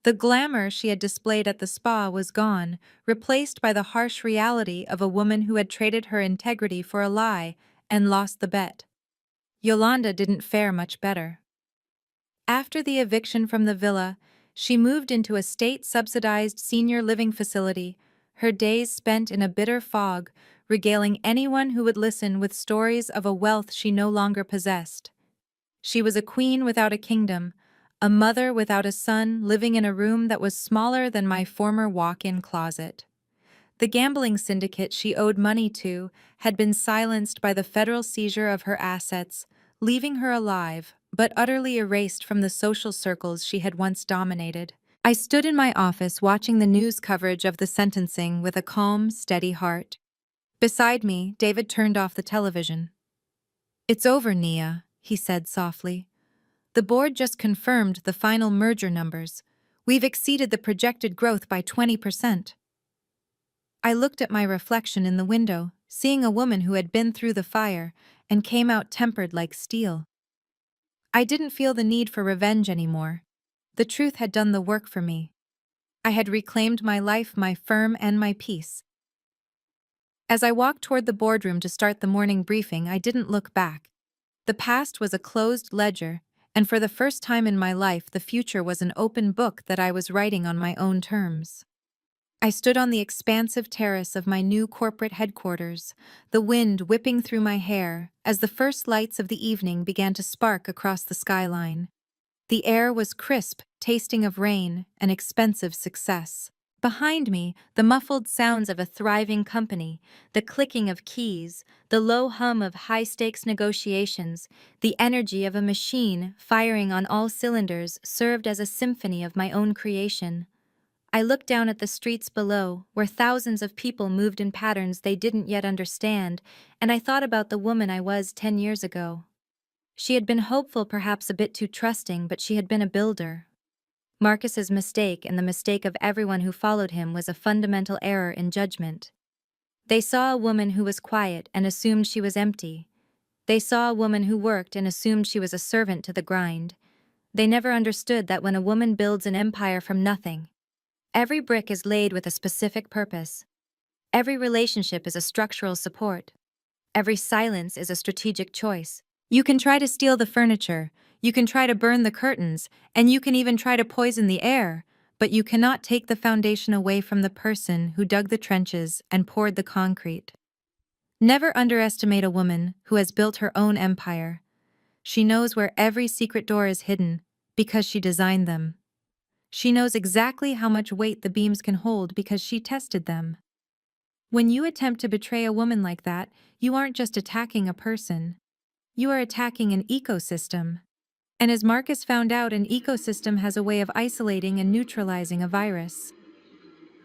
The glamour she had displayed at the spa was gone, replaced by the harsh reality of a woman who had traded her integrity for a lie and lost the bet. Yolanda didn't fare much better. After the eviction from the villa, she moved into a state-subsidized senior living facility, her days spent in a bitter fog, regaling anyone who would listen with stories of a wealth she no longer possessed. She was a queen without a kingdom, a mother without a son, living in a room that was smaller than my former walk-in closet. The gambling syndicate she owed money to had been silenced by the federal seizure of her assets, leaving her alive, but utterly erased from the social circles she had once dominated. I stood in my office watching the news coverage of the sentencing with a calm, steady heart. Beside me, David turned off the television. "It's over, Nia," he said softly. "The board just confirmed the final merger numbers. We've exceeded the projected growth by 20%. I looked at my reflection in the window, seeing a woman who had been through the fire and came out tempered like steel. I didn't feel the need for revenge anymore. The truth had done the work for me. I had reclaimed my life, my firm, and my peace. As I walked toward the boardroom to start the morning briefing, I didn't look back. The past was a closed ledger, and for the first time in my life, the future was an open book that I was writing on my own terms. I stood on the expansive terrace of my new corporate headquarters, the wind whipping through my hair as the first lights of the evening began to spark across the skyline. The air was crisp, tasting of rain and expensive success. Behind me, the muffled sounds of a thriving company, the clicking of keys, the low hum of high-stakes negotiations, the energy of a machine firing on all cylinders served as a symphony of my own creation. I looked down at the streets below, where thousands of people moved in patterns they didn't yet understand, and I thought about the woman I was 10 years ago. She had been hopeful, perhaps a bit too trusting, but she had been a builder. Marcus's mistake and the mistake of everyone who followed him was a fundamental error in judgment. They saw a woman who was quiet and assumed she was empty. They saw a woman who worked and assumed she was a servant to the grind. They never understood that when a woman builds an empire from nothing, every brick is laid with a specific purpose. Every relationship is a structural support. Every silence is a strategic choice. You can try to steal the furniture, you can try to burn the curtains, and you can even try to poison the air, but you cannot take the foundation away from the person who dug the trenches and poured the concrete. Never underestimate a woman who has built her own empire. She knows where every secret door is hidden because she designed them. She knows exactly how much weight the beams can hold because she tested them. When you attempt to betray a woman like that, you aren't just attacking a person. You are attacking an ecosystem. And as Marcus found out, an ecosystem has a way of isolating and neutralizing a virus.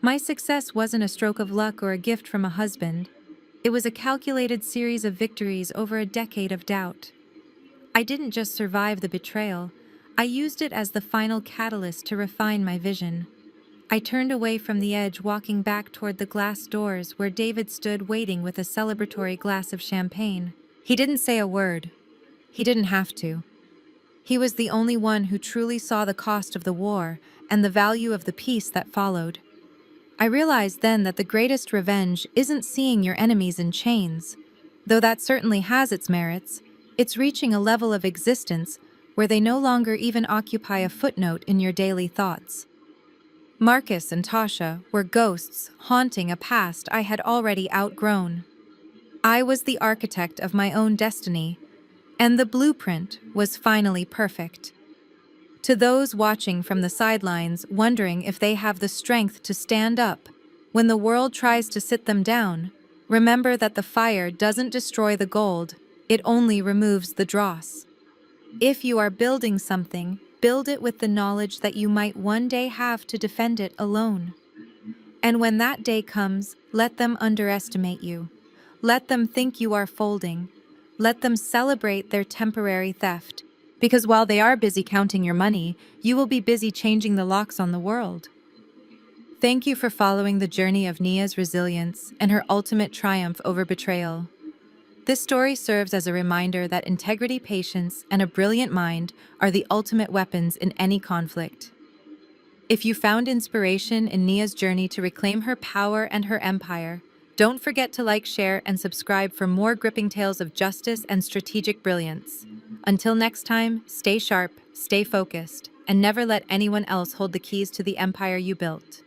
My success wasn't a stroke of luck or a gift from a husband. It was a calculated series of victories over a decade of doubt. I didn't just survive the betrayal. I used it as the final catalyst to refine my vision. I turned away from the edge, walking back toward the glass doors where David stood waiting with a celebratory glass of champagne. He didn't say a word. He didn't have to. He was the only one who truly saw the cost of the war and the value of the peace that followed. I realized then that the greatest revenge isn't seeing your enemies in chains. Though that certainly has its merits, it's reaching a level of existence where they no longer even occupy a footnote in your daily thoughts. Marcus and Tasha were ghosts haunting a past I had already outgrown. I was the architect of my own destiny, and the blueprint was finally perfect. To those watching from the sidelines, wondering if they have the strength to stand up when the world tries to sit them down, remember that the fire doesn't destroy the gold, it only removes the dross. If you are building something, build it with the knowledge that you might one day have to defend it alone. And when that day comes, let them underestimate you. Let them think you are folding. Let them celebrate their temporary theft. Because while they are busy counting your money, you will be busy changing the locks on the world. Thank you for following the journey of Nia's resilience and her ultimate triumph over betrayal. This story serves as a reminder that integrity, patience, and a brilliant mind are the ultimate weapons in any conflict. If you found inspiration in Nia's journey to reclaim her power and her empire, don't forget to like, share, and subscribe for more gripping tales of justice and strategic brilliance. Until next time, stay sharp, stay focused, and never let anyone else hold the keys to the empire you built.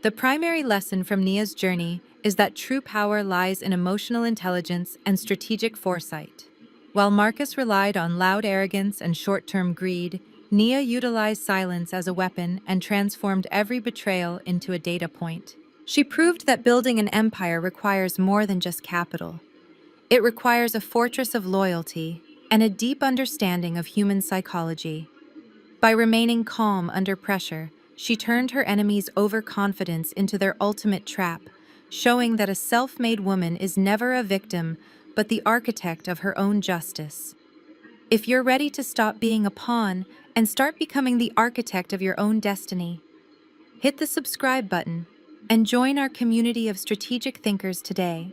The primary lesson from Nia's journey is that true power lies in emotional intelligence and strategic foresight. While Marcus relied on loud arrogance and short-term greed, Nia utilized silence as a weapon and transformed every betrayal into a data point. She proved that building an empire requires more than just capital. It requires a fortress of loyalty and a deep understanding of human psychology. By remaining calm under pressure, she turned her enemies' overconfidence into their ultimate trap, showing that a self-made woman is never a victim, but the architect of her own justice. If you're ready to stop being a pawn and start becoming the architect of your own destiny, hit the subscribe button and join our community of strategic thinkers today.